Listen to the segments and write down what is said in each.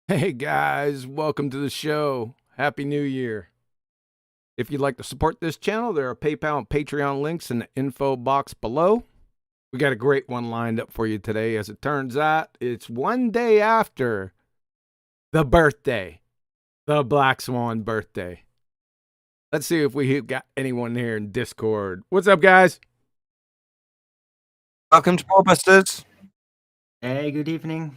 Hey guys, welcome to the show. Happy New Year. If you'd like to support this channel, there are PayPal and Patreon links in the info box below. We got a great one lined up for you today. As it turns out, it's one day after the birthday, the Black Swan birthday. Let's see if we got anyone here in Discord. What's up, guys? Welcome to BALLBUSTERS. Hey, good evening.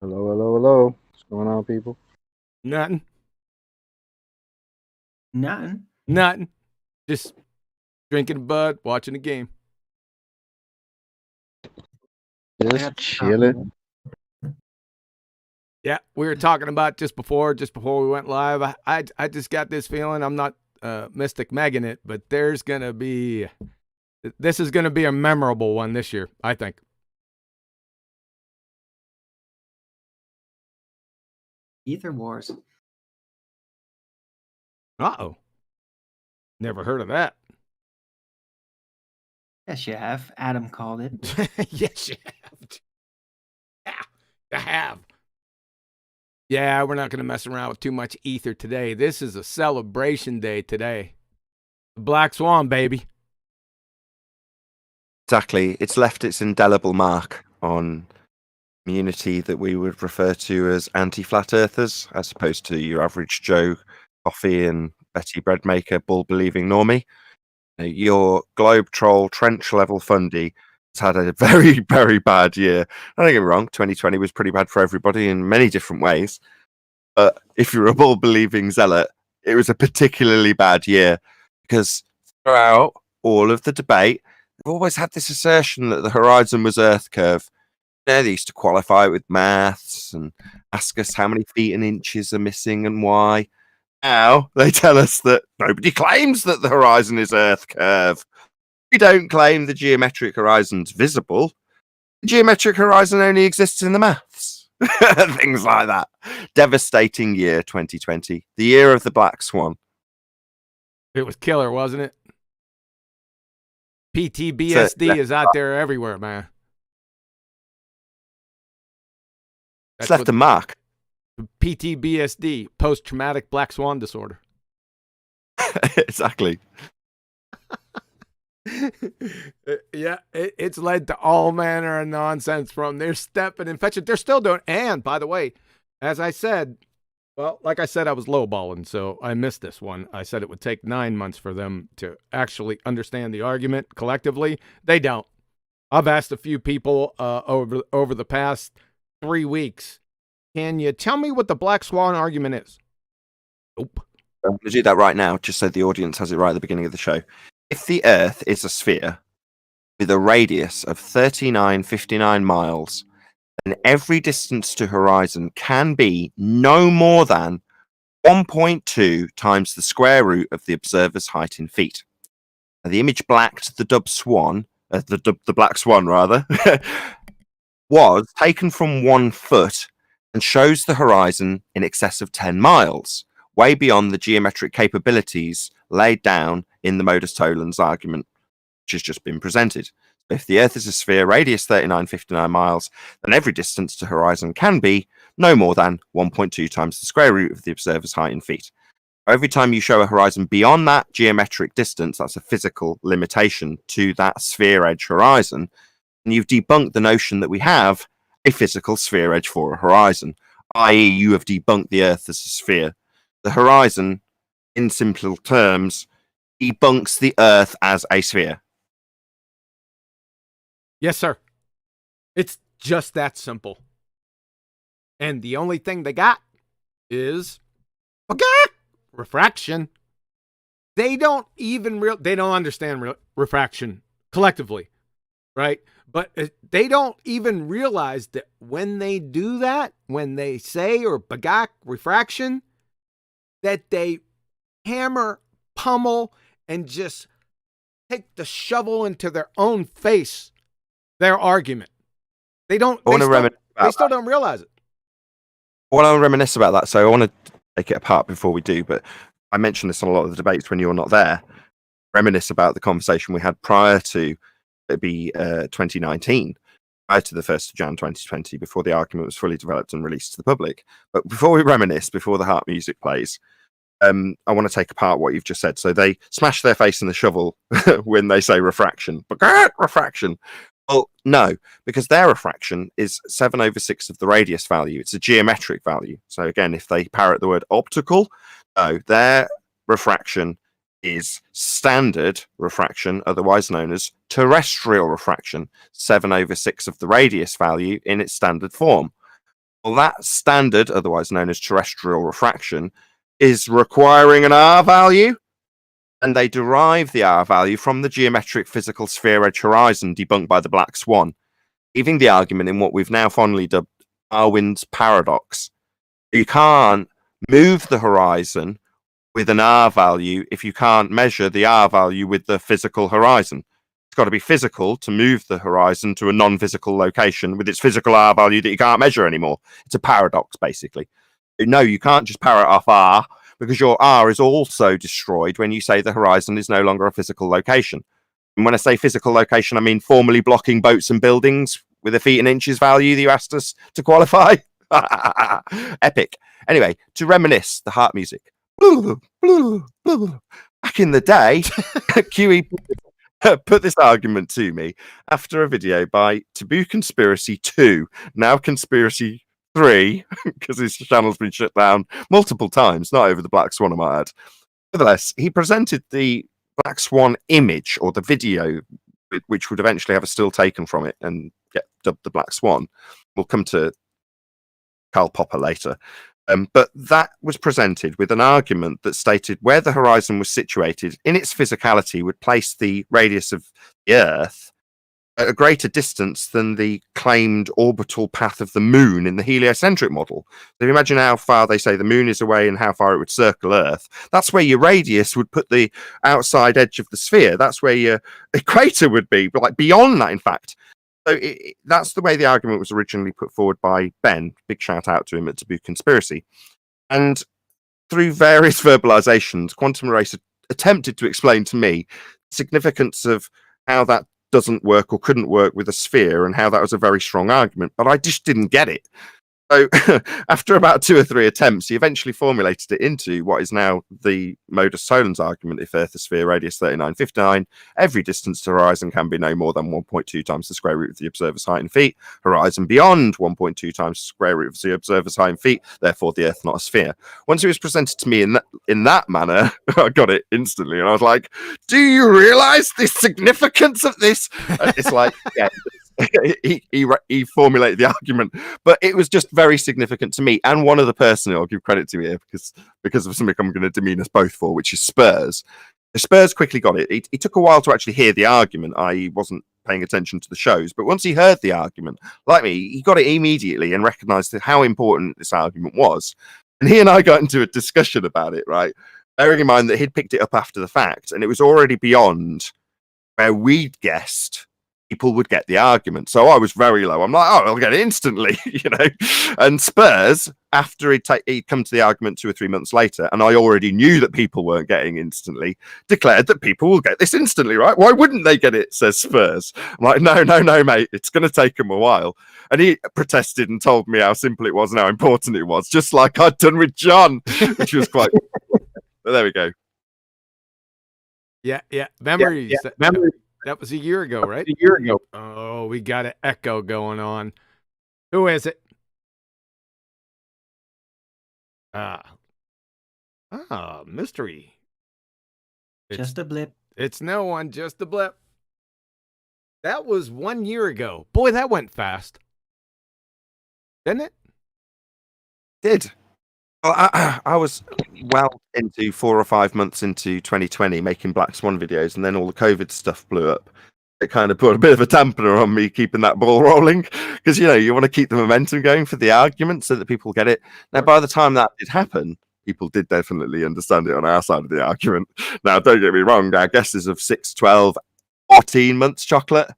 Hello, hello, hello. What's going on, people? Nothing. Nothing. Nothing. Just drinking a bud, watching the game. Just chilling. Yeah, we were talking about just before we went live. I just got this feeling. I'm not Mystic Megan it, but this is gonna be a memorable one this year, I think. Ether Wars. Uh-oh. Never heard of that. Yes, you have. Adam called it. Yes, you have. Yeah, I have. Yeah, we're not going to mess around with too much ether today. This is a celebration day today. The Black Swan, baby. Exactly. It's left its indelible mark on community that we would refer to as anti-flat earthers, as opposed to your average Joe coffee and Betty bread maker bull-believing normie. Your globe troll trench level fundy has had a very, very bad year. Don't get me wrong, 2020 was pretty bad for everybody in many different ways. But if you're a bull-believing zealot, it was a particularly bad year because throughout all of the debate, they've always had this assertion that the horizon was Earth curve. They used to qualify it with maths and ask us how many feet and inches are missing and why. Now they tell us that nobody claims that the horizon is Earth curve. We don't claim the geometric horizon's visible. The geometric horizon only exists in the maths. Things like that. Devastating year 2020. The year of the Black Swan. It was killer, wasn't it? PTBSD is out there everywhere, man. It's left a mark. PTBSD, post-traumatic black swan disorder. Exactly. Yeah, it's led to all manner of nonsense from their step and infection. They're still doing. And by the way, as I said, well, like I said, I was lowballing, so I missed this one. I said it would take 9 months for them to actually understand the argument collectively. They don't. I've asked a few people over the past 3 weeks. Can you tell me what the Black Swan argument is? Nope. I'm going to do that right now, just so the audience has it right at the beginning of the show. If the Earth is a sphere with a radius of 3959 miles, then every distance to horizon can be no more than 1.2 times the square root of the observer's height in feet. Now, the image blacked the Black Swan, rather, was taken from 1 foot and shows the horizon in excess of 10 miles, way beyond the geometric capabilities laid down in the Modus tolens argument, which has just been presented. If the Earth is a sphere, radius 3959 miles, then every distance to horizon can be no more than 1.2 times the square root of the observer's height in feet. Every time you show a horizon beyond that geometric distance, that's a physical limitation to that sphere edge horizon, and you've debunked the notion that we have a physical sphere edge for a horizon, i.e. you have debunked the Earth as a sphere. The horizon, in simple terms, debunks the Earth as a sphere. Yes, sir. It's just that simple. And the only thing they got is refraction. They don't even they don't understand refraction collectively, right? But they don't even realize that when they do that, when they say or bagak refraction, that they hammer, pummel, and just take the shovel into their own face, their argument. They don't. They still don't realize it. I want to reminisce about that. So I want to take it apart before we do, but I mentioned this on a lot of the debates when you were not there. Reminisce about the conversation we had prior to it be 2019. prior to the 1st of Jan 2020, before the argument was fully developed and released to the public. But before we reminisce, before the harp music plays, I want to take apart what you've just said. So they smash their face in the shovel when they say refraction. But refraction. Well, no, because their refraction is 7/6 of the radius value. It's a geometric value. So again, if they parrot the word optical, no, their refraction is standard refraction, otherwise known as terrestrial refraction, 7/6 of the radius value in its standard form. Well, that standard, otherwise known as terrestrial refraction, is requiring an R value, and they derive the R value from the geometric physical sphere edge horizon debunked by the Black Swan, leaving the argument in what we've now fondly dubbed Darwin's paradox. You can't move the horizon with an R value if you can't measure the R value with the physical horizon. It's got to be physical to move the horizon to a non-physical location with its physical R value that you can't measure anymore. It's a paradox, basically. No, you can't just parrot off R, because your R is also destroyed when you say the horizon is no longer a physical location. And when I say physical location, I mean formally blocking boats and buildings with a feet and inches value that you asked us to qualify. Epic. Anyway, to reminisce, the harp music. Back in the day, QE put this argument to me after a video by Taboo Conspiracy 2, now Conspiracy 3, because his channel's been shut down multiple times, not over the Black Swan, I might add. Nevertheless, he presented the Black Swan image, or the video, which would eventually have a still taken from it and get dubbed the Black Swan. We'll come to Karl Popper later. But that was presented with an argument that stated where the horizon was situated in its physicality would place the radius of the Earth at a greater distance than the claimed orbital path of the moon in the heliocentric model. So if you imagine how far they say the moon is away and how far it would circle Earth, that's where your radius would put the outside edge of the sphere. That's where your equator would be, but like beyond that, in fact. So that's the way the argument was originally put forward by Ben. Big shout out to him at Taboo Conspiracy. And through various verbalizations, Quantum Eraser attempted to explain to me the significance of how that doesn't work or couldn't work with a sphere and how that was a very strong argument, but I just didn't get it. So after about 2 or 3 attempts, he eventually formulated it into what is now the Modus tolens argument. If Earth is sphere, radius 3959, every distance to horizon can be no more than 1.2 times the square root of the observer's height in feet. Horizon beyond 1.2 times the square root of the observer's height in feet. Therefore, the Earth not a sphere. Once it was presented to me in that manner, I got it instantly, and I was like, "Do you realise the significance of this?" It's like, yeah. he formulated the argument, but it was just very significant to me. And one other person I'll give credit to here, because of something I'm going to demean us both for, which is Spurs. Spurs quickly got it. It took a while to actually hear the argument. I wasn't paying attention to the shows, but once he heard the argument, like me, he got it immediately and recognised how important this argument was. And he and I got into a discussion about it, right? Bearing in mind that he'd picked it up after the fact, and it was already beyond where we'd guessed people would get the argument. So I was very low. I'm like, oh, I'll get it instantly, you know. And Spurs, after he'd come to the argument 2 or 3 months later, and I already knew that people weren't getting instantly, declared that people will get this instantly, right? Why wouldn't they get it, says Spurs. I'm like, no, mate, it's going to take them a while. And he protested and told me how simple it was and how important it was, just like I'd done with John, which was quite... But there we go. Yeah. Memories. That was a year ago, right? A year ago. Oh, we got an echo going on. Who is it? Mystery. Just a blip. It's no one, just a blip. That was 1 year ago. Boy, that went fast. Didn't it? Did. Well, I was well into 4 or 5 months into 2020 making Black Swan videos, and then all the COVID stuff blew up. It kind of put a bit of a dampener on me keeping that ball rolling, because, you know, you want to keep the momentum going for the argument so that people get it. Now, by the time that did happen, people did definitely understand it on our side of the argument. Now, don't get me wrong, our guesses of 6, 12, 14 months chocolate,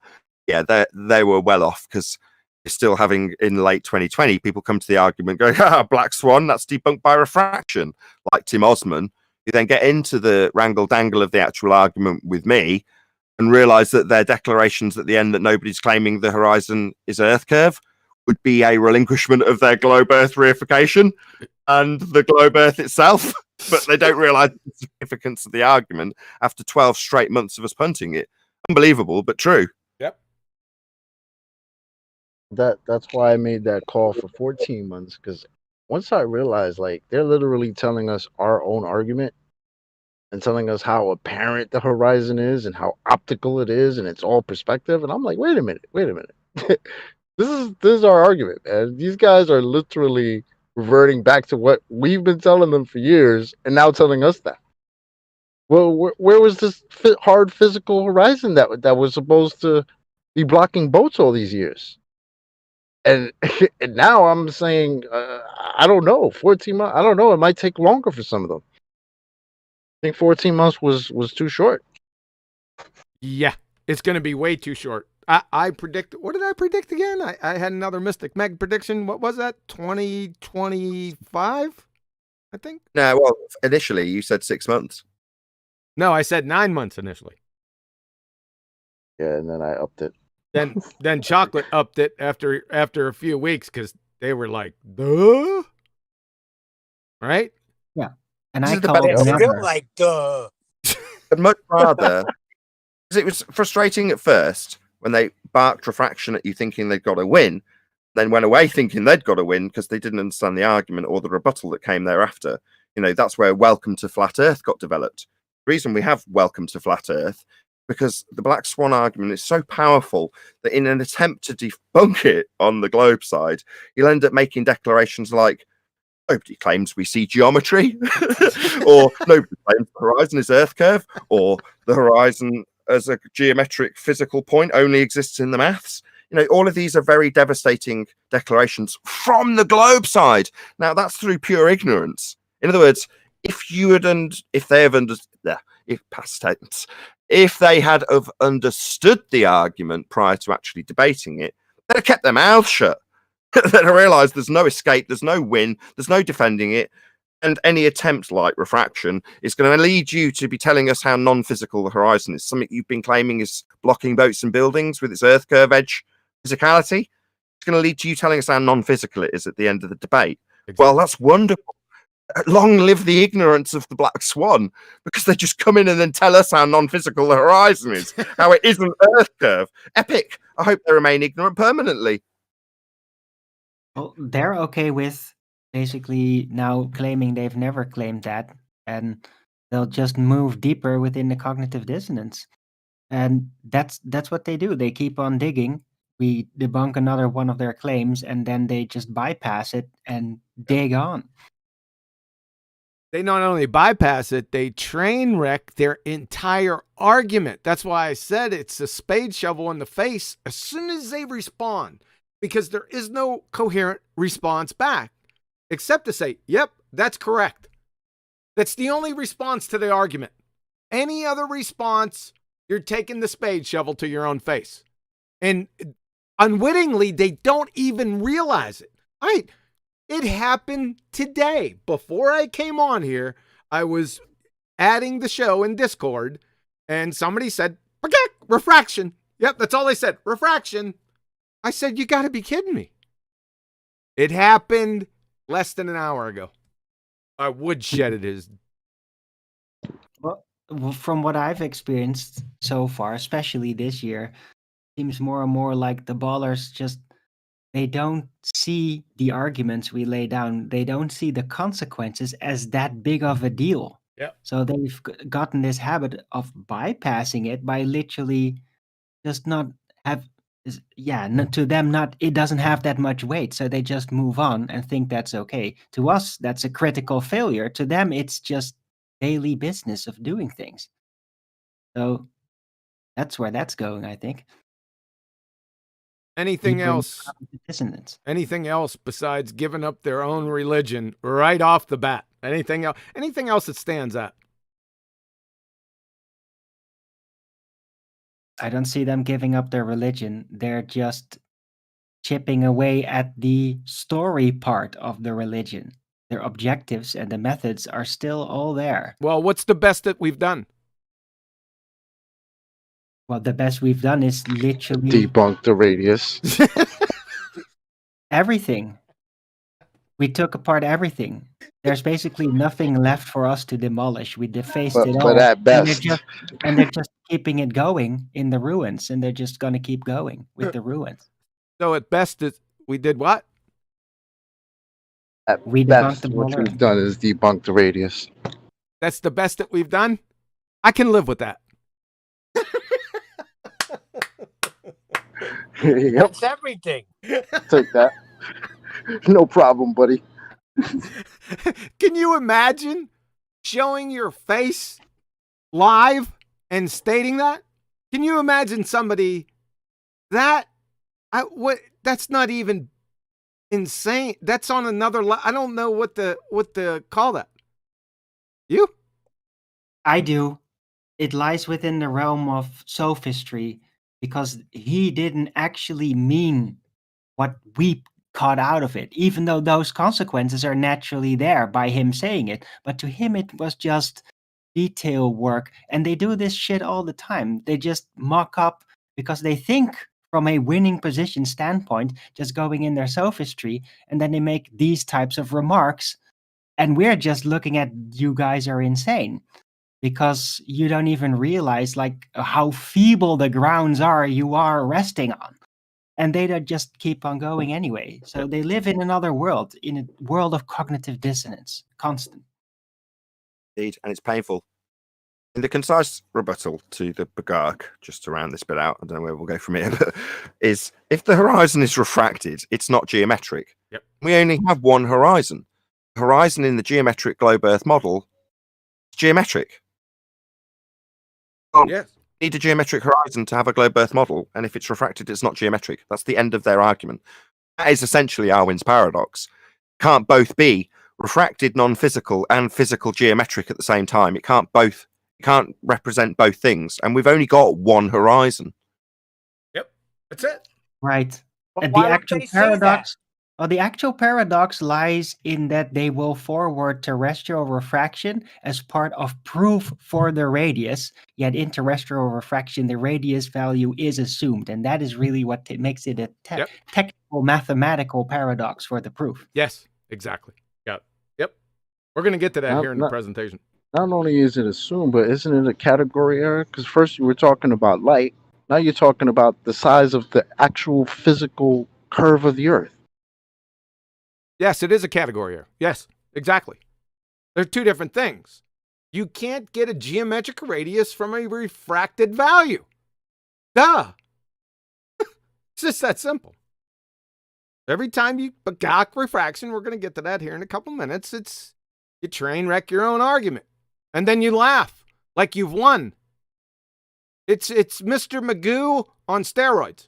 yeah, they were well off, because you're still having, in late 2020, people come to the argument going, Black Swan, that's debunked by refraction, like Tim Osman. You then get into the wrangle-dangle of the actual argument with me, and realize that their declarations at the end that nobody's claiming the horizon is Earth curve would be a relinquishment of their globe Earth reification and the globe Earth itself. But they don't realize the significance of the argument after 12 straight months of us punting it. Unbelievable, but true. Yep. That's why I made that call for 14 months, because once I realized, like, they're literally telling us our own argument and telling us how apparent the horizon is and how optical it is, and it's all perspective. And I'm like, wait a minute. This is our argument, man. These guys are literally reverting back to what we've been telling them for years, and now telling us that. Well, where was this hard physical horizon that was supposed to be blocking boats all these years? And and now I'm saying, I don't know, 14 months. I don't know. It might take longer for some of them. I think 14 months was too short. Yeah, it's going to be way too short. I predict. What did I predict again? I had another Mystic Meg prediction. What was that? 2025, I think. No, well, initially you said 6 months. No, I said 9 months initially. Yeah, and then I upped it. Then Chocolate upped it after a few weeks because they were like, duh, right? Yeah, and This I is the called best. never. like duh. I'd much rather, because it was frustrating at first when they barked Refraction at you thinking they'd got to win, then went away thinking they'd got to win because they didn't understand the argument or the rebuttal that came thereafter. You know, that's where Welcome to Flat Earth got developed. The reason we have Welcome to Flat Earth, because the Black Swan argument is so powerful that in an attempt to debunk it on the globe side, you'll end up making declarations like, nobody claims we see geometry, or nobody claims the horizon is Earth curve, or the horizon as a geometric physical point only exists in the maths. You know, all of these are very devastating declarations from the globe side. Now, that's through pure ignorance. In other words, if they had understood the argument prior to actually debating it, they'd have kept their mouths shut. Then I realised there's no escape, there's no win, there's no defending it, and any attempt like Refraction is going to lead you to be telling us how non-physical the horizon is. Something you've been claiming is blocking boats and buildings with its Earth curve edge physicality. It's going to lead to you telling us how non-physical it is at the end of the debate. Exactly. Well, that's wonderful. Long live the ignorance of the Black Swan, because they just come in and then tell us how non-physical the horizon is, how it isn't Earth curve. Epic. I hope they remain ignorant permanently. Well, they're okay with basically now claiming they've never claimed that, and they'll just move deeper within the cognitive dissonance. And that's what they do. They keep on digging. We debunk another one of their claims, and then they just bypass it and dig on. They not only bypass it, they train wreck their entire argument. That's why I said it's a spade shovel in the face as soon as they respond, because there is no coherent response back, except to say, yep, that's correct. That's the only response to the argument. Any other response, you're taking the spade shovel to your own face. And unwittingly, they don't even realize it. It happened today. Before I came on here, I was adding the show in Discord, and somebody said, Refraction. Yep, that's all they said, Refraction. I said, you got to be kidding me. It happened less than an hour ago. I woodshed it is. Well, from what I've experienced so far, especially this year, seems more and more like the ballers just, they don't see the arguments we lay down. They don't see the consequences as that big of a deal. Yeah. So they've gotten this habit of bypassing it by literally just not have, to them, it doesn't have that much weight. So they just move on and think that's okay. To us, that's a critical failure. To them, it's just daily business of doing things. So that's where that's going, I think. Anything else? Dissonance. Anything else besides giving up their own religion right off the bat? Anything else? Anything else that stands out? I don't see them giving up their religion. They're just chipping away at the story part of the religion. Their objectives and the methods are still all there. Well, what's the best that we've done? Well, the best we've done is literally Debunk the radius. everything. We took apart everything. There's basically nothing left for us to demolish. We defaced it all. But at And best, they're just keeping it going in the ruins, and they're just going to keep going with the ruins. So at best, we did what? We debunked best, the what bulge. we've done is debunk the radius. That's the best that we've done? I can live with that. Yep, That's everything. take that. No problem, buddy. Can you imagine showing your face live and stating that? Can you imagine somebody that that's not even insane. That's on another I don't know what the call that. You? I do. It lies within the realm of sophistry because he didn't actually mean what we caught out of it, even though those consequences are naturally there by him saying it. But to him, it was just detail work. And they do this shit all the time. They just mock up because they think from a winning position standpoint, just going in their sophistry, and then they make these types of remarks. And we're just looking at, you guys are insane. Because you don't even realize like how feeble the grounds are you are resting on. And they don't just keep on going anyway. So they live in another world, in a world of cognitive dissonance, constant. Indeed, and it's painful. In the concise rebuttal to the Bagag, just to round this bit out, I don't know where we'll go from here, but is if the horizon is refracted, it's not geometric. Yep. We only have one horizon. The horizon in the geometric globe Earth model is geometric. Yes. Need a geometric horizon to have a globe Earth model, and if it's refracted, it's not geometric. That's the end of their argument. That is essentially Arwin's paradox. Can't both be refracted non-physical and physical geometric at the same time. It can't represent both things, and we've only got one horizon. Yep. That's it. Right. But And why the don't actual they say that? paradox. Well, the actual paradox lies in that they will forward terrestrial refraction as part of proof for the radius, yet in terrestrial refraction, the radius value is assumed. And that is really what makes it a technical mathematical paradox for the proof. Yes, exactly. Yep. We're going to get to that here in the presentation. Not only is it assumed, but isn't it a category error? Because first you were talking about light. Now you're talking about the size of the actual physical curve of the Earth. Yes, it is a category error. Yes, exactly. They're two different things. You can't get a geometric radius from a refracted value. Duh. It's just that simple. Every time you Bagag refraction, we're going to get to that here in a couple minutes, you train wreck your own argument. And then you laugh like you've won. It's Mr. Magoo on steroids.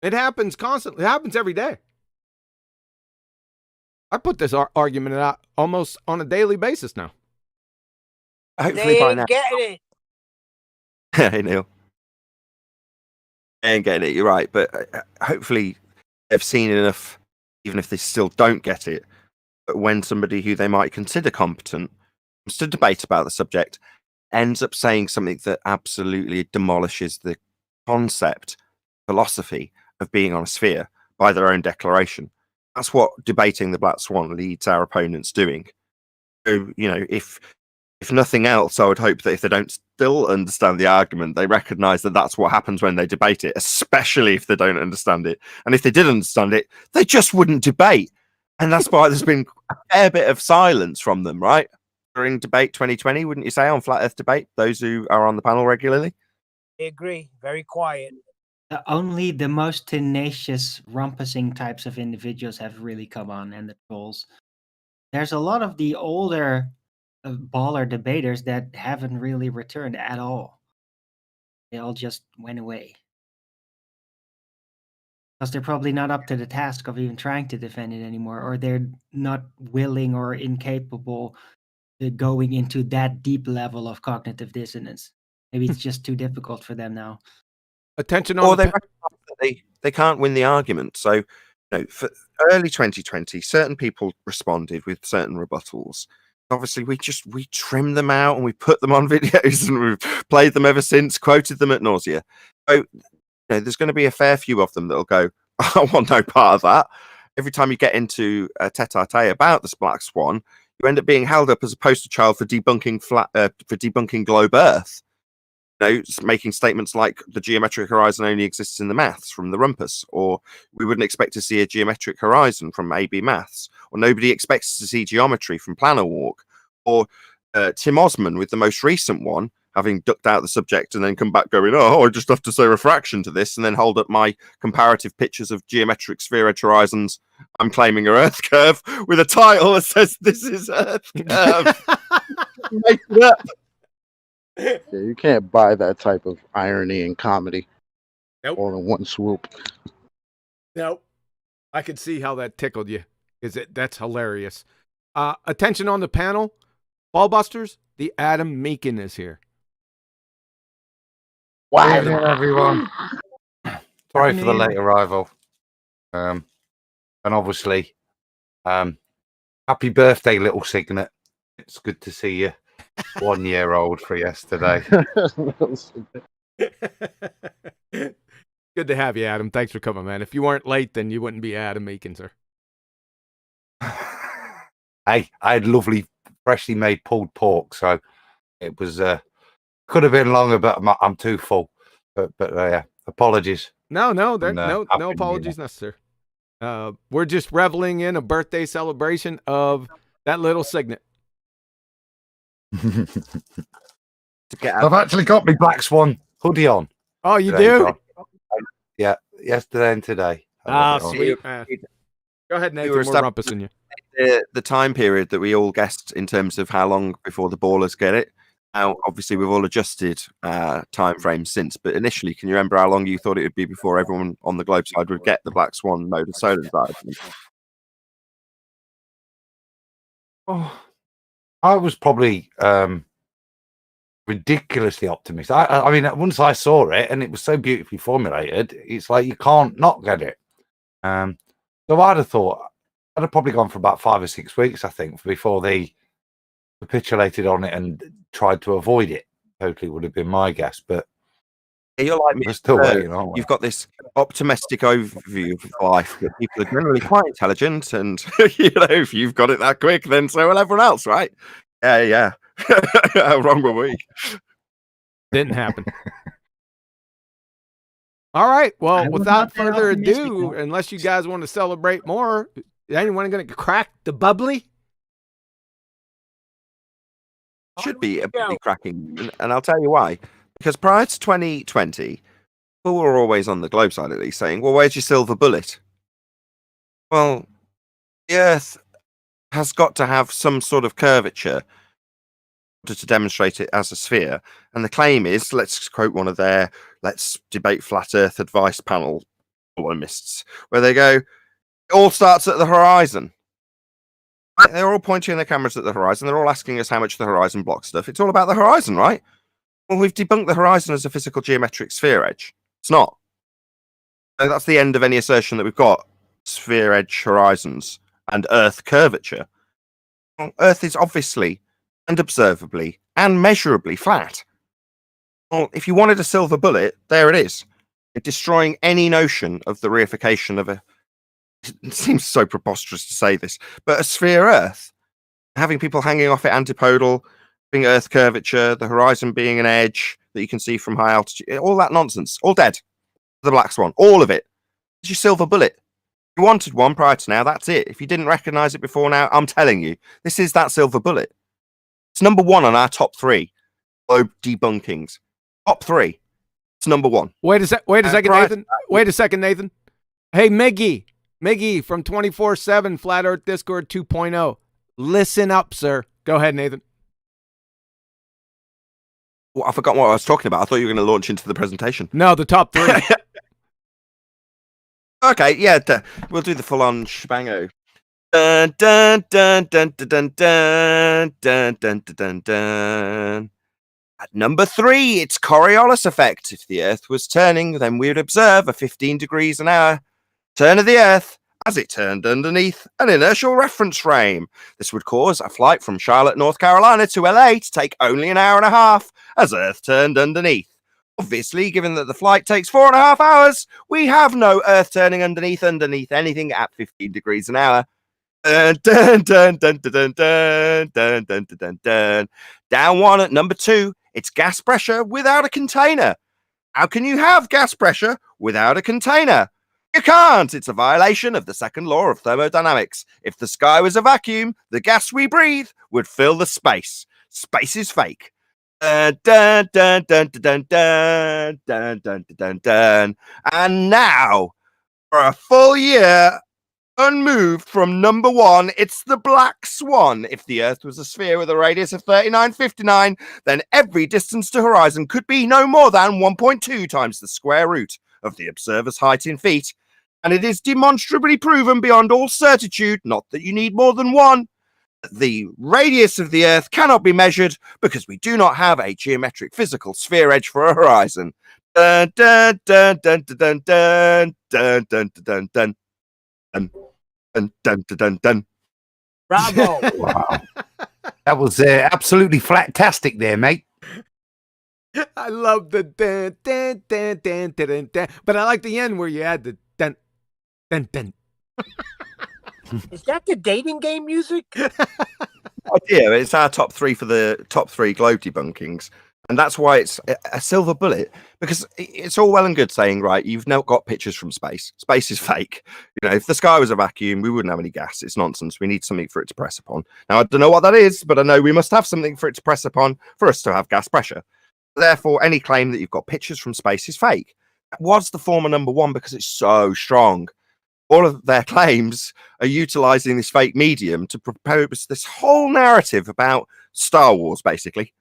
It happens constantly. It happens every day. I put this argument out almost on a daily basis now. Hopefully They by ain't now. getting it. Hey, Neil. I ain't getting it, you're right. But hopefully they've seen enough, even if they still don't get it, but when somebody who they might consider competent comes to debate about the subject, ends up saying something that absolutely demolishes the concept, philosophy of being on a sphere by their own declaration. That's what debating the Black Swan leads our opponents doing. So, if nothing else, I would hope that if they don't still understand the argument, they recognize that that's what happens when they debate it, especially if they don't understand it. And if they did understand it, they just wouldn't debate. And that's why there's been a fair bit of silence from them, right? During debate 2020, wouldn't you say, on Flat Earth Debate, those who are on the panel regularly? I agree. Very quiet. Only the most tenacious, rumpusing types of individuals have really come on, and the trolls. There's a lot of the older baller debaters that haven't really returned at all. They all just went away. Because they're probably not up to the task of even trying to defend it anymore, or they're not willing or incapable of going into that deep level of cognitive dissonance. Maybe it's just too difficult for them now. Attention Or on they recognize that they can't win the argument. So, for early 2020, certain people responded with certain rebuttals. obviously we trim them out and we put them on videos and we've played them ever since, quoted them at nausea. So there's going to be a fair few of them that'll go, I want no part of that. Every time you get into a tete-a-tete about the Black Swan, you end up being held up as a poster child for debunking globe Earth. Making statements like the geometric horizon only exists in the maths from the rumpus, or we wouldn't expect to see a geometric horizon from AB maths, or nobody expects to see geometry from Planar Walk, or Tim Osman with the most recent one, having ducked out the subject and then come back going, I just have to say refraction to this, and then hold up my comparative pictures of geometric sphere edge horizons I'm claiming are Earth curve with a title that says this is Earth curve. Make it up. Yeah, you can't buy that type of irony and comedy all in one swoop. Nope. I could see how that tickled you. That's hilarious. Attention on the panel. Ballbusters, the Adam Meakin is here. Wow. Evening, everyone. Sorry for the late arrival. And obviously, happy birthday, little Signet. It's good to see you. 1 year old for yesterday. Good to have you, Adam. Thanks for coming, man. If you weren't late, then you wouldn't be Adam Meakin, sir. Hey, I had lovely, freshly made pulled pork, so it was could have been longer, but I'm too full. But yeah, apologies. No, no apologies necessary. We're just reveling in a birthday celebration of that little Signet. I've actually got my Black Swan hoodie on. Oh, you today, do? John. Yeah, yesterday and today. Sweet, man. Go ahead, Nathan. We're rumpusing you. The time period that we all guessed in terms of how long before the ballers get it. Now, obviously, we've all adjusted time frames since, but initially, can you remember how long you thought it would be before everyone on the globe side would get the Black Swan mode of solar side? Oh, I was probably ridiculously optimistic. I mean, once I saw it and it was so beautifully formulated, it's like you can't not get it. So I'd have thought I'd have probably gone for about 5 or 6 weeks, I think, before they capitulated on it and tried to avoid it. Totally would have been my guess, but you're like me. We're still waiting, aren't we? You've got this optimistic overview of life that people are generally quite intelligent, and if you've got it that quick, then so will everyone else, right? Yeah. How wrong were we? Didn't happen. All right. Well, without further ado, unless you guys want to celebrate more, is anyone going to crack the bubbly? Should be a bubbly cracking, and I'll tell you why. Because prior to 2020, people were always on the globe side at least saying, well, where's your silver bullet? Well, the Earth has got to have some sort of curvature to demonstrate it as a sphere. And the claim is, let's quote one of their Let's Debate Flat Earth advice panel columnists, where they go, it all starts at the horizon. They're all pointing their cameras at the horizon. They're all asking us how much the horizon blocks stuff. It's all about the horizon, right? Well, we've debunked the horizon as a physical geometric sphere edge. It's not. So that's the end of any assertion that we've got sphere edge horizons and Earth curvature. Well, Earth is obviously and observably and measurably flat. Well, if you wanted a silver bullet, there it is. It's destroying any notion of the reification of a... It seems so preposterous to say this, but a sphere Earth, having people hanging off it antipodal, being Earth curvature, the horizon being an edge that you can see from high altitude, all that nonsense, all dead. The Black Swan, all of it. It's your silver bullet. You wanted one prior to now, that's it. If you didn't recognize it before now, I'm telling you, this is that silver bullet. It's number 1 on our top 3 globe debunkings. Top 3. It's number 1. Wait a second, Nathan. Wait a second, Nathan. Hey, Miggy from 24/7 Flat Earth Discord 2.0. Listen up, sir. Go ahead, Nathan. Well, I forgot what I was talking about. I thought you were going to launch into the presentation. No, the top 3. Okay, yeah, we'll do the full-on shebango. Dun, dun, dun, dun, dun, dun, dun, dun, dun, dun. At number 3, it's Coriolis effect. If the Earth was turning, then we would observe a 15 degrees an hour turn of the Earth as it turned underneath an inertial reference frame. This would cause a flight from Charlotte, North Carolina to LA to take only an hour and a half as Earth turned underneath. Obviously, given that the flight takes 4.5 hours, we have no Earth turning underneath anything at 15 degrees an hour. Dun, dun, dun, dun, dun, dun, dun, dun, dun, dun, dun. Down one at number 2, it's gas pressure without a container. How can you have gas pressure without a container? You can't. It's a violation of the second law of thermodynamics. If the sky was a vacuum, the gas we breathe would fill the space. Space is fake. Dun, dun, dun, dun, dun, dun, dun, dun, dun, dun. And now, for a full year, unmoved from number 1, it's the black swan. If the Earth was a sphere with a radius of 3959, then every distance to horizon could be no more than 1.2 times the square root of the observer's height in feet. And it is demonstrably proven beyond all certitude, not that you need more than one, that the radius of the Earth cannot be measured because we do not have a geometric physical sphere edge for a horizon. Dun, dun, dun, dun, dun, dun, dun, dun, dun, dun, dun. Dun, dun, dun, dun, dun. Bravo. Wow. That was absolutely flat-tastic there, mate. I love the dun, dun, dun, dun, dun, dun, dun. But I like the end where you add the dun, dun, dun. Is that the dating game music? Idea. It's our top 3 for the top 3 globe debunkings. And that's why it's a silver bullet, because it's all well and good saying, right, you've now got pictures from space. Space is fake. You know, if the sky was a vacuum, we wouldn't have any gas. It's nonsense. We need something for it to press upon. Now, I don't know what that is, but I know we must have something for it to press upon for us to have gas pressure. Therefore, any claim that you've got pictures from space is fake. That was the former number 1 because it's so strong. All of their claims are utilizing this fake medium to propose this whole narrative about Star Wars, basically.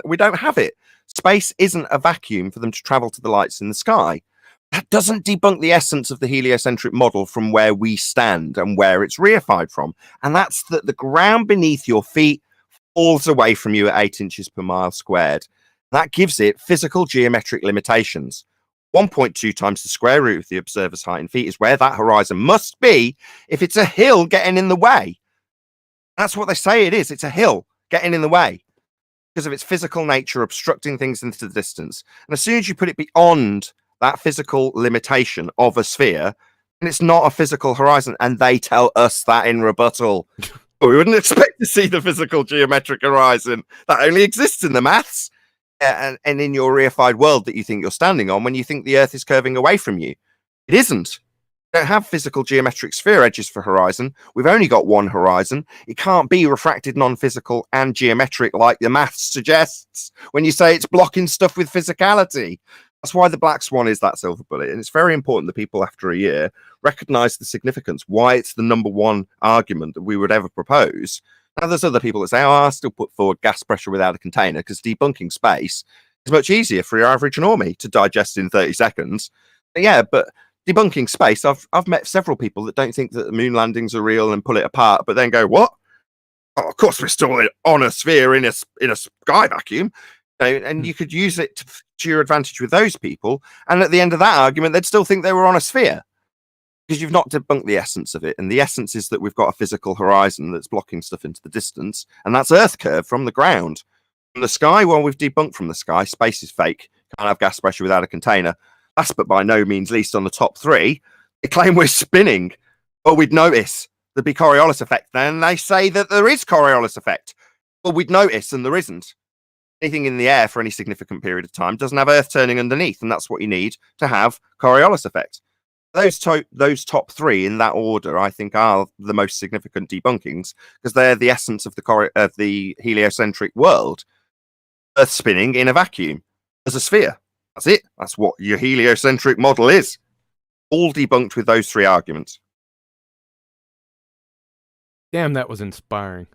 We don't have it. Space isn't a vacuum for them to travel to the lights in the sky. That doesn't debunk the essence of the heliocentric model from where we stand and where it's reified from. And that's that the ground beneath your feet falls away from you at 8 inches per mile squared. That gives it physical geometric limitations. 1.2 times the square root of the observer's height in feet is where that horizon must be if it's a hill getting in the way. That's what they say it is. It's a hill getting in the way because of its physical nature, obstructing things into the distance. And as soon as you put it beyond that physical limitation of a sphere, and it's not a physical horizon, and they tell us that in rebuttal. We wouldn't expect to see the physical geometric horizon. That only exists in the maths and in your reified world that you think you're standing on when you think the Earth is curving away from you. It isn't. We don't have physical geometric sphere edges for horizon. We've only got one horizon. It can't be refracted, non-physical, and geometric like the maths suggests when you say it's blocking stuff with physicality. That's why the black swan is that silver bullet. And it's very important that people after a year recognize the significance, why it's the number 1 argument that we would ever propose. Now, there's other people that say, oh, I'll still put forward gas pressure without a container because debunking space is much easier for your average normie to digest in 30 seconds. But yeah, but debunking space, I've met several people that don't think that the moon landings are real and pull it apart, but then go, what? Oh, of course we're still on a sphere in a sky vacuum. And you could use it to your advantage with those people. And at the end of that argument, they'd still think they were on a sphere because you've not debunked the essence of it. And the essence is that we've got a physical horizon that's blocking stuff into the distance. And that's Earth curve from the ground. From the sky, well, we've debunked from the sky. Space is fake. Can't have gas pressure without a container. Last but by no means least on the top 3, they claim we're spinning. Well, we'd notice there'd be Coriolis effect. Then they say that there is Coriolis effect. Well, we'd notice and there isn't. Anything in the air for any significant period of time doesn't have Earth turning underneath, and that's what you need to have Coriolis effect. Those top 3 in that order, I think, are the most significant debunkings because they're the essence of the heliocentric world. Earth spinning in a vacuum as a sphere. That's it. That's what your heliocentric model is. All debunked with those 3 arguments. Damn, that was inspiring.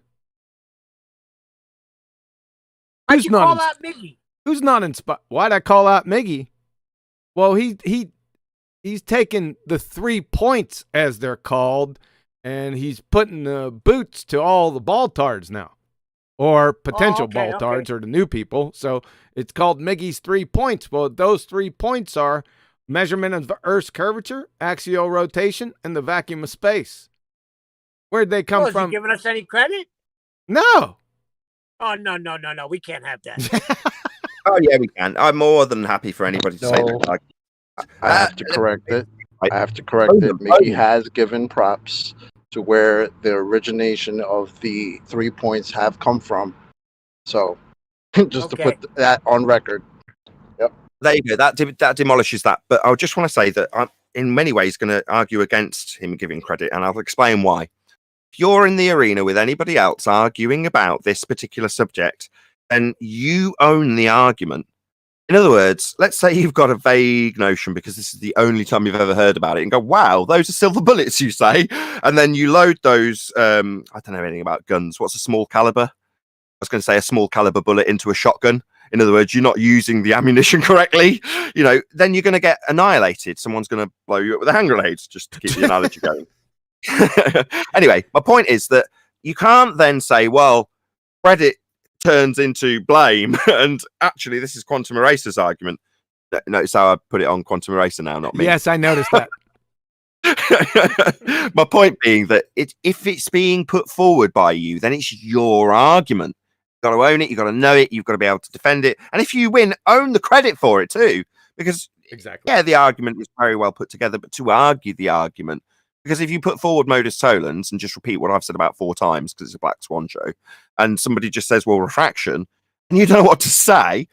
Why'd you call out Miggy? Who's not inspired? Why'd I call out Miggy? Well, he's taken the 3 points, as they're called, and he's putting the boots to all the baltards now. Or potential baltards or the new people. So it's called Miggy's 3 points. Well, those 3 points are measurement of the Earth's curvature, axial rotation, and the vacuum of space. Where'd they come Is he from? giving us any credit? No. Oh, no. We can't have that. Oh yeah, we can. I'm more than happy for anybody to say No. that. Like, I have to correct it. I- I have to correct it. Mickey has given props to where the origination of the 3 points have come from. So, just to Okay. put that on record. there you go. That demolishes that. But I just want to say that I'm in many ways going to argue against him giving credit, and I'll explain why. If you're in the arena with anybody else arguing about this particular subject, then you own the argument. In other words, let's say you've got a vague notion because this is the only time you've ever heard about it and go, wow, those are silver bullets, you say. And then you load those, I don't know anything about guns. What's a small caliber? I was going to say a small caliber bullet into a shotgun. In other words, you're not using the ammunition correctly, then you're going to get annihilated. Someone's going to blow you up with a hand grenade, just to keep the analogy going. Anyway, my point is that you can't then say, well, credit turns into blame, and actually this is Quantum Eraser's argument. Notice how I put it on Quantum Eraser now, not me. Yes, I noticed that. My point being that if it's being put forward by you, then it's your argument. You've got to own it, you've got to know it, you've got to be able to defend it, and if you win, own the credit for it too, because Exactly. yeah, the argument is very well put together, but to argue the argument, because if you put forward Modus tolens and just repeat what I've said about 4 times because it's a Black Swan show, and somebody just says, well, refraction, and you don't know what to say,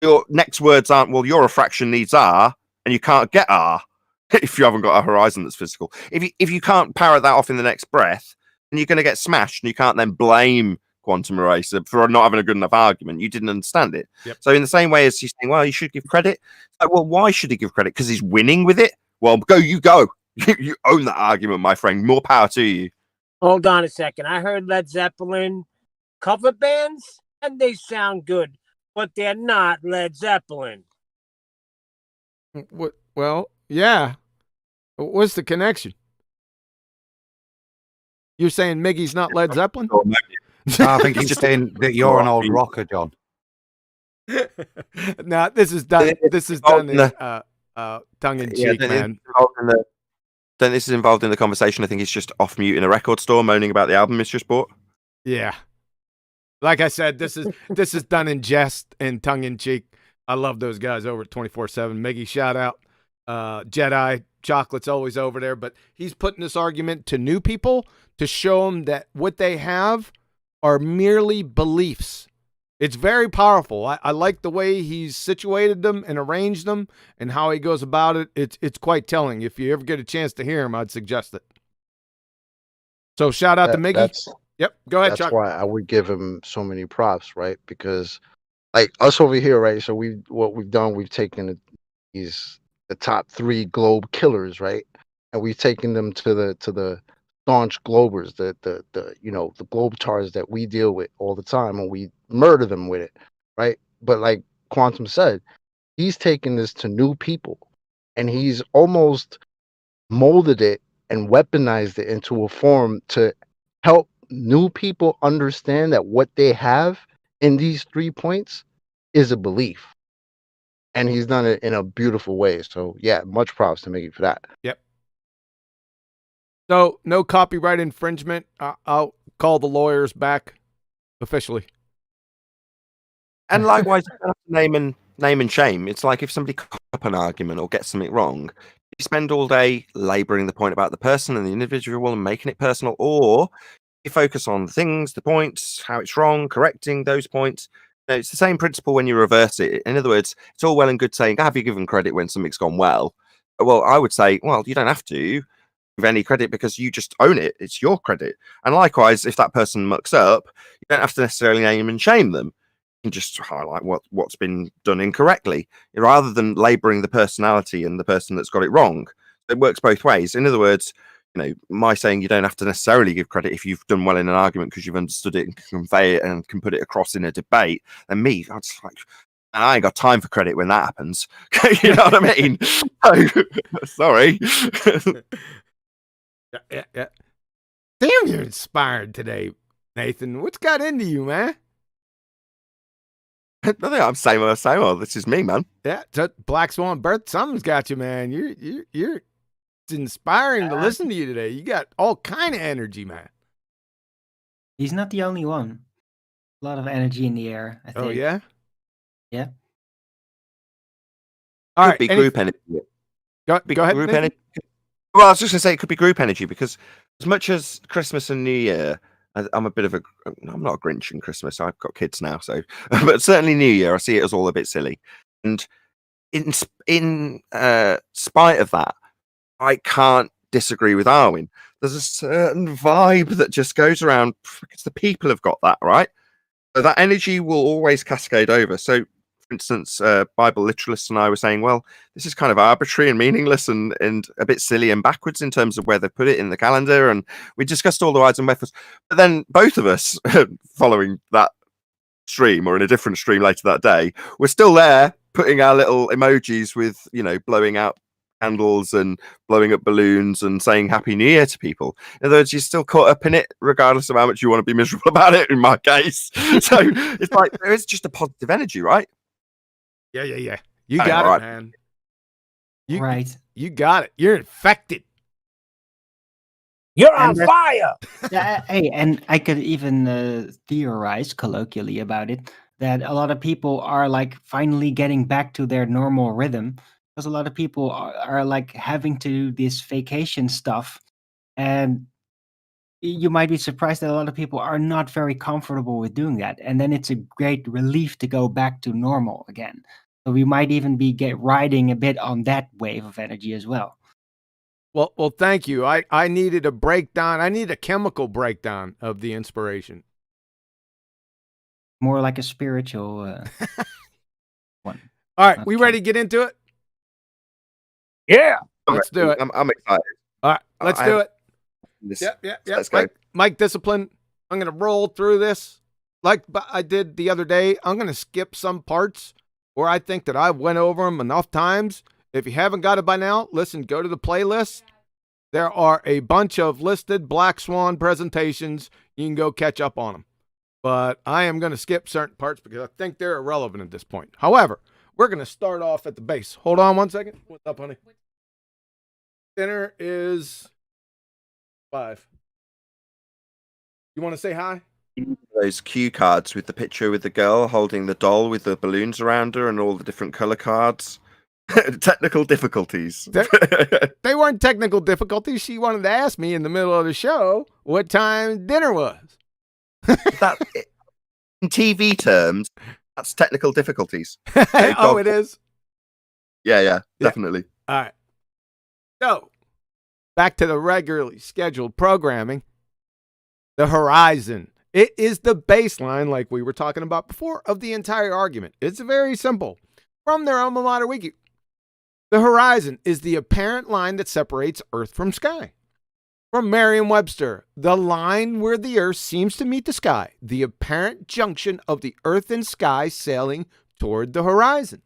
your next words aren't, well, your refraction needs R, and you can't get R if you haven't got a horizon that's physical. If you can't parrot that off in the next breath, then you're going to get smashed, and you can't then blame Quantum Eraser for not having a good enough argument. You didn't understand it. Yep. So in the same way as he's saying, well, you should give credit. Like, well, why should he give credit? Because he's winning with it? Well, go. You own that argument, my friend. More power to you. Hold on a second. I heard Led Zeppelin cover bands, and they sound good, but they're not Led Zeppelin. Well, yeah. What's the connection? You're saying Miggy's not Led Zeppelin? I think he's saying that you're an old rocker, John. No, this is done. This is done in tongue in cheek, man. Then this is involved in the conversation. I think he's just off mute in a record store moaning about the album he's just bought. Yeah. Like I said, this is done in jest and tongue in cheek. I love those guys over at 24/7. Miggy, shout out. Jedi Chocolate's always over there, but he's putting this argument to new people to show them that what they have are merely beliefs. It's very powerful. I like the way he's situated them and arranged them and how he goes about it. It's quite telling. If you ever get a chance to hear him, I'd suggest it. So shout out to Miggy. Yep, go ahead, That's Chuck. why I would give him so many props, right? Because like us over here, right? So what we've done, we've taken the top 3 globe killers, right? And we've taken them to the staunch globers, the globetars that we deal with all the time, and we murder them with it, right? But like Quantum said, he's taken this to new people, and he's almost molded it and weaponized it into a form to help new people understand that what they have in these 3 points is a belief. And he's done it in a beautiful way. So yeah, much props to Mickey for that. Yep. So no copyright infringement. I'll call the lawyers back officially. And likewise, you don't have to name and shame. It's like if somebody cocks up an argument or gets something wrong, you spend all day laboring the point about the person and the individual and making it personal, or you focus on things, the points, how it's wrong, correcting those points. It's the same principle when you reverse it. In other words, it's all well and good saying, have you given credit when something's gone well? Well, I would say, well, you don't have to give any credit because you just own it. It's your credit. And likewise, if that person mucks up, you don't have to necessarily name and shame them. You can just highlight what's been done incorrectly rather than laboring the personality and the person that's got it wrong. It works both ways. In other words, my saying you don't have to necessarily give credit if you've done well in an argument because you've understood it and can convey it and can put it across in a debate. And me, I'm just like, I ain't got time for credit when that happens. You know what I mean? So, sorry. Yeah. Damn, you're inspired today, Nathan. What's got into you, man? I'm same old. This is me, man. Yeah, Black Swan birth. Something's got you, man. You're. It's inspiring to listen to you today. You got all kind of energy, man. He's not the only one. A lot of energy in the air, I think. Oh yeah. Yeah. All Could right. be group energy. Go ahead. Group Nathan. energy. Well, I was just going to say it could be group energy because as much as Christmas and New Year, I'm not a Grinch in Christmas. I've got kids now, so but certainly New Year, I see it as all a bit silly. And in spite of that, I can't disagree with Arwen. There's a certain vibe that just goes around because the people have got that, right? So that energy will always cascade over. So, for instance, Bible literalists and I were saying, well, this is kind of arbitrary and meaningless and a bit silly and backwards in terms of where they put it in the calendar. And we discussed all the rides and methods. But then both of us, following that stream or in a different stream later that day, we're still there putting our little emojis with, blowing out candles and blowing up balloons and saying Happy New Year to people. In other words, you're still caught up in it, regardless of how much you want to be miserable about it, in my case. So it's like there is just a positive energy, right? Yeah. You got it, man. Right. You got it. You're infected. You're on fire. Yeah, hey, and I could even theorize colloquially about it that a lot of people are like finally getting back to their normal rhythm because a lot of people are like having to do this vacation stuff, and you might be surprised that a lot of people are not very comfortable with doing that, and then it's a great relief to go back to normal again. So we might even be riding a bit on that wave of energy as well. Well, thank you. I needed a breakdown. I need a chemical breakdown of the inspiration. More like a spiritual one. All right, Not we ready to get into it? Yeah. Let's do it. I'm excited. All right, let's do it. This, Yep. Let's go. Mike Discipline. I'm going to roll through this like I did the other day. I'm going to skip some parts where I think that I went over them enough times. If you haven't got it by now, listen, go to the playlist. There are a bunch of listed Black Swan presentations. You can go catch up on them. But I am going to skip certain parts because I think they're irrelevant at this point. However, we're going to start off at the base. Hold on 1 second. What's up, honey? Dinner is 5. You want to say hi? Those cue cards with the picture with the girl holding the doll with the balloons around her and all the different color cards. Technical difficulties. They weren't technical difficulties. She wanted to ask me in the middle of the show what time dinner was. That, in TV terms, that's technical difficulties. Oh, it is? Yeah, definitely. All right. So, back to the regularly scheduled programming. The horizon. It is the baseline, like we were talking about before, of the entire argument. It's very simple. From their alma mater wiki. The horizon is the apparent line that separates Earth from sky. From Merriam-Webster, the line where the Earth seems to meet the sky, the apparent junction of the Earth and sky sailing toward the horizon.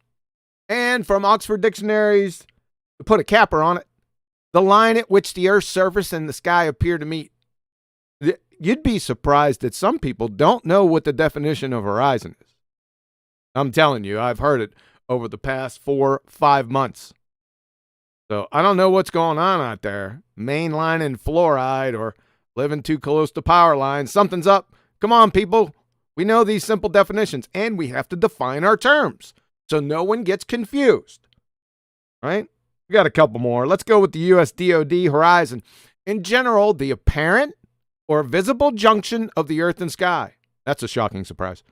And from Oxford Dictionaries, to put a capper on it, the line at which the Earth's surface and the sky appear to meet. You'd be surprised that some people don't know what the definition of horizon is. I'm telling you, I've heard it over the past 4-5 months. So I don't know what's going on out there. Mainlining fluoride or living too close to power lines. Something's up. Come on, people. We know these simple definitions, and we have to define our terms so no one gets confused. Right? We got a couple more. Let's go with the U.S. DoD horizon. In general, the apparent or visible junction of the Earth and sky. That's a shocking surprise.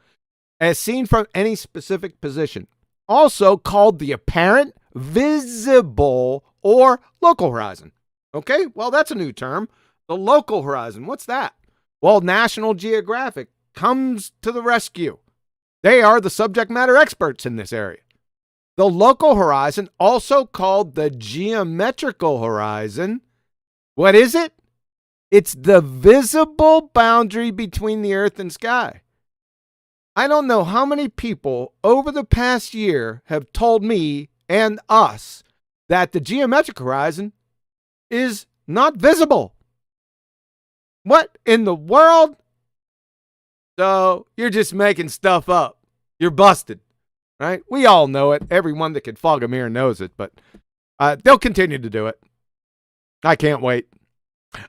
As seen from any specific position. Also called the apparent, visible, or local horizon. Okay, well, that's a new term. The local horizon, what's that? Well, National Geographic comes to the rescue. They are the subject matter experts in this area. The local horizon, also called the geometrical horizon. What is it? It's the visible boundary between the Earth and sky. I don't know how many people over the past year have told me and us that the geometric horizon is not visible. What in the world? So you're just making stuff up. you're busted, right? We all know it. Everyone that can fog a mirror knows it, but they'll continue to do it. I can't wait.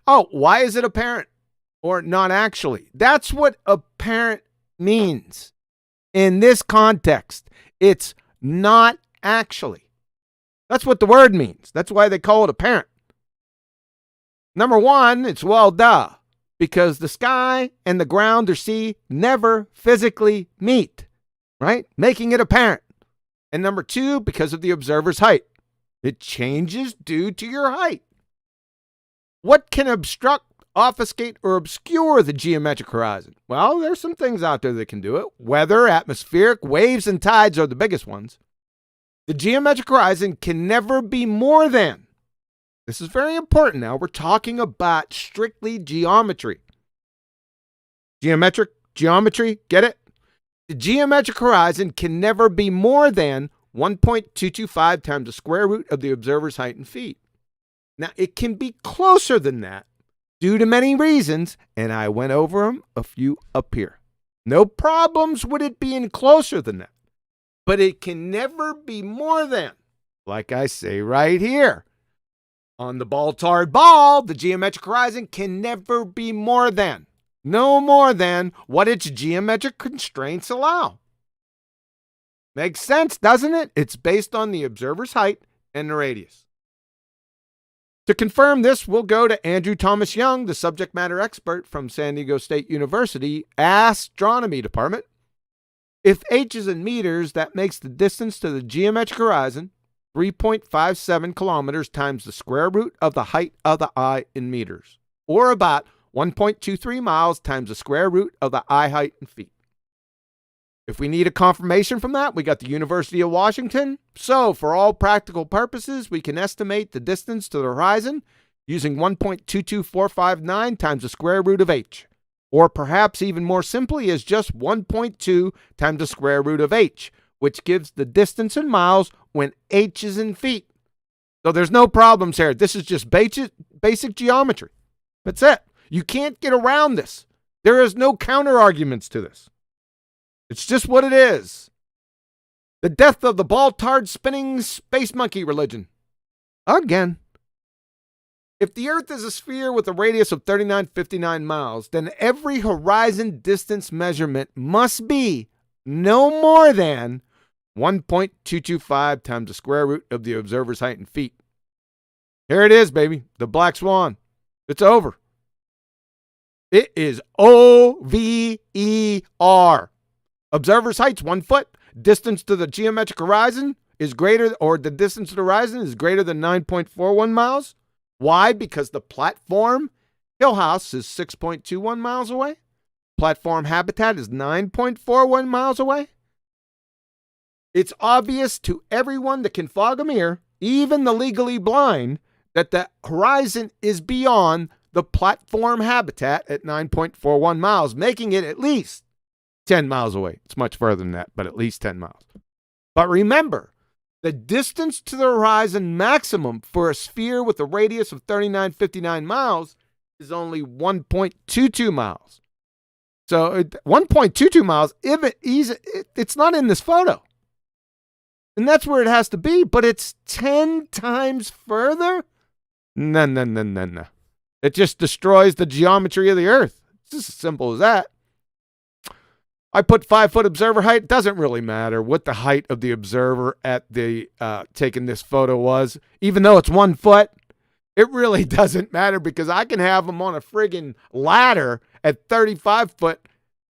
Oh, why is it apparent or not actually? That's what apparent means. In this context, it's not actually. That's what the word means. That's why they call it apparent. Number one, it's well duh, because the sky and the ground or sea never physically meet, right? Making it apparent. And number two, because of the observer's height. It changes due to your height. What can obstruct, obfuscate, or obscure the geometric horizon? Well, there's some things out there that can do it. Weather, atmospheric, waves, and tides are the biggest ones. The geometric horizon can never be more than. This is very important now. We're talking about strictly geometry. Geometry, get it? The geometric horizon can never be more than 1.225 times the square root of the observer's height in feet. Now, it can be closer than that due to many reasons, and I went over them a few up here. No problems with it being closer than that, but it can never be more than, like I say right here. On the ball-tarred ball, the geometric horizon can never be more than, no more than what its geometric constraints allow. Makes sense, doesn't it? It's based on the observer's height and the radius. To confirm this, we'll go to Andrew Thomas Young, the subject matter expert from San Diego State University, Astronomy Department. If h is in meters, that makes the distance to the geometric horizon 3.57 kilometers times the square root of the height of the eye in meters, or about 1.23 miles times the square root of the eye height in feet. If we need a confirmation from that, we got the University of Washington. So for all practical purposes, we can estimate the distance to the horizon using 1.22459 times the square root of h. Or perhaps even more simply as just 1.2 times the square root of h, which gives the distance in miles when h is in feet. So there's no problems here. This is just basic geometry. That's it. You can't get around this. There is no counter arguments to this. It's just what it is. The death of the ball-tarred spinning space monkey religion. Again. If the Earth is a sphere with a radius of 3959 miles, then every horizon distance measurement must be no more than 1.225 times the square root of the observer's height in feet. Here it is, baby. The Black Swan. It's over. It is OVER. Observer's height's 1 foot. Distance to the geometric horizon is greater, or the distance to the horizon is greater than 9.41 miles. Why? Because the platform Hill House is 6.21 miles away. Platform Habitat is 9.41 miles away. It's obvious to everyone that can fog a mirror, even the legally blind, that the horizon is beyond the platform habitat at 9.41 miles, making it at least 10 miles away. It's much further than that, but at least 10 miles. But remember, the distance to the horizon maximum for a sphere with a radius of 3959 miles is only 1.22 miles. So 1.22 miles, it's not in this photo. And that's where it has to be, but it's 10 times further? No. It just destroys the geometry of the Earth. It's just as simple as that. I put 5-foot observer height. It doesn't really matter what the height of the observer at the taking this photo was. Even though it's 1 foot, it really doesn't matter because I can have them on a friggin' ladder at 35 foot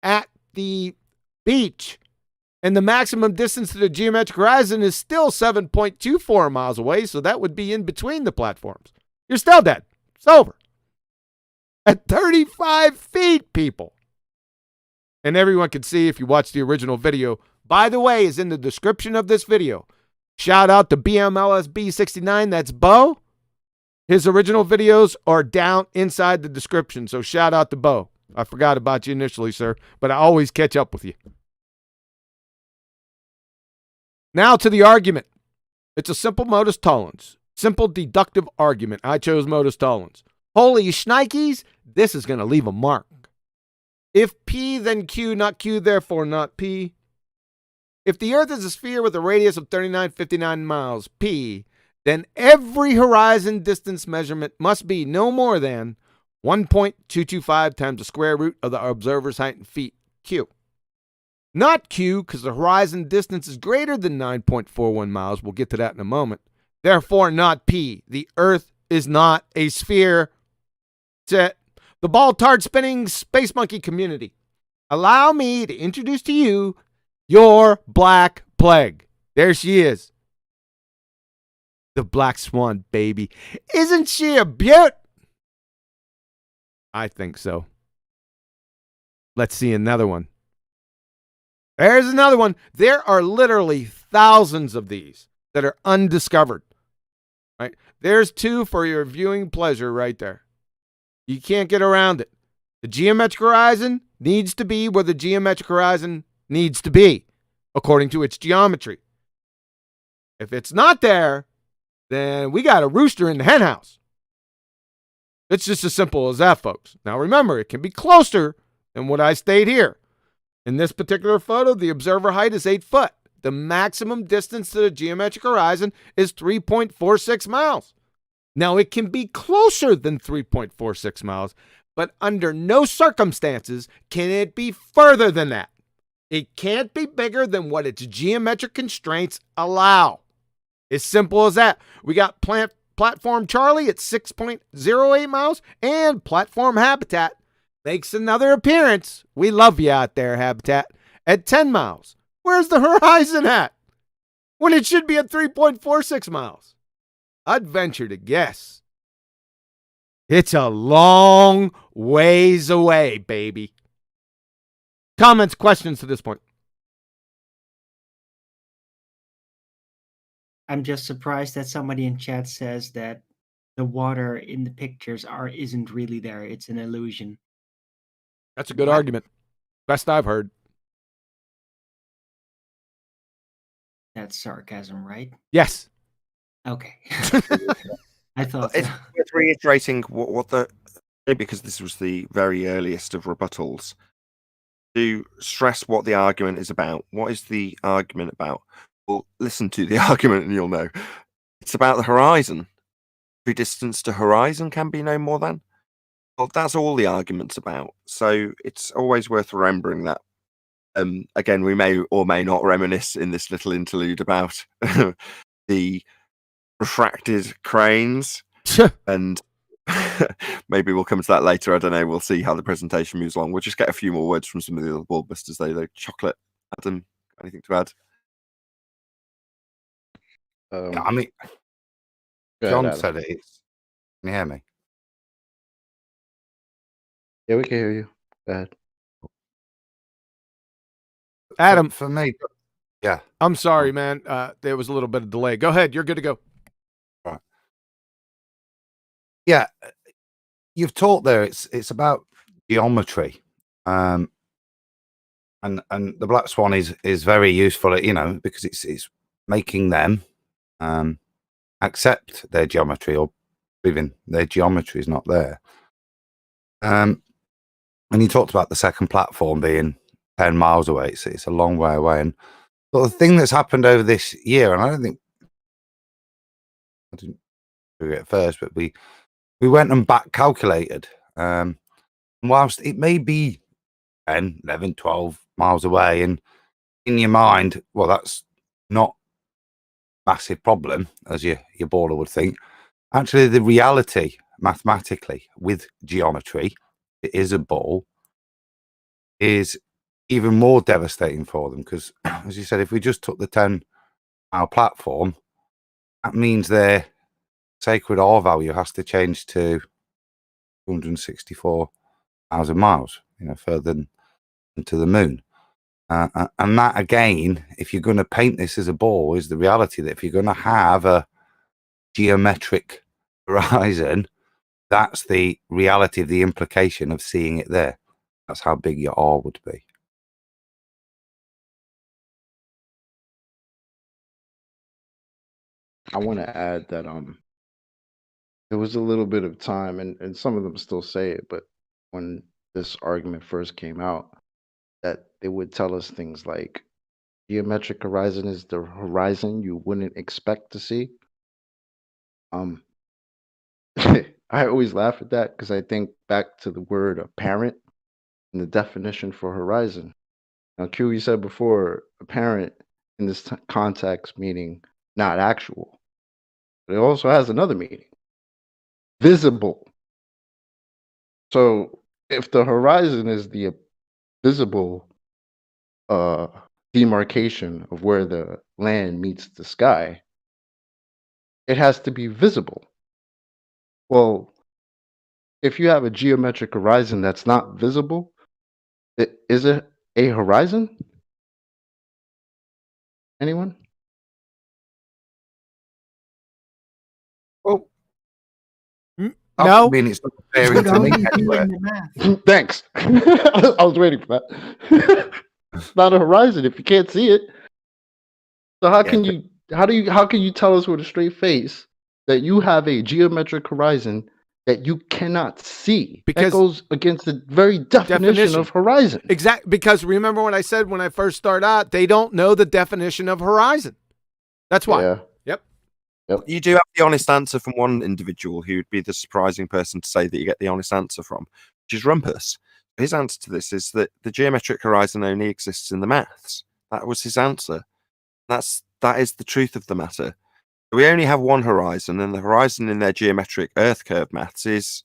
at the beach. And the maximum distance to the geometric horizon is still 7.24 miles away, so that would be in between the platforms. You're still dead. It's over. At 35 feet, people. And everyone can see if you watch the original video. By the way, is in the description of this video. Shout out to BMLSB69. That's Bo. His original videos are down inside the description. So shout out to Bo. I forgot about you initially, sir, but I always catch up with you. Now to the argument. It's a simple modus tollens. Simple deductive argument. I chose modus tollens. Holy shnikes, this is going to leave a mark. If P, then Q, not Q, therefore not P. If the Earth is a sphere with a radius of 3959 miles, P, then every horizon distance measurement must be no more than 1.225 times the square root of the observer's height in feet, Q. Not Q, because the horizon distance is greater than 9.41 miles. We'll get to that in a moment. Therefore, not P. The Earth is not a sphere. That's it. The ball tard spinning space monkey community. Allow me to introduce to you your Black Plague. There she is. The Black Swan, baby. Isn't she a beaut? I think so. Let's see another one. There's another one. There are literally thousands of these that are undiscovered. Right? There's two for your viewing pleasure right there. You can't get around it. The geometric horizon needs to be where the geometric horizon needs to be, according to its geometry. If it's not there, then we got a rooster in the hen house. It's just as simple as that, folks. Now remember, it can be closer than what I stayed here. In this particular photo, the observer height is 8 foot. The maximum distance to the geometric horizon is 3.46 miles. Now, it can be closer than 3.46 miles, but under no circumstances can it be further than that. It can't be bigger than what its geometric constraints allow. As simple as that. We got Platform Charlie at 6.08 miles, and Platform Habitat makes another appearance. We love you out there, Habitat, at 10 miles. Where's the horizon at? When it should be at 3.46 miles. I'd venture to guess it's a long ways away, baby. Comments, questions to this point? I'm just surprised that somebody in chat says that the water in the pictures isn't really there. It's an illusion. That's a good argument. Best I've heard. That's sarcasm, right? Yes. Okay. I thought It's so. worth reiterating what the, because this was the very earliest of rebuttals, to stress what the argument is about. What is the argument about? Well, listen to the argument and you'll know. It's about the horizon. Every distance to horizon can be no more than. Well, that's all the argument's about. So it's always worth remembering that. Again, we may or may not reminisce in this little interlude about the refracted cranes, and maybe we'll come to that later. I don't know. We'll see how the presentation moves along. We'll just get a few more words from some of the other ballbusters, though. Chocolate, Adam, anything to add? I mean, Go ahead, John Adam. said it. Can you hear me? Yeah, we can hear you. Go ahead. Adam, For me, yeah. I'm sorry, man. There was a little bit of delay. Go ahead. You're good to go. Right. Yeah, you've talked there. It's about geometry, and the Black Swan is very useful, because it's making them accept their geometry, or even their geometry is not there. And you talked about the second platform being 10 miles away. It's a long way away. And but the thing that's happened over this year, and I didn't do it first, but we went and back calculated. Whilst it may be 10, 11, 12 miles away, and in your mind, well, that's not a massive problem, as your baller would think. Actually, the reality, mathematically, with geometry, it is a ball, is even more devastating for them, because, as you said, if we just took the 10-mile platform, that means their sacred R value has to change to 264,000 miles, further than to the moon. And that, again, if you're going to paint this as a ball, is the reality that if you're going to have a geometric horizon, that's the reality of the implication of seeing it there. That's how big your R would be. I want to add that there was a little bit of time, and some of them still say it, but when this argument first came out, that they would tell us things like, geometric horizon is the horizon you wouldn't expect to see. I always laugh at that because I think back to the word apparent and the definition for horizon. Now, Q, you said before, apparent in this context meaning not actual, but it also has another meaning, visible. So if the horizon is the visible demarcation of where the land meets the sky, it has to be visible. Well, if you have a geometric horizon that's not visible, is it a horizon? Anyone? Well, Mm, I No, mean, it's not It appearing would to me only be anywhere. in the math. Thanks. I was waiting for that. It's not a horizon if you can't see it. So how Yeah, can you how can you tell us with a straight face that you have a geometric horizon that you cannot see? That Because goes against the very definition of horizon. Exactly. Because remember what I said when I first started out, they don't know the definition of horizon. That's why. Yeah. Yep. You do have the honest answer from one individual who would be the surprising person to say that you get the honest answer from, which is Rumpus. His answer to this is that the geometric horizon only exists in the maths. That was his answer. That is the truth of the matter. We only have one horizon, and the horizon in their geometric Earth curve maths is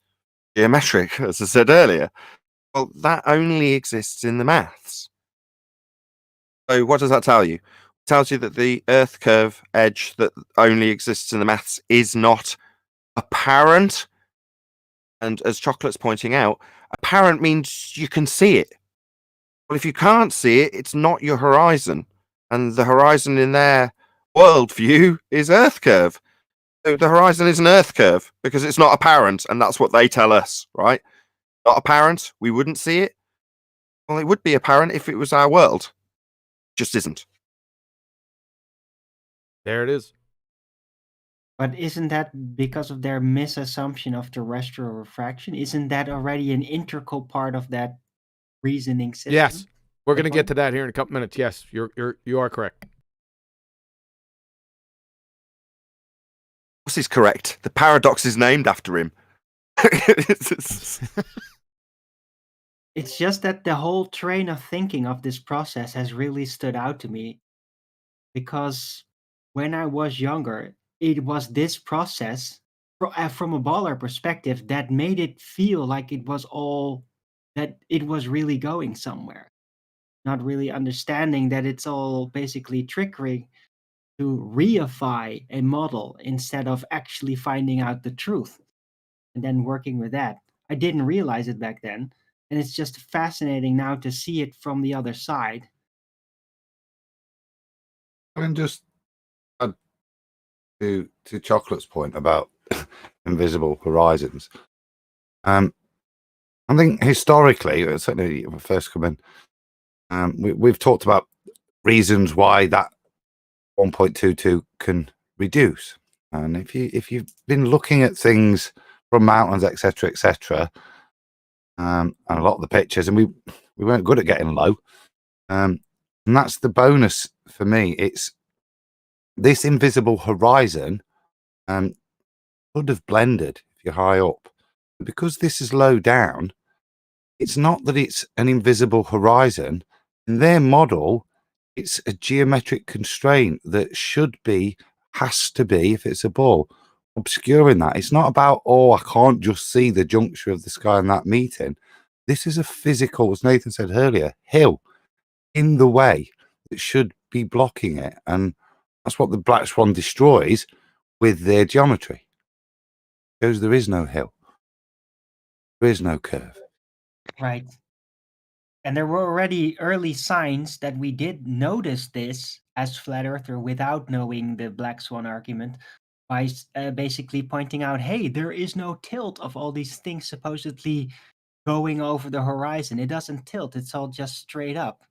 geometric, as I said earlier. Well, that only exists in the maths. So what does that tell you? It tells you that the Earth curve edge that only exists in the maths is not apparent. And as Chocolate's pointing out, apparent means you can see it. Well, if you can't see it, it's not your horizon. And the horizon in their worldview is Earth curve. So the horizon is an Earth curve because it's not apparent, and that's what they tell us, right? Not apparent, we wouldn't see it. Well, it would be apparent if it was our world. Just isn't. There it is. But isn't that because of their misassumption of terrestrial refraction? Isn't that already an integral part of that reasoning system? Yes. We're Like going to get to that here in a couple minutes. Yes, you are correct. This is correct. The paradox is named after him. It's just that the whole train of thinking of this process has really stood out to me because when I was younger, it was this process from a baller perspective that made it feel like it was all that it was really going somewhere. Not really understanding that it's all basically trickery to reify a model instead of actually finding out the truth and then working with that. I didn't realize it back then. And it's just fascinating now to see it from the other side. I mean, just add to Chocolate's point about invisible horizons. I think historically, certainly when we first come in, we've talked about reasons why that 1.22 can reduce. And if you've been looking at things from mountains, etc., and a lot of the pictures, and we weren't good at getting low, and that's the bonus for me. It's this invisible horizon could have blended if you're high up, but because this is low down, it's not that it's an invisible horizon. In their model, it's a geometric constraint that has to be, if it's a ball, obscuring that. It's not about, I can't just see the juncture of the sky and that meeting. This is a physical, as Nathan said earlier, hill in the way that should be blocking it. And that's what the Black Swan destroys with their geometry. Because there is no hill. There is no curve. Right. And there were already early signs that we did notice this as flat earther without knowing the Black Swan argument by basically pointing out, hey, there is no tilt of all these things supposedly going over the horizon. It doesn't tilt. It's all just straight up.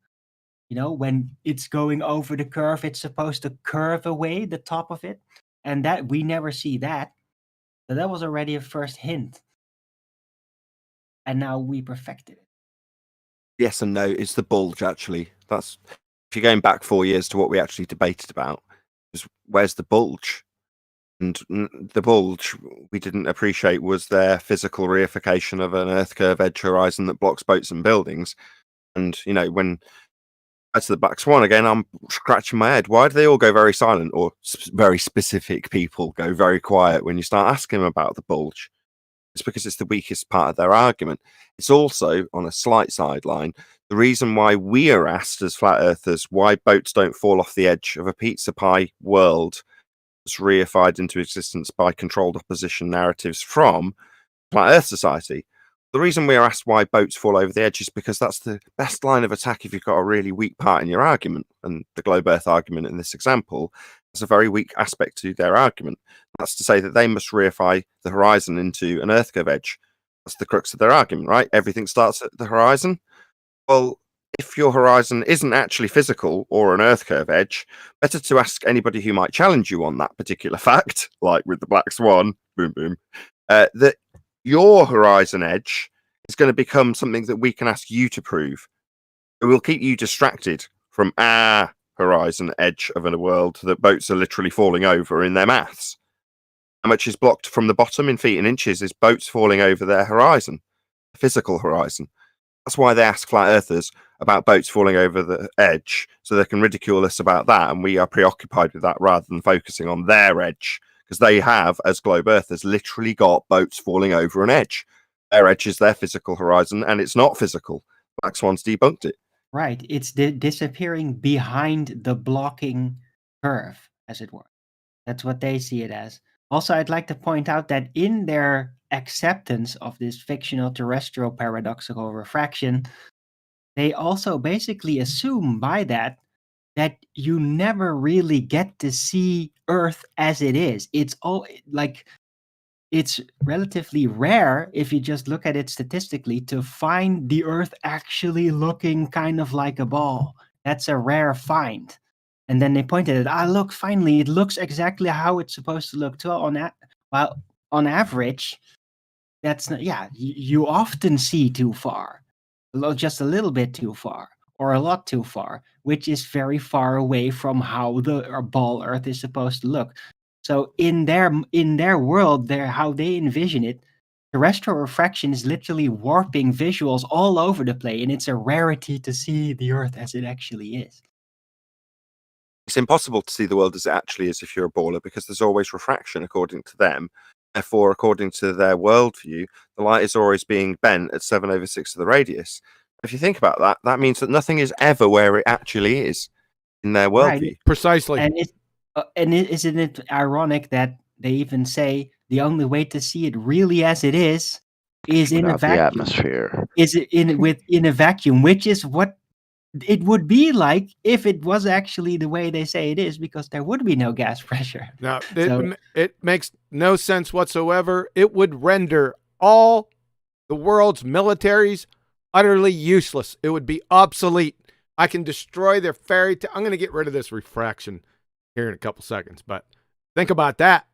You know, when it's going over the curve, it's supposed to curve away the top of it. And that we never see that. So that was already a first hint. And now we perfected it. Yes and no. It's the bulge, actually. That's if you're going back 4 years to what we actually debated about, is where's the bulge? And the bulge we didn't appreciate was their physical reification of an Earth curve edge horizon that blocks boats and buildings. And, you know, when that's the Black Swan again, I'm scratching my head. Why do they all go very silent, or very specific people go very quiet when you start asking them about the bulge? It's because it's the weakest part of their argument. It's also, on a slight sideline, the reason why we are asked as flat earthers why boats don't fall off the edge of a pizza pie world that's reified into existence by controlled opposition narratives from Flat Earth Society. The reason we are asked why boats fall over the edge is because that's the best line of attack if you've got a really weak part in your argument. And the globe Earth argument in this example has a very weak aspect to their argument. That's to say that they must reify the horizon into an Earth curve edge. That's the crux of their argument, right? Everything starts at the horizon. Well, if your horizon isn't actually physical or an Earth curve edge, better to ask anybody who might challenge you on that particular fact, like with the Black Swan, boom, boom, that your horizon edge is going to become something that we can ask you to prove. It will keep you distracted from our horizon edge of a world that boats are literally falling over in their maths. How much is blocked from the bottom in feet and inches is boats falling over their horizon, the physical horizon. That's why they ask flat earthers about boats falling over the edge, so they can ridicule us about that, and we are preoccupied with that rather than focusing on their edge, because they have, as globe earthers, literally got boats falling over an edge. Their edge is their physical horizon, and it's not physical. Black Swan's debunked it. Right. It's disappearing behind the blocking curve, as it were. That's what they see it as. Also, I'd like to point out that in their acceptance of this fictional terrestrial paradoxical refraction, they also basically assume by that you never really get to see Earth as it is. It's all like it's relatively rare, if you just look at it statistically, to find the Earth actually looking kind of like a ball. That's a rare find. And then they pointed at, look, finally, it looks exactly how it's supposed to look. Well, on average, that's not, you often see too far, just a little bit too far, or a lot too far, which is very far away from how the ball Earth is supposed to look. So in their world, how they envision it, terrestrial refraction is literally warping visuals all over the place, and it's a rarity to see the Earth as it actually is. It's impossible to see the world as it actually is if you're a baller, because there's always refraction according to them. Therefore, according to their worldview, the light is always being bent at 7/6 of the radius. If you think about that, that means that nothing is ever where it actually is in their worldview. Right. Precisely. And isn't it ironic that they even say the only way to see it really as it is in a Without the vacuum? atmosphere. Is it in a vacuum, which is what it would be like if it was actually the way they say it is, because there would be no gas pressure. Now, So- it makes no sense whatsoever. It would render all the world's militaries utterly useless. It would be obsolete. I can destroy their fairy tale. I'm going to get rid of this refraction here in a couple seconds, but think about that.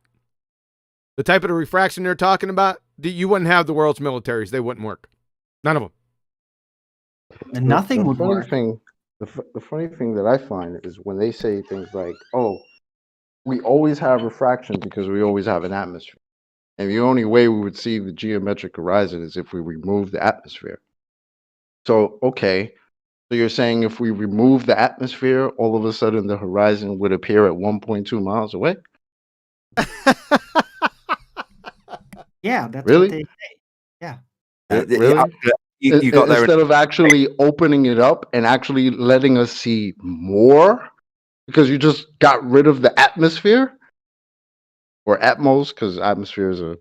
The type of refraction they're talking about, you wouldn't have the world's militaries. They wouldn't work. None of them. And nothing the would funny work. Thing, the funny thing that I find is when they say things like, "Oh, we always have refraction because we always have an atmosphere, and the only way we would see the geometric horizon is if we remove the atmosphere." So, okay, so you're saying if we remove the atmosphere, all of a sudden the horizon would appear at 1.2 miles away? Yeah, that's Really? what they say. Yeah. Really? You got there. Instead of actually opening it up and actually letting us see more, because you just got rid of the atmosphere, or atmos, because atmosphere is a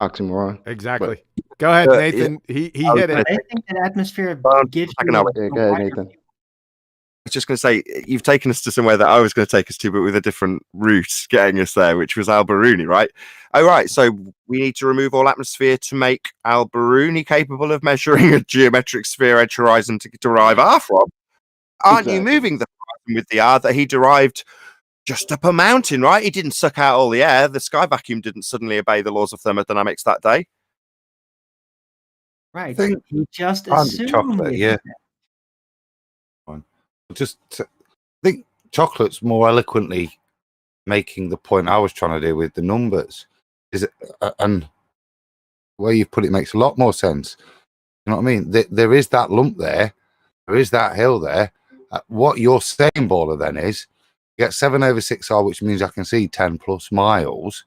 oxymoron. Exactly. Go ahead, Nathan. He hit it. I think that atmosphere gives I can you have Yeah, a go ahead, wider Nathan. view. I was just going to say, you've taken us to somewhere that I was going to take us to, but with a different route getting us there, which was Alberuni, right? Oh, right. So we need to remove all atmosphere to make Alberuni capable of measuring a geometric sphere edge horizon to derive R from. Aren't you Exactly. moving the horizon with the R that he derived just up a mountain, right? He didn't suck out all the air. The sky vacuum didn't suddenly obey the laws of thermodynamics that day. Right. think He just Candy assumed chocolate, it. yeah. Just Chocolate's more eloquently making the point I was trying to do with the numbers. And the way you've put it makes a lot more sense. You know what I mean? There is that lump there. There is that hill there. What you're saying, Baller, then is you get 7/6R, which means I can see 10 plus miles.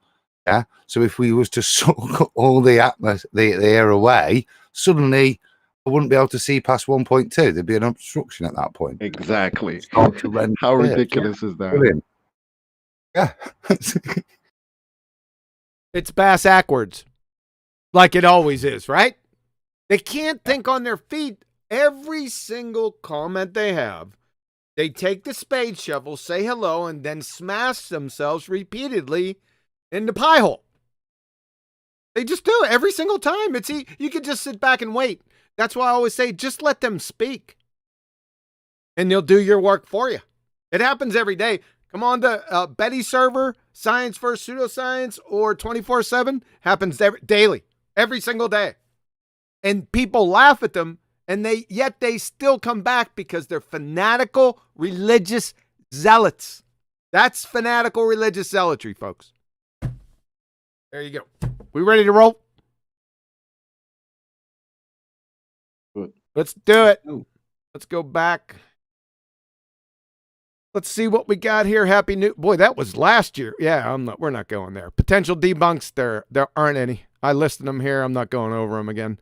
Yeah. So if we was to suck all the air away, suddenly I wouldn't be able to see past 1.2. There'd be an obstruction at that point. Exactly. Start to render How clear. ridiculous is that? Brilliant. Yeah. It's bass backwards, like it always is, right? They can't think on their feet. Every single comment they have, they take the spade shovel, say hello, and then smash themselves repeatedly in the pie hole. They just do it every single time. You can just sit back and wait. That's why I always say, just let them speak, and they'll do your work for you. It happens every day. Come on to Betty server, Science versus Pseudoscience, or 24/7. Happens daily, every single day. And people laugh at them, and yet they still come back because they're fanatical religious zealots. That's fanatical religious zealotry, folks. There you go. We ready to roll? Good. Let's do it. Let's go back. Let's see what we got here. Happy New... Boy, that was last year. Yeah, we're not going there. Potential debunks, there aren't any. I listed them here. I'm not going over them again.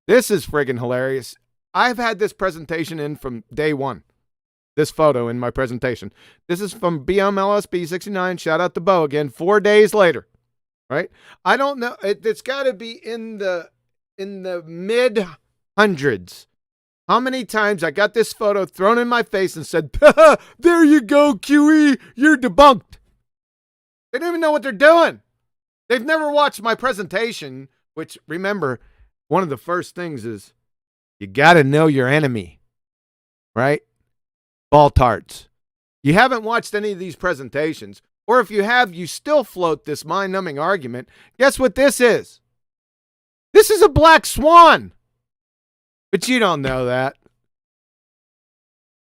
This is friggin' hilarious. I've had this presentation in from day one. This photo in my presentation. This is from BMLSB69. Shout out to Bo again. 4 days later. Right? I don't know. It's got to be in the mid hundreds. How many times I got this photo thrown in my face and said, there you go, QE, you're debunked. They don't even know what they're doing. They've never watched my presentation, which, remember, one of the first things is you got to know your enemy, right? Ball tarts. You haven't watched any of these presentations, or if you have, you still float this mind-numbing argument. Guess what this is? This is a black swan. But you don't know that.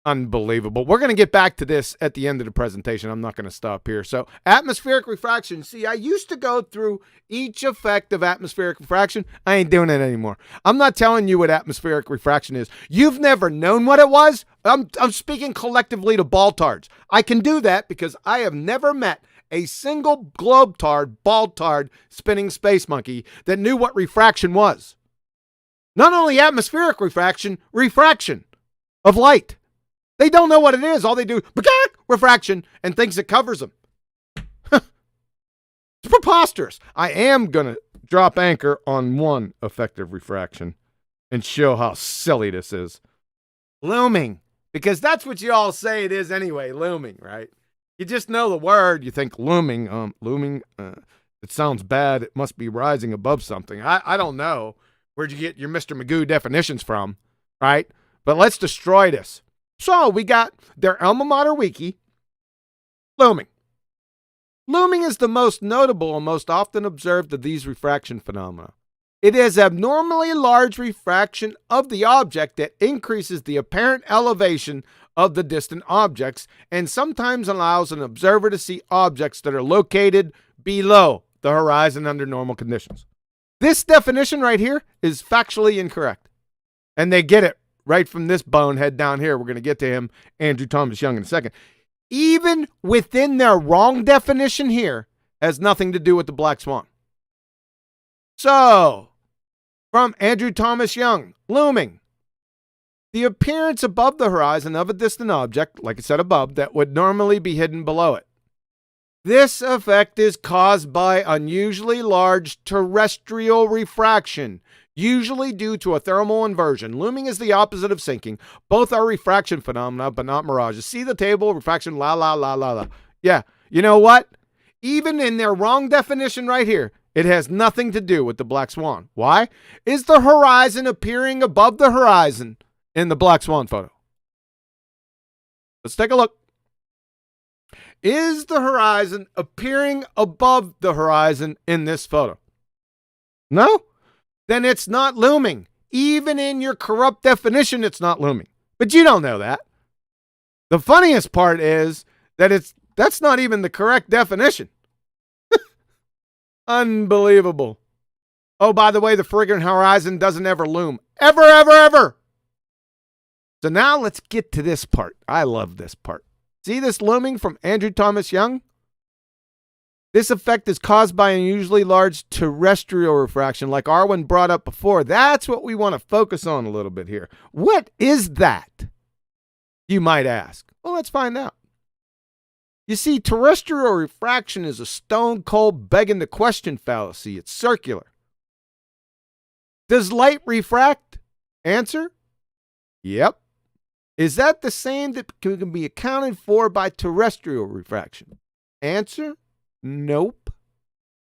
Unbelievable. We're going to get back to this at the end of the presentation. I'm not going to stop here. So, atmospheric refraction. See, I used to go through each effect of atmospheric refraction. I ain't doing it anymore. I'm not telling you what atmospheric refraction is. You've never known what it was. I'm speaking collectively to ball-tards. I can do that because I have never met a single globe-tard, ball-tard, spinning space monkey that knew what refraction was. Not only atmospheric refraction of light. They don't know what it is. All they do is refraction and thinks it covers them. It's preposterous. I am going to drop anchor on one effective refraction and show how silly this is. Looming. Because that's what you all say it is anyway, looming, right? You just know the word. You think looming. Looming, it sounds bad. It must be rising above something. I don't know. Where'd you get your Mr. Magoo definitions from, right? But let's destroy this. So we got their alma mater wiki, looming. Looming is the most notable and most often observed of these refraction phenomena. It is abnormally large refraction of the object that increases the apparent elevation of the distant objects and sometimes allows an observer to see objects that are located below the horizon under normal conditions. This definition right here is factually incorrect. And they get it right from this bonehead down here. We're going to get to him, Andrew Thomas Young, in a second. Even within their wrong definition here, has nothing to do with the black swan. So, from Andrew Thomas Young, looming. The appearance above the horizon of a distant object, like I said above, that would normally be hidden below it. This effect is caused by unusually large terrestrial refraction, usually due to a thermal inversion. Looming is the opposite of sinking. Both are refraction phenomena, but not mirages. See the table? Refraction, la, la, la, la, la. Yeah, you know what? Even in their wrong definition right here, it has nothing to do with the black swan. Why? Is the horizon appearing above the horizon in the black swan photo? Let's take a look. Is the horizon appearing above the horizon in this photo? No? Then it's not looming. Even in your corrupt definition, it's not looming. But you don't know that. The funniest part is that's not even the correct definition. Unbelievable. Oh, by the way, the friggin' horizon doesn't ever loom. Ever, ever, ever. So now let's get to this part. I love this part. See this looming from Andrew Thomas Young? This effect is caused by unusually large terrestrial refraction, like Arwen brought up before. That's what we want to focus on a little bit here. What is that? You might ask. Well, let's find out. You see, terrestrial refraction is a stone-cold begging the question fallacy. It's circular. Does light refract? Answer? Yep. Is that the same that can be accounted for by terrestrial refraction? Answer? Nope.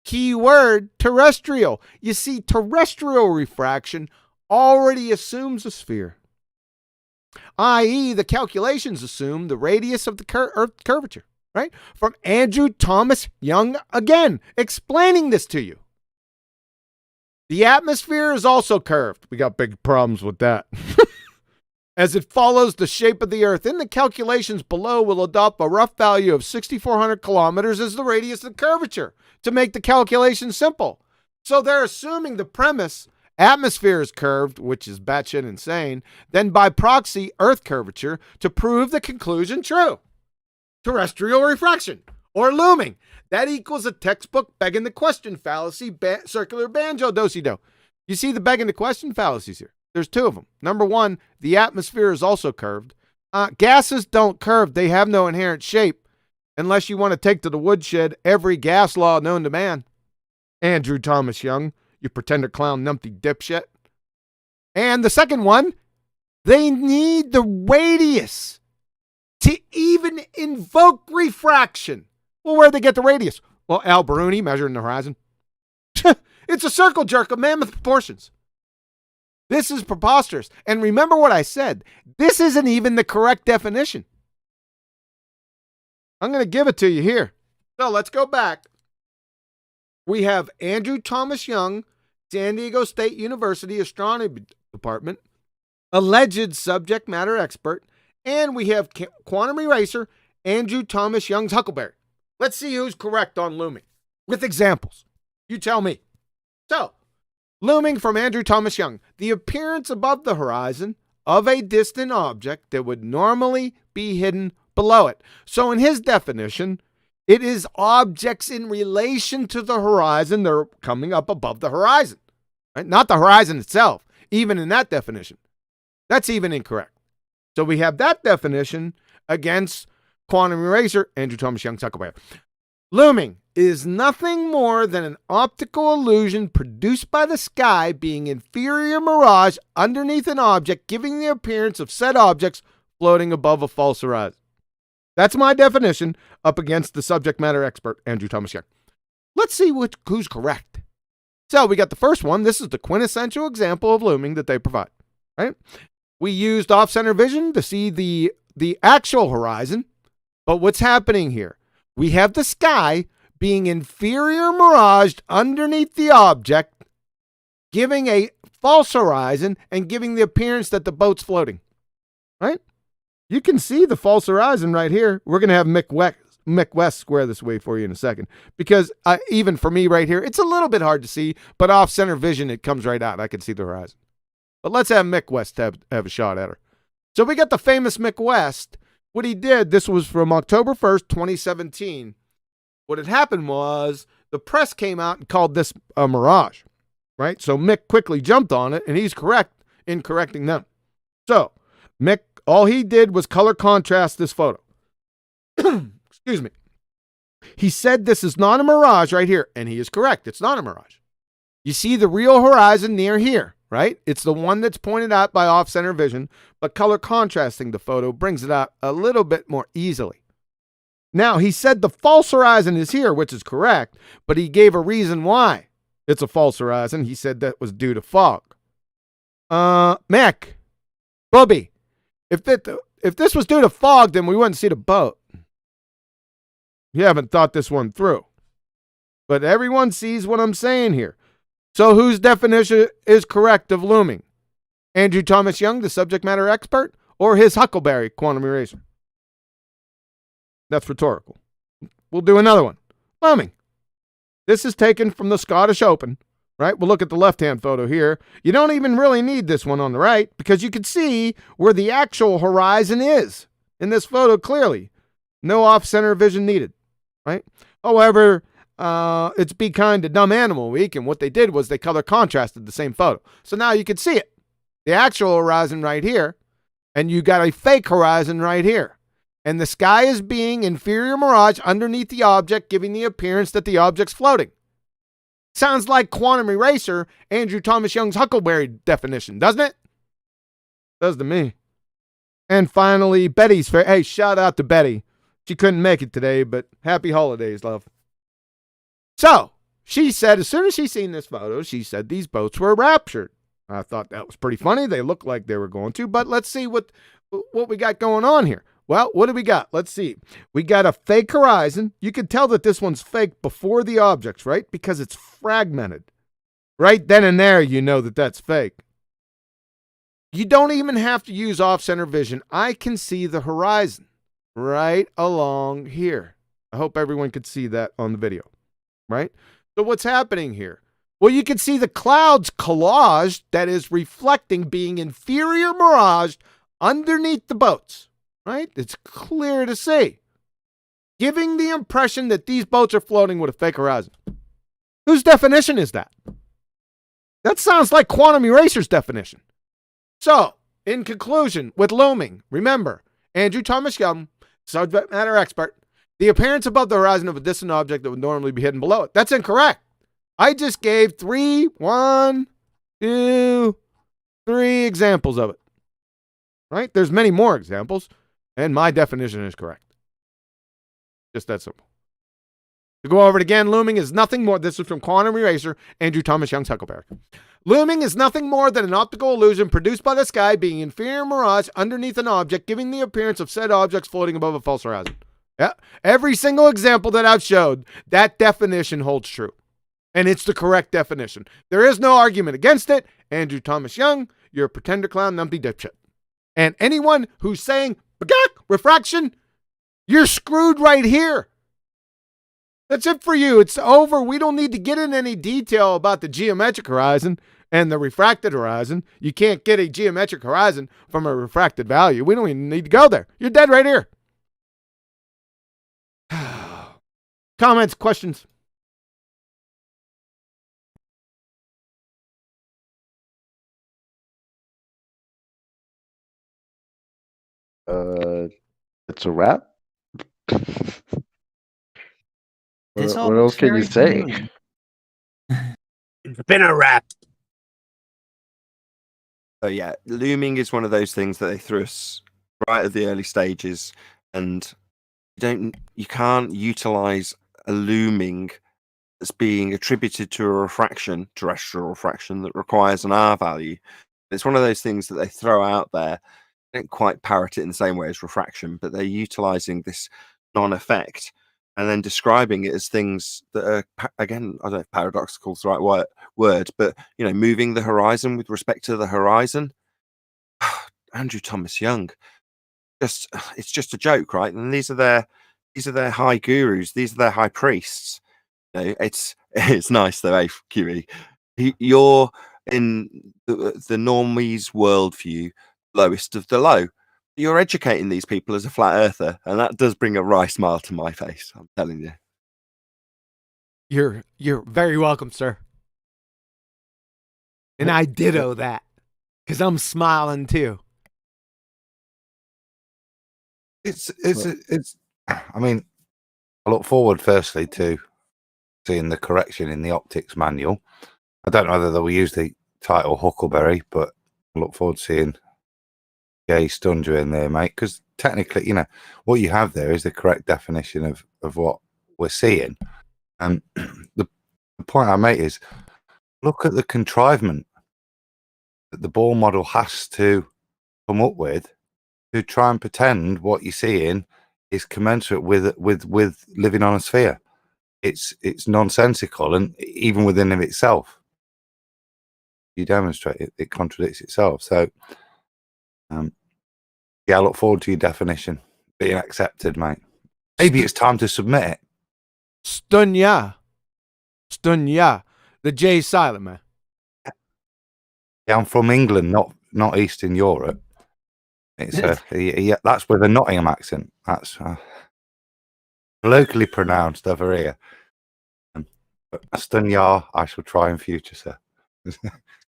Key word, terrestrial. You see, terrestrial refraction already assumes a sphere, i.e. the calculations assume the radius of the Earth's curvature, right? From Andrew Thomas Young again, explaining this to you. The atmosphere is also curved. We got big problems with that. As it follows the shape of the Earth. In the calculations below, we'll adopt a rough value of 6,400 kilometers as the radius of the curvature to make the calculation simple. So they're assuming the premise, atmosphere is curved, which is batshit insane, then by proxy, Earth curvature to prove the conclusion true. Terrestrial refraction, or looming. That equals a textbook begging the question fallacy, circular banjo do-si-do. You see the begging the question fallacies here. There's two of them. Number one, the atmosphere is also curved. Gases don't curve. They have no inherent shape unless you want to take to the woodshed every gas law known to man. Andrew Thomas Young, you pretender clown numpty dipshit. And the second one, they need the radius to even invoke refraction. Well, where'd they get the radius? Well, Alberuni measuring the horizon. It's a circle jerk of mammoth proportions. This is preposterous. And remember what I said. This isn't even the correct definition. I'm going to give it to you here. So let's go back. We have Andrew Thomas Young, San Diego State University Astronomy Department, alleged subject matter expert, and we have quantum eraser, Andrew Thomas Young's Huckleberry. Let's see who's correct on looming with examples. You tell me. So, looming from Andrew Thomas Young, the appearance above the horizon of a distant object that would normally be hidden below it. So in his definition, it is objects in relation to the horizon that are coming up above the horizon, right? Not the horizon itself, even in that definition. That's even incorrect. So we have that definition against quantum eraser, Andrew Thomas Young's Huckleberry. Looming is nothing more than an optical illusion produced by the sky being inferior mirage underneath an object, giving the appearance of said objects floating above a false horizon. That's my definition up against the subject matter expert, Andrew Thomas Young. Let's see who's correct. So we got the first one. This is the quintessential example of looming that they provide, right? We used off-center vision to see the actual horizon, but what's happening here? We have the sky being inferior miraged underneath the object, giving a false horizon and giving the appearance that the boat's floating, right? You can see the false horizon right here. We're going to have Mick West square this way for you in a second, because even for me right here, it's a little bit hard to see, but off-center vision, it comes right out. I can see the horizon. But let's have Mick West have a shot at her. So we got the famous Mick West. What he did, this was from October 1st, 2017. What had happened was the press came out and called this a mirage, right? So Mick quickly jumped on it, and he's correct in correcting them. So Mick, all he did was color contrast this photo. Excuse me. He said this is not a mirage right here, and he is correct. It's not a mirage. You see the real horizon near here, right? It's the one that's pointed out by off-center vision, but color contrasting the photo brings it out a little bit more easily. Now, he said the false horizon is here, which is correct, but he gave a reason why it's a false horizon. He said that was due to fog. Mick, Bubby, if this was due to fog, then we wouldn't see the boat. You haven't thought this one through. But everyone sees what I'm saying here. So whose definition is correct of looming? Andrew Thomas Young, the subject matter expert, or his Huckleberry quantum eraser? That's rhetorical. We'll do another one. Looming. This is taken from the Scottish Open, right? We'll look at the left-hand photo here. You don't even really need this one on the right because you can see where the actual horizon is in this photo clearly. No off-center vision needed, right? However, it's Be Kind to Dumb Animal Week, and what they did was they color contrasted the same photo. So now you can see it. The actual horizon right here, and you got a fake horizon right here. And the sky is being inferior mirage underneath the object, giving the appearance that the object's floating. Sounds like quantum eraser, Andrew Thomas Young's Huckleberry definition, doesn't it? Does to me. And finally, Betty's fair. Hey, shout out to Betty. She couldn't make it today, but happy holidays, love. So, she said, as soon as she seen this photo, she said these boats were raptured. I thought that was pretty funny. They looked like they were going to, but let's see what we got going on here. Well, what do we got? Let's see. We got a fake horizon. You can tell that this one's fake before the objects, right? Because it's fragmented. Right then and there, you know that that's fake. You don't even have to use off-center vision. I can see the horizon right along here. I hope everyone could see that on the video, right? So what's happening here? Well, you can see the clouds collaged that is reflecting being inferior mirage underneath the boats. Right? It's clear to see. Giving the impression that these boats are floating with a fake horizon. Whose definition is that? That sounds like quantum eraser's definition. So, in conclusion, with looming, remember, Andrew Thomas Young, subject matter expert, the appearance above the horizon of a distant object that would normally be hidden below it. That's incorrect. I just gave 3 examples of it. Right? There's many more examples. And my definition is correct. Just that simple. To go over it again, looming is nothing more. This is from Quantum Eraser, Andrew Thomas Young's Huckleberry. Looming is nothing more than an optical illusion produced by the sky being inferior mirage underneath an object, giving the appearance of said objects floating above a false horizon. Yeah. Every single example that I've showed, that definition holds true. And it's the correct definition. There is no argument against it. Andrew Thomas Young, you're a pretender clown, numpty dipshit. And anyone who's saying, refraction, you're screwed right here. That's it for you. It's over. We don't need to get in any detail about the geometric horizon and the refracted horizon. You can't get a geometric horizon from a refracted value. We don't even need to go there. You're dead right here. Comments, questions? It's a wrap. This all What else looks can you very say? familiar. It's been a wrap. So yeah, looming is one of those things that they threw us right at the early stages, and you can't utilize a looming that's being attributed to a refraction, terrestrial refraction, that requires an R value. It's one of those things that they throw out there. They don't quite parrot it in the same way as refraction, but they're utilizing this non-effect and then describing it as things that are, again, I don't know if paradoxical is the right word, but, moving the horizon with respect to the horizon. Andrew Thomas Young, it's just a joke, right? And these are their high gurus. These are their high priests. It's nice though, eh, QE? You're in the normies' worldview, lowest of the low. You're educating these people as a flat earther, and that does bring a wry smile to my face. I'm telling you. You're very welcome, sir. And I ditto that because I'm smiling too. It's. I mean, I look forward firstly to seeing the correction in the optics manual. I don't know whether they'll use the title Huckleberry, but I look forward to seeing Gay Stunger in there, mate. Because technically, what you have there is the correct definition of what we're seeing. And the point I make is, look at the contrivement that the ball model has to come up with to try and pretend what you're seeing is commensurate with living on a sphere. It's nonsensical, and even within of itself, you demonstrate it contradicts itself. So, yeah, I look forward to your definition being accepted, mate. Maybe it's time to submit it. Stunya. The J silent, man. Yeah, I'm from England, not Eastern Europe. It's yeah, that's with a Nottingham accent. That's locally pronounced over here. Stunya, I shall try in future, sir.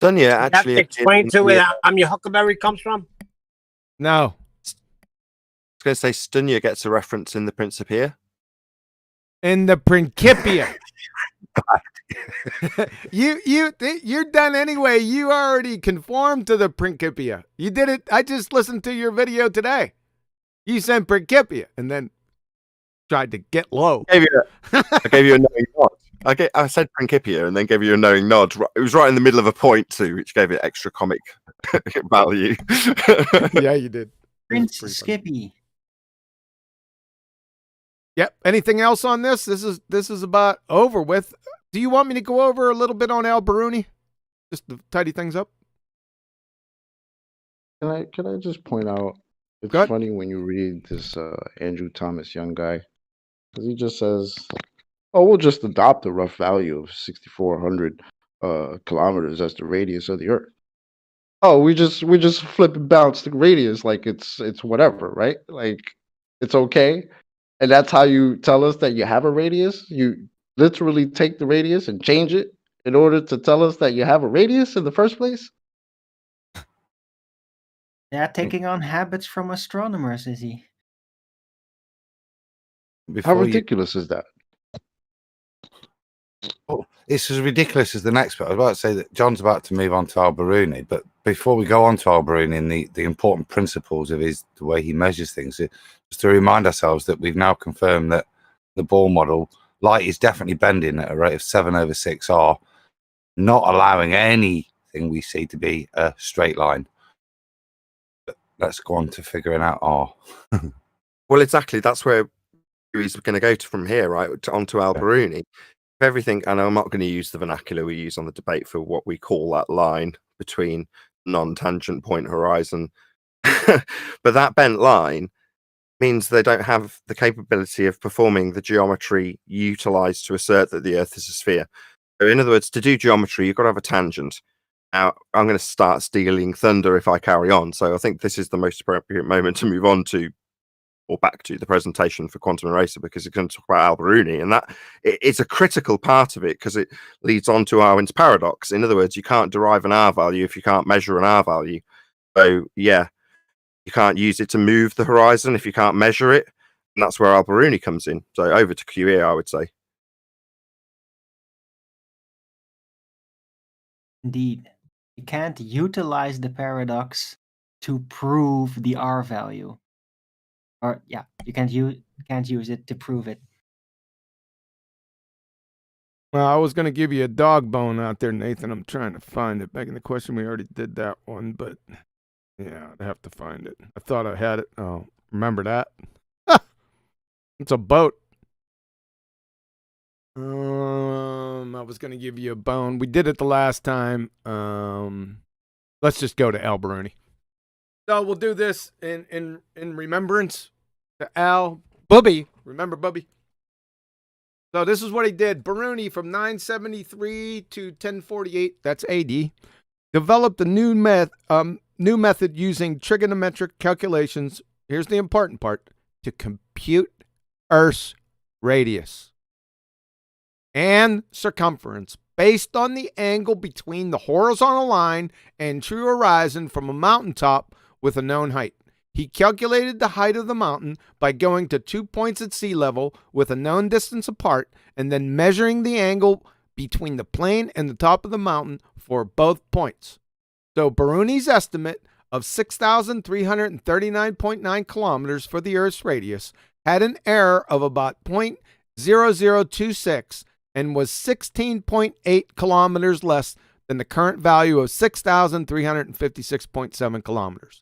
Stunya You have to actually. explain to where your Huckleberry comes from. No. I was going to say Stunya gets a reference in the Principia. In the Principia. You're done anyway. You already conformed to the Principia. You did it. I just listened to your video today. You said Principia and then tried to get low. I gave you a knowing nod. I said Principia and then gave you a knowing nod. It was right in the middle of a point too, which gave it extra comic value. Yeah, you did. Prince Skippy. Yep. Anything else on this? This is about over with. Do you want me to go over a little bit on Alberuni? Just to tidy things up? Can I just point out, it's Go ahead. funny when you read this Andrew Thomas Young guy, because he just says, oh, we'll just adopt a rough value of 6,400 kilometers as the radius of the Earth. Oh, we just flip and bounce the radius like it's whatever, right? Like it's okay. And that's how you tell us that you have a radius? You literally take the radius and change it in order to tell us that you have a radius in the first place? Yeah, taking on habits from astronomers, is he? How ridiculous is that? It's as ridiculous as the next bit. I was about to say that John's about to move on to Alberuni, but before we go on to Alberuni and the important principles of the way he measures things, just to remind ourselves that we've now confirmed that the ball model, light is definitely bending at a rate of 7/6R, not allowing anything we see to be a straight line. But let's go on to figuring out R. Well, exactly. That's where he's going to go from here, right? Onto Alberuni. Everything, and I'm not going to use the vernacular we use on the debate for what we call that line between non-tangent point horizon. But that bent line means they don't have the capability of performing the geometry utilized to assert that the Earth is a sphere. So in other words, to do geometry, you've got to have a tangent. Now, I'm going to start stealing thunder if I carry on. So I think this is the most appropriate moment to move on to, or back to, the presentation for Quantum Eraser, because it's going to talk about Alberuni, and that it's a critical part of it because it leads on to Arwin's paradox. In other words, you can't derive an R value if you can't measure an R value. So yeah, you can't use it to move the horizon if you can't measure it, and that's where Alberuni comes in. So over to QE, I would say. Indeed. You can't utilize the paradox to prove the R value. Or yeah, you can't use it to prove it. Well, I was going to give you a dog bone out there, Nathan. I'm trying to find it. Back in the question, we already did that one, but yeah, I'd have to find it. I thought I had it. Oh, remember that? It's a boat. I was going to give you a bone. We did it the last time. Let's just go to Alberuni. So we'll do this in remembrance to Al Bubby. Remember Bubby? So this is what he did. Beruni from 973 to 1048, that's AD, developed a new method using trigonometric calculations. Here's the important part: to compute Earth's radius and circumference based on the angle between the horizontal line and true horizon from a mountaintop with a known height. He calculated the height of the mountain by going to 2 points at sea level with a known distance apart and then measuring the angle between the plane and the top of the mountain for both points. So Beruni's estimate of 6,339.9 kilometers for the Earth's radius had an error of about 0.0026 and was 16.8 kilometers less than the current value of 6,356.7 kilometers.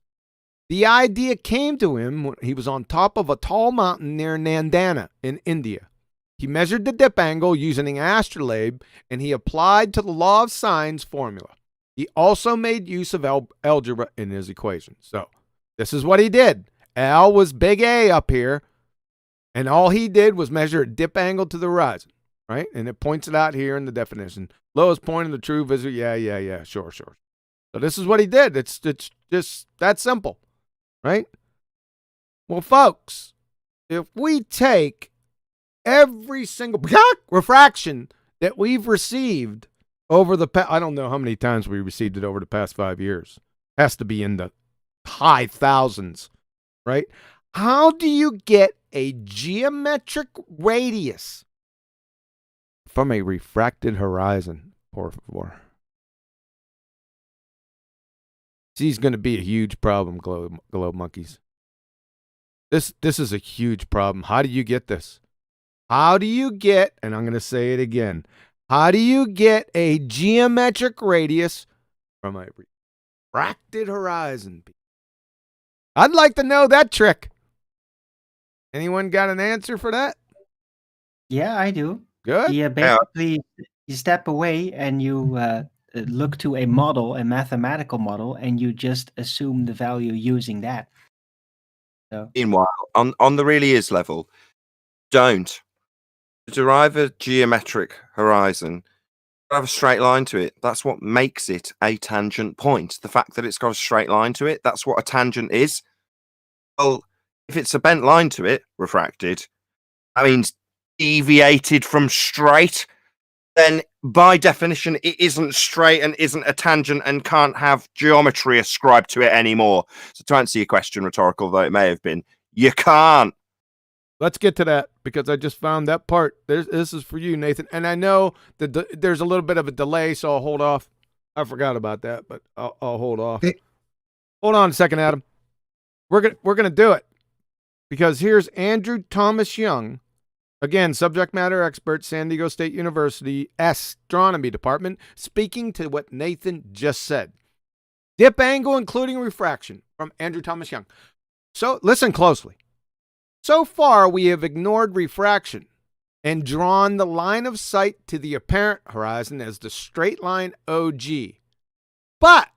The idea came to him when he was on top of a tall mountain near Nandana in India. He measured the dip angle using an astrolabe, and he applied to the law of sines formula. He also made use of algebra in his equation. So this is what he did. Al was big A up here, And all he did was measure a dip angle to the horizon, right? And it points it out here in the definition. Lowest point of the true visible. Yeah. Sure. So this is what he did. It's just that simple, right? Well, folks, if we take every single refraction that we've received over the past, I don't know how many times we received it over the past 5 years. Has to be in the high thousands, right? How do you get a geometric radius from a refracted horizon? Por favor. This is going to be a huge problem, globe monkeys. This is a huge problem. How do you get this? How do you get, and I'm going to say it again, how do you get a geometric radius from a refracted horizon? I'd like to know that trick. Anyone got an answer for that? Yeah, I do. Good. You basically you step away and you look to a model, a mathematical model, and you just assume the value using that. So Meanwhile, on the really is level, don't derive a geometric horizon. Have a straight line to it. That's what makes it a tangent point. The fact that it's got a straight line to it, that's what a tangent is. Well, if it's a bent line to it, refracted, that means deviated from straight, then by definition it isn't straight and isn't a tangent and can't have geometry ascribed to it anymore. So to answer your question, rhetorical though it may have been, you can't. Let's get to that because I just found that part. This is for you, Nathan. And I know that there's a little bit of a delay, so I'll hold off. I forgot about that, but I'll hold off. Hey. Hold on a second, Adam. We're gonna do it because here's Andrew Thomas Young, again, subject matter expert, San Diego State University Astronomy Department, speaking to what Nathan just said. Dip angle, including refraction, from Andrew Thomas Young. So listen closely. So far, we have ignored refraction and drawn the line of sight to the apparent horizon as the straight line OG. But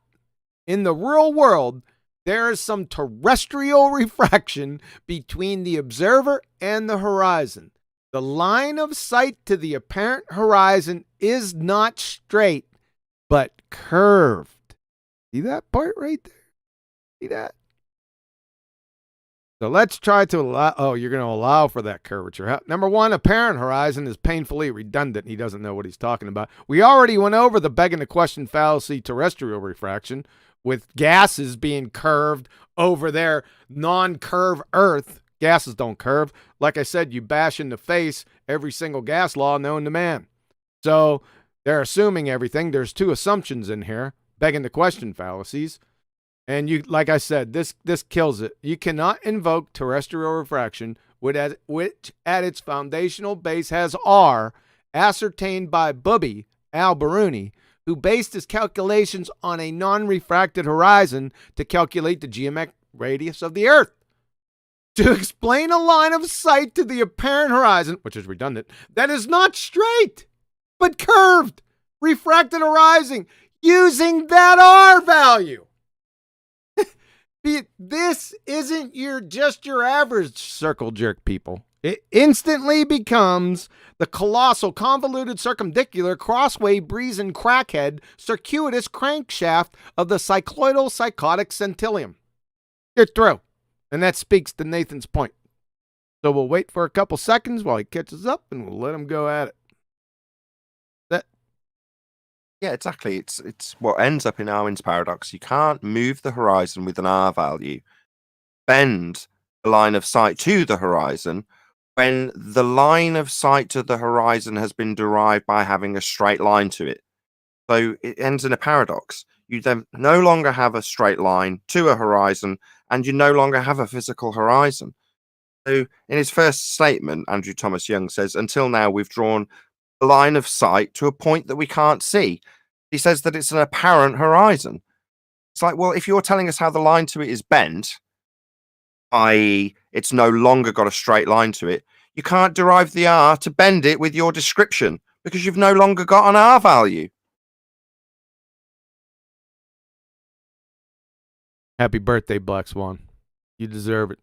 in the real world, there is some terrestrial refraction between the observer and the horizon. The line of sight to the apparent horizon is not straight, but curved. See that part right there? See that? So let's try to allow, you're going to allow for that curvature. Number one, apparent horizon is painfully redundant. He doesn't know what he's talking about. We already went over the begging the question fallacy terrestrial refraction with gases being curved over their non-curve Earth. Gases don't curve. Like I said, you bash in the face every single gas law known to man. So they're assuming everything. There's two assumptions in here, begging the question fallacies. And you, like I said, this kills it. You cannot invoke terrestrial refraction, which at its foundational base has R, ascertained by Bubby Alberuni, who based his calculations on a non-refracted horizon to calculate the geometric radius of the Earth. To explain a line of sight to the apparent horizon, which is redundant, that is not straight, but curved, refracted horizon, using that R value. This isn't just your average circle jerk, people. It instantly becomes the colossal, convoluted, circumdicular, crossway, breezing, crackhead, circuitous crankshaft of the cycloidal psychotic centillium. You're through. And that speaks to Nathan's point. So we'll wait for a couple seconds while he catches up, and we'll let him go at it. Yeah, exactly. It's what ends up in Arwin's paradox. You can't move the horizon with an R value, bend the line of sight to the horizon when the line of sight to the horizon has been derived by having a straight line to it. So it ends in a paradox. You then no longer have a straight line to a horizon, and you no longer have a physical horizon. So in his first statement, Andrew Thomas Young says, until now, we've drawn a line of sight to a point that we can't see. He says that it's an apparent horizon. It's like, well, if you're telling us how the line to it is bent, i.e., it's no longer got a straight line to it, you can't derive the R to bend it with your description because you've no longer got an R value. Happy birthday, Black Swan. You deserve it.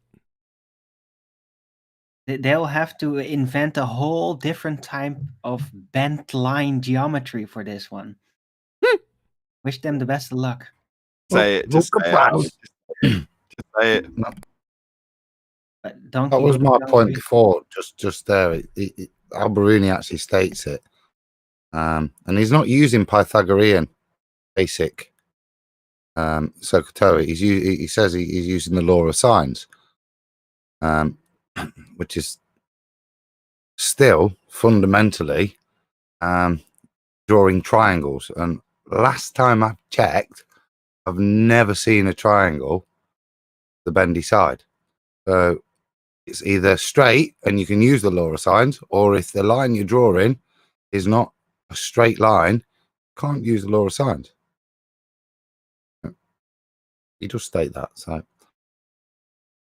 They'll have to invent a whole different type of bent line geometry for this one. Wish them the best of luck. Say it. Just say it. Just say it. But Donkey That was would my know point it. before. Just there, Alberuni actually states it, and he's not using Pythagorean basic Sokotoa. He says he's using the law of sines, which is still fundamentally drawing triangles. And last time I checked, I've never seen a triangle the bendy side. So it's either straight and you can use the law of sines, or if the line you're drawing is not a straight line, can't use the law of sines. You just state that. So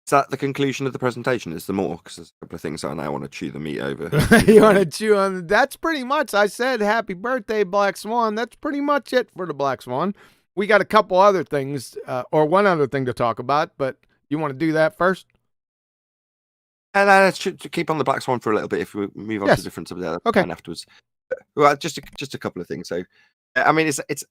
Is that the conclusion of the presentation? Is there more? Because there's a couple of things I now want to chew the meat over. You want to chew on? That's pretty much. I said happy birthday, Black Swan. That's pretty much it for the Black Swan. We got a couple other things, or one other thing to talk about, but you want to do that first? And let's keep on the Black Swan for a little bit if we move on Yes. to different subjects Okay. afterwards. Well, just a couple of things. So, I mean, it's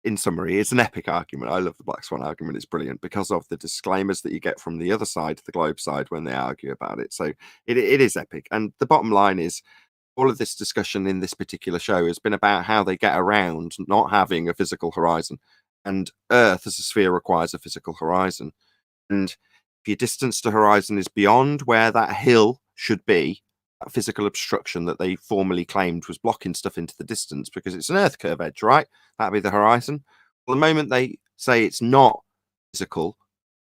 in summary, it's an epic argument. I love the Black Swan argument. It's brilliant because of the disclaimers that you get from the other side, the globe side, when they argue about it. So it is epic. And the bottom line is, all of this discussion in this particular show has been about how they get around not having a physical horizon. And Earth as a sphere requires a physical horizon. And if your distance to horizon is beyond where that hill should be, that physical obstruction that they formerly claimed was blocking stuff into the distance because it's an Earth curve edge, right? That'd be the horizon. Well, the moment they say it's not physical,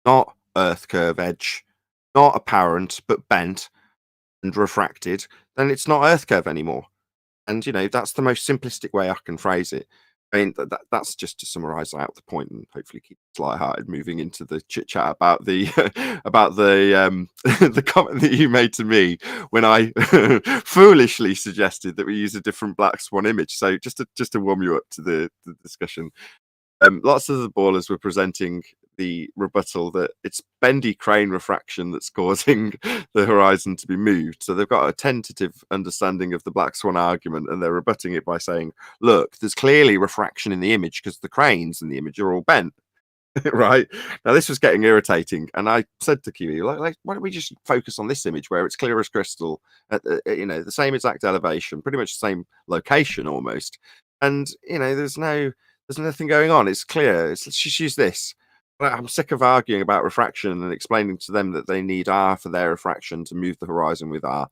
not Earth curve edge, not apparent, but bent and refracted, then it's not Earth curve anymore. And, you know, that's the most simplistic way I can phrase it. I mean, that's just to summarize out the point and hopefully keep it lighthearted moving into the chit chat about the the comment that you made to me when I foolishly suggested that we use a different Black Swan image. So just to warm you up to the discussion, lots of the ballers were presenting the rebuttal that it's bendy crane refraction that's causing the horizon to be moved. So they've got a tentative understanding of the Black Swan argument, and they're rebutting it by saying, look, there's clearly refraction in the image because the cranes in the image are all bent. Right now, this was getting irritating, and I said to Kiwi, like, why don't we just focus on this image where it's clear as crystal at the same exact elevation, pretty much the same location almost, and there's nothing going on. It's clear. Let's just use this. I'm sick of arguing about refraction and explaining to them that they need R for their refraction to move the horizon with R.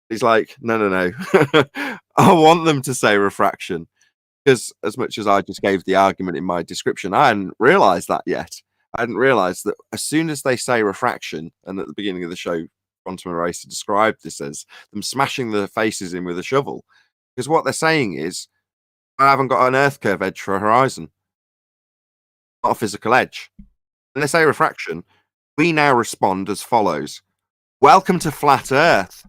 He's like, no. I want them to say refraction. Because as much as I just gave the argument in my description, I hadn't realized that yet. I hadn't realized that as soon as they say refraction, and at the beginning of the show, Quantum Eraser described this as them smashing their faces in with a shovel. Because what they're saying is, I haven't got an Earth curve edge for a horizon. Not a physical edge. When they say refraction, we now respond as follows. Welcome to flat Earth.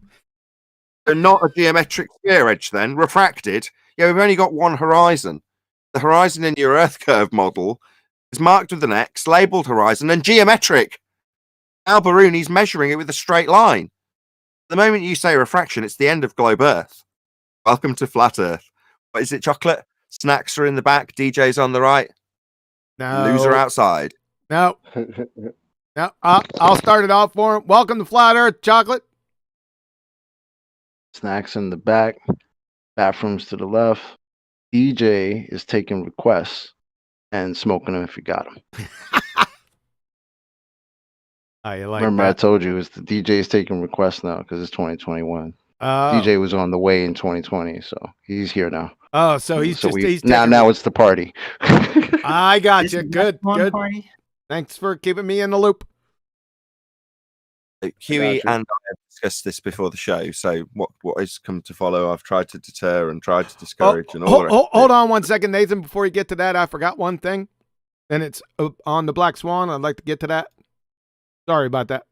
So not a geometric sphere edge then, refracted. Yeah, we've only got one horizon. The horizon in your Earth curve model is marked with an X, labeled horizon, and geometric. Alberuni's measuring it with a straight line. The moment you say refraction, it's the end of globe Earth. Welcome to flat Earth. What is it, chocolate? Snacks are in the back, DJ's on the right. No. Loser outside. No. No. I'll start it off for him. Welcome to Flat Earth, chocolate. Snacks in the back, bathrooms to the left. DJ is taking requests and smoking them if you got them. I like Remember, I that. told you it's the DJ is taking requests now because it's 2021. Oh. DJ was on the way in 2020, so he's here now. Oh, so he's So he's now taking- it's the party. I got This you. is Good. one Good. party. Thanks for keeping me in the loop. Huey Gotcha. and I have discussed this before the show. So what has come to follow? I've tried to deter and tried to discourage and all the rest of it. Hold on 1 second, Nathan. Before you get to that, I forgot one thing, and it's on the Black Swan. I'd like to get to that. Sorry about that.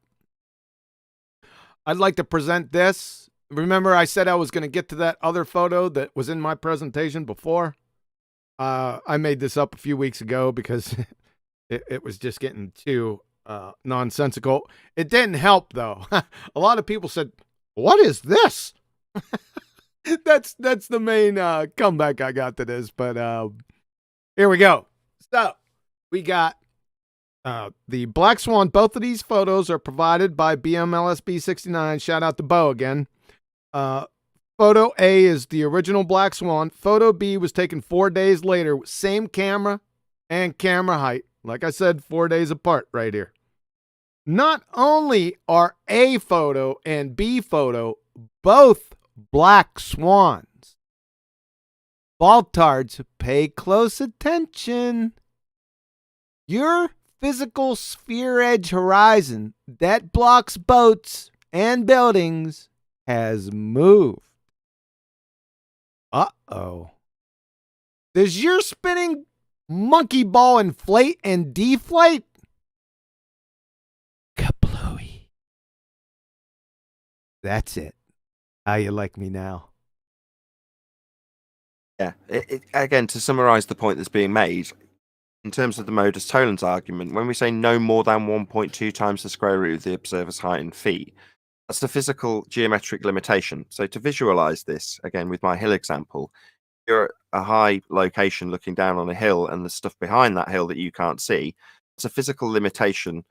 I'd like to present this. Remember, I said I was going to get to that other photo that was in my presentation before. I made this up a few weeks ago because it was just getting too nonsensical. It didn't help though. A lot of people said, "What is this?" that's the main comeback I got to this. But here we go. So we got the Black Swan. Both of these photos are provided by BMLSB69. Shout out to Bo again. Photo A is the original Black Swan. Photo B was taken 4 days later. Same camera and camera height. Like I said, 4 days apart right here. Not only are A photo and B photo both black swans. Baltards, pay close attention. Your physical sphere edge horizon that blocks boats and buildings has moved. Uh-oh. Does your spinning monkey ball inflate and deflate? Kaplooey. That's it. How you like me now? Yeah. Again, to summarize the point that's being made, in terms of the Modus tolens argument, when we say no more than 1.2 times the square root of the observer's height in feet, that's the physical geometric limitation. So to visualize this, again, with my hill example, you're at a high location looking down on a hill and the stuff behind that hill that you can't see, it's a physical limitation,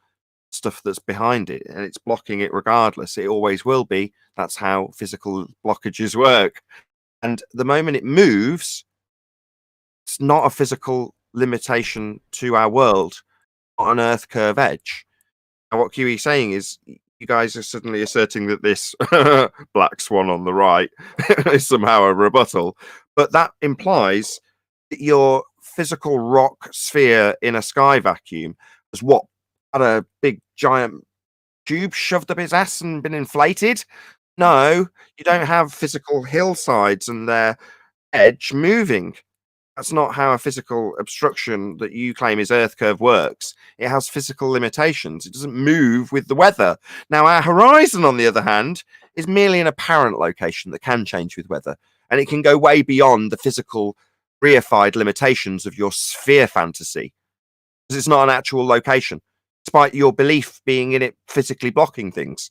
stuff that's behind it, and it's blocking it regardless. It always will be. That's how physical blockages work. And the moment it moves, it's not a physical limitation to our world, not an Earth curve edge. And what QE is saying is, you guys are suddenly asserting that this black swan on the right is somehow a rebuttal, but that implies that your physical rock sphere in a sky vacuum has what, had a big giant tube shoved up its ass and been inflated? No, you don't have physical hillsides and their edge moving. That's not how a physical obstruction that you claim is Earth curve works. It has physical limitations. It doesn't move with the weather. Now, our horizon, on the other hand, is merely an apparent location that can change with weather, and it can go way beyond the physical reified limitations of your sphere fantasy, because it's not an actual location, despite your belief being in it physically blocking things.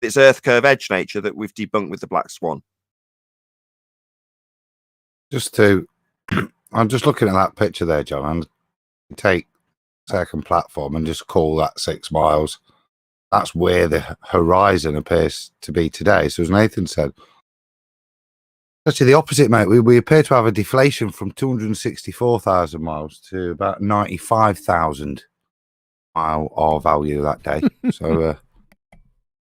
It's Earth curve edge nature that we've debunked with the Black Swan. I'm just looking at that picture there, John, and take second platform and just call that 6 miles. That's where the horizon appears to be today. So as Nathan said, actually the opposite, mate. We appear to have a deflation from 264,000 miles to about 95,000 mile R value that day. So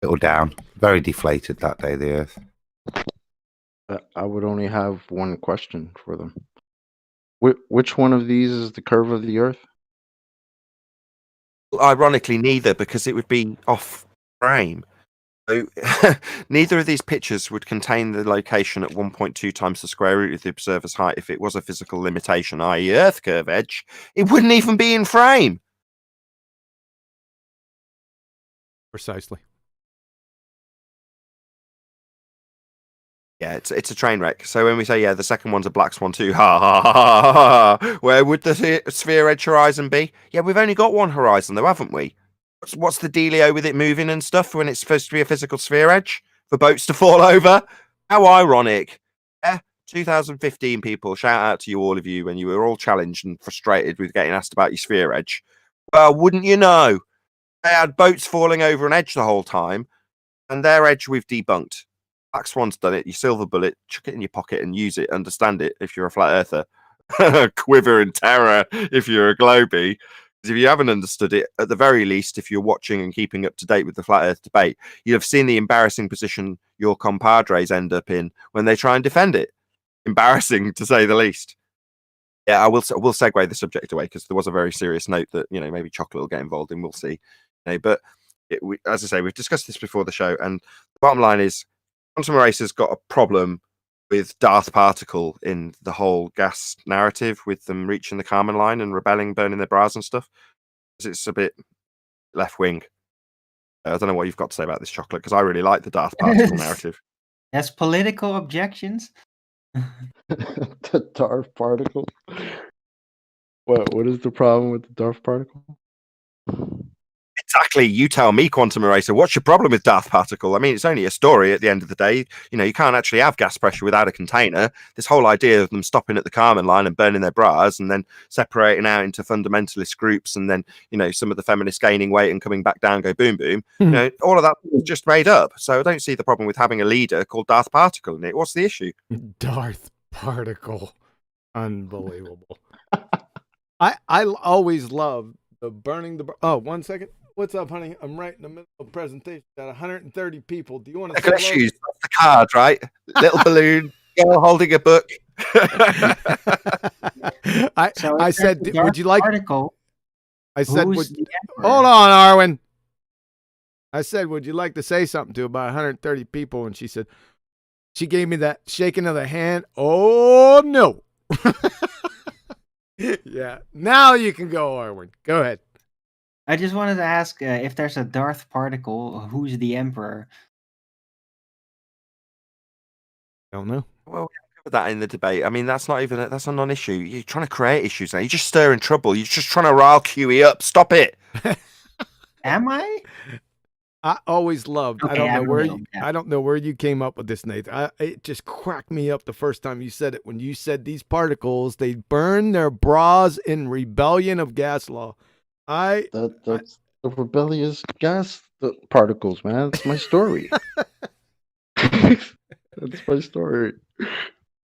little down, very deflated that day, the Earth. I would only have one question for them. Which one of these is the curve of the Earth? Ironically, neither, because it would be off frame. So neither of these pictures would contain the location at 1.2 times the square root of the observer's height if it was a physical limitation, i.e. Earth curve edge. It wouldn't even be in frame. Precisely. Yeah, it's a train wreck. So when we say, yeah, the second one's a black swan too, ha ha ha ha ha, where would the sphere edge horizon be? Yeah, we've only got one horizon though, haven't we? What's the dealio with it moving and stuff when it's supposed to be a physical sphere edge for boats to fall over? How ironic. Yeah, 2015 people, shout out to you, all of you, when you were all challenged and frustrated with getting asked about your sphere edge. Well, wouldn't you know? They had boats falling over an edge the whole time, and their edge we've debunked. Black Swan's done it. You silver bullet, chuck it in your pocket and use it. Understand it if you're a flat earther. Quiver in terror if you're a globie. Because if you haven't understood it, at the very least, if you're watching and keeping up to date with the flat earth debate, you'll have seen the embarrassing position your compadres end up in when they try and defend it. Embarrassing, to say the least. Yeah, I will segue the subject away because there was a very serious note that, you know, maybe Chocolate will get involved in. We'll see. You know, but as I say, we've discussed this before the show, and the bottom line is, Quantum Eraser's got a problem with Darth Particle in the whole gas narrative, with them reaching the Kármán line and rebelling, burning their bras and stuff. It's a bit left wing. I don't know what you've got to say about this, Chocolate, because I really like the Darth Particle narrative. There's political objections. The Darth Particle? What is the problem with the Darth Particle? Exactly. You tell me, Quantum Eraser, what's your problem with Darth Particle? I mean, it's only a story at the end of the day. You know, you can't actually have gas pressure without a container. This whole idea of them stopping at the Carmen line and burning their bras and then separating out into fundamentalist groups and then, you know, some of the feminists gaining weight and coming back down, go boom, boom. You know, all of that was just made up. So I don't see the problem with having a leader called Darth Particle in it. What's the issue? Darth Particle. Unbelievable. I always love the burning the... Oh, 1 second. What's up, honey? I'm right in the middle of a presentation. Got 130 people. Do you want to Look at the shoes. That's the card, right? Little balloon, girl holding a book. I said, would you like... Article, I said, who's the emperor? hold on, Arwen. I said, would you like to say something to about 130 people? And she said, she gave me that shaking of the hand. Oh, no. Yeah. Now you can go, Arwen. Go ahead. I just wanted to ask if there's a Darth Particle, who's the emperor? Don't know. Well, we covered that in the debate. I mean, that's not even that's a non-issue. You're trying to create issues now. You're just stirring trouble. You're just trying to rile QE up. Stop it. Am I? I always loved. Okay, I don't know where Amarillo, you. yeah. I don't know where you came up with this, Nathan. It just cracked me up the first time you said it. When you said these particles, they burn their bras in rebellion of gas law. That's the rebellious gas particles, man. That's my story. That's my story.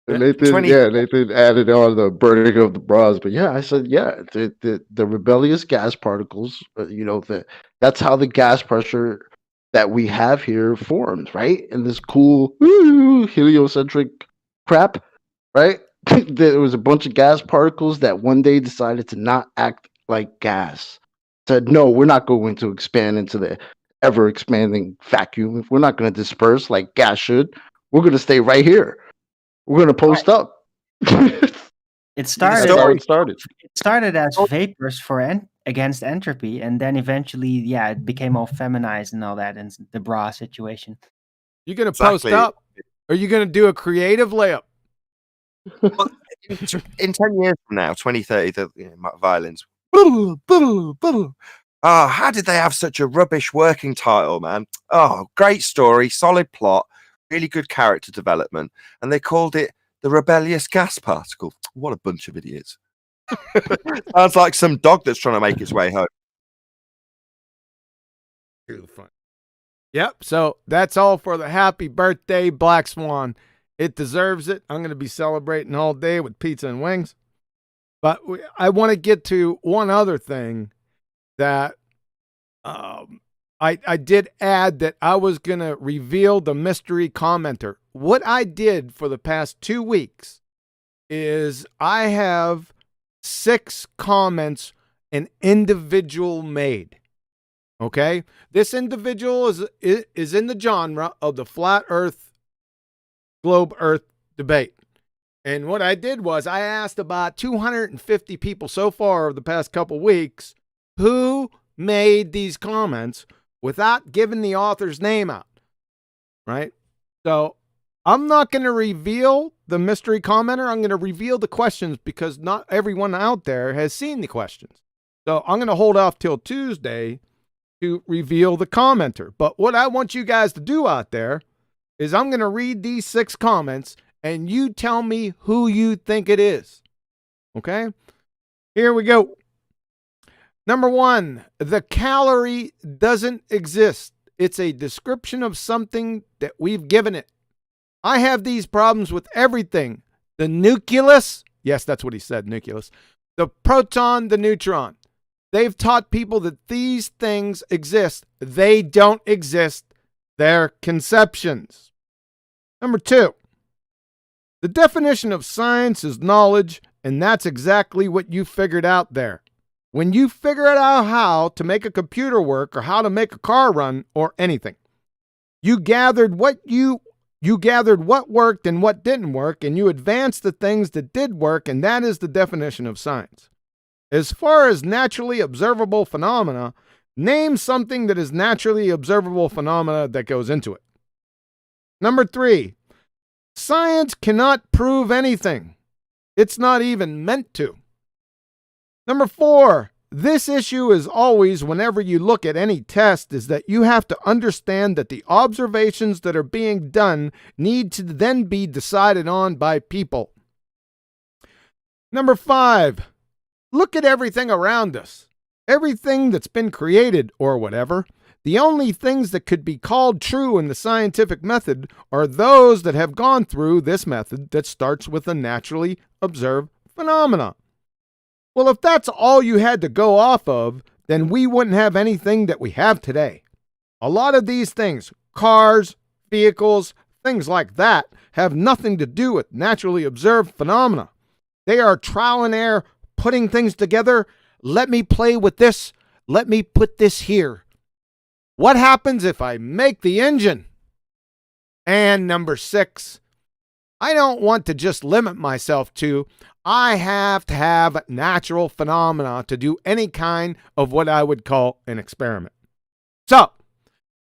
And Nathan added on the burning of the bras. But yeah, I said, yeah, the rebellious gas particles, you know, that's how the gas pressure that we have here forms, right? And this cool heliocentric crap, right? There was a bunch of gas particles that one day decided to not act like gas. Said, no, we're not going to expand into the ever expanding vacuum. If we're not going to disperse like gas should, we're going to stay right here. We're going to post up. It started. That's how it started. It started as vapors against entropy, and then eventually, yeah, it became all feminized and all that, and the bra situation. You gonna post up? Or are you gonna do a creative layup? In 10 years from now, 2030, the violins. Oh, how did they have such a rubbish working title, man? Oh, great story, solid plot, really good character development, and they called it The Rebellious Gas Particle. What a bunch of idiots. Sounds like some dog that's trying to make its way home. Really fun. Yep, so that's all for the happy birthday, Black Swan. It deserves it. I'm going to be celebrating all day with pizza and wings. But I want to get to one other thing that I did add, that I was going to reveal the mystery commenter. What I did for the past 2 weeks is I have 6 comments an individual made. Okay? This individual is in the genre of the flat earth, globe earth debate. And what I did was I asked about 250 people so far over the past couple weeks who made these comments without giving the author's name out, right? So I'm not going to reveal the mystery commenter. I'm going to reveal the questions because not everyone out there has seen the questions. So I'm going to hold off till Tuesday to reveal the commenter. But what I want you guys to do out there is I'm going to read these 6 comments and you tell me who you think it is. Okay? Here we go. Number 1, the calorie doesn't exist. It's a description of something that we've given it. I have these problems with everything. The nucleus, yes, that's what he said, nucleus. The proton, the neutron. They've taught people that these things exist. They don't exist. They're conceptions. Number 2, the definition of science is knowledge, and that's exactly what you figured out there. When you figure out how to make a computer work or how to make a car run or anything, you gathered what worked and what didn't work, and you advanced the things that did work, and that is the definition of science. As far as naturally observable phenomena, name something that is naturally observable phenomena that goes into it. Number 3, science cannot prove anything. It's not even meant to. Number 4, this issue is always, whenever you look at any test, is that you have to understand that the observations that are being done need to then be decided on by people. Number 5, look at everything around us. Everything that's been created or whatever. The only things that could be called true in the scientific method are those that have gone through this method that starts with a naturally observed phenomena. Well, if that's all you had to go off of, then we wouldn't have anything that we have today. A lot of these things, cars, vehicles, things like that, have nothing to do with naturally observed phenomena. They are trial and error, putting things together. Let me play with this. Let me put this here. What happens if I make the engine? And number 6, I don't want to just limit myself to, I have to have natural phenomena to do any kind of what I would call an experiment. So,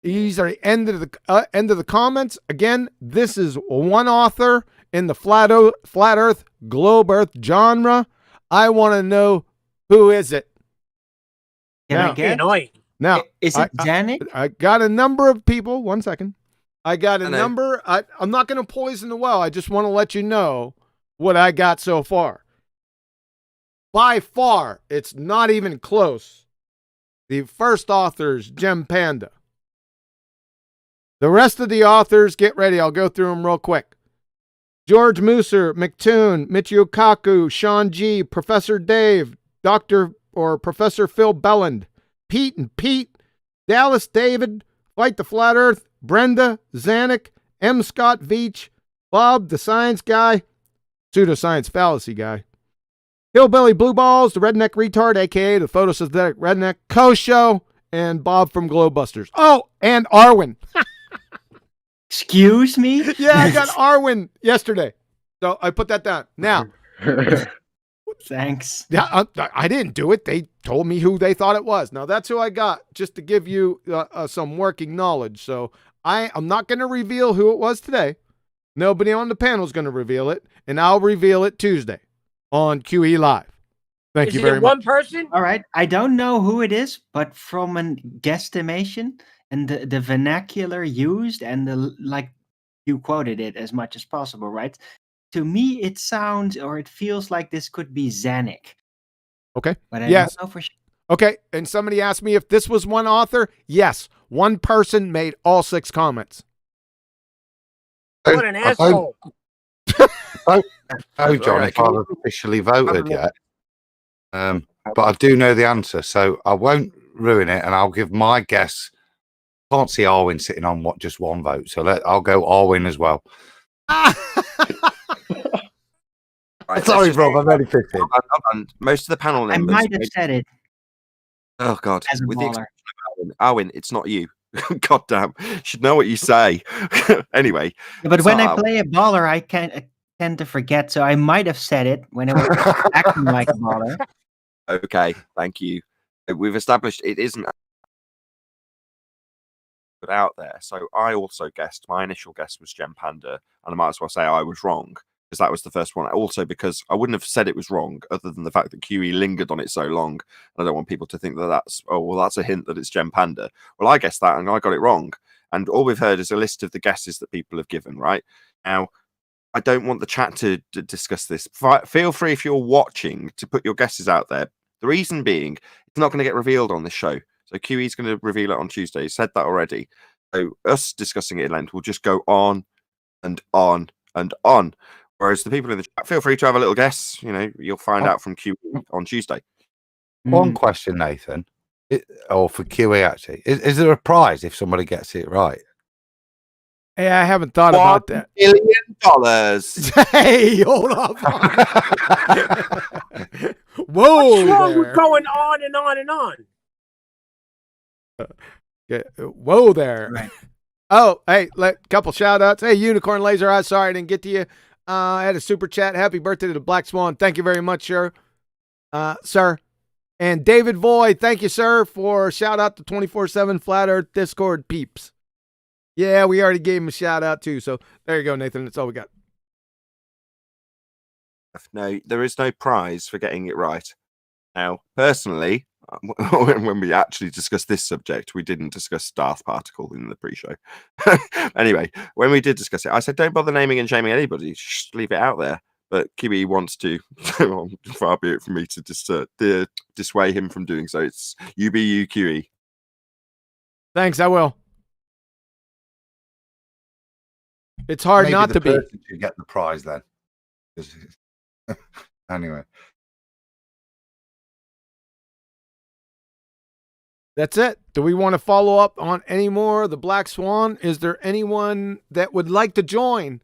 these are the end of the comments. Again, this is one author in the flat Earth, globe Earth genre. I want to know, who is it? Can I guess? Annoying. Now, Is it Janik? I got a number of people. 1 second. I got a number. I'm not going to poison the well. I just want to let you know what I got so far. By far, it's not even close. The first author's Gem Panda. The rest of the authors, get ready. I'll go through them real quick. George Mooser, McToon, Michio Kaku, Sean G, Professor Dave, Dr. or Professor Phil Belland, Pete and Pete, Dallas David, Fight the Flat Earth, Brenda, Zanuck, M. Scott Veach, Bob, the Science Guy, Pseudoscience Fallacy Guy, Hillbilly Blue Balls, the Redneck Retard, a.k.a. the Photosynthetic Redneck, Kosho, and Bob from Glowbusters. Oh, and Arwen. Excuse me? Yeah, I got Arwen yesterday. So I put that down. Now, Thanks. yeah, I didn't do it. They told me who they thought it was. Now, that's who I got, just to give you some working knowledge. So I'm not going to reveal who it was today. Nobody on the panel is going to reveal it, and I'll reveal it Tuesday on QE Live. Thank you very much. One person? All right. I don't know who it is, but from a guesstimation and the vernacular used and the like, you quoted it as much as possible, right? To me, it sounds or it feels like this could be Zanuck. Okay. But I Yes. don't know for sure. Okay. And somebody asked me if this was one author. Yes. One person made all 6 comments. What an asshole. Oh, John, if I haven't officially voted yet. But I do know the answer, so I won't ruin it, and I'll give my guess. Can't see Arwen sitting on just one vote, so I'll go Arwen as well. Right, Sorry, Rob, I'm only 50. Most of the panel I members. might have said it Oh God! as a With the baller. exception of Arwen, it's not you. God damn, you should know what you say. Anyway, But when I so, play a baller, I tend to forget, so I might have said it when I was acting like a baller. okay, thank you. We've established it isn't put out there. So I also guessed. My initial guess was Gem Panda, and I might as well say I was wrong because that was the first one. Also, because I wouldn't have said it was wrong, other than the fact that QE lingered on it so long. I don't want people to think that that's a hint that it's Gem Panda. Well, I guessed that, and I got it wrong. And all we've heard is a list of the guesses that people have given. Right now, I don't want the chat to discuss this. Feel free, if you're watching, to put your guesses out there. The reason being, it's not going to get revealed on this show. So QE is going to reveal it on Tuesday. He said that already. So us discussing it at length will just go on and on and on. Whereas the people in the chat, feel free to have a little guess. You know, you'll find out from QE on Tuesday. One question, Nathan, or for QE actually, is there a prize if somebody gets it right? Hey, I haven't thought about that. $1 billion. Hey, hold up. Whoa. What's wrong with there. going on and on and on? Whoa there. Right. Oh, hey, couple shout outs. Hey, Unicorn Laser Eyes, sorry I didn't get to you. I had a super chat. Happy birthday to the Black Swan. Thank you very much, sir. And David Void, thank you, sir, for shout out to 24/7 Flat Earth Discord peeps. Yeah, we already gave him a shout out too. So there you go, Nathan. That's all we got. No, there is no prize for getting it right. Now, personally, when we actually discussed this subject, we didn't discuss Darth Particle in the pre-show. Anyway, when we did discuss it, I said, don't bother naming and shaming anybody. Just leave it out there. But Kiwi wants to. Far be it from me to dissuade him from doing so. It's you be you, Kiwi. Thanks, I will. It's hard Maybe not the to be. person should get the prize then. Anyway. That's it. Do we want to follow up on any more of the Black Swan? Is there anyone that would like to join?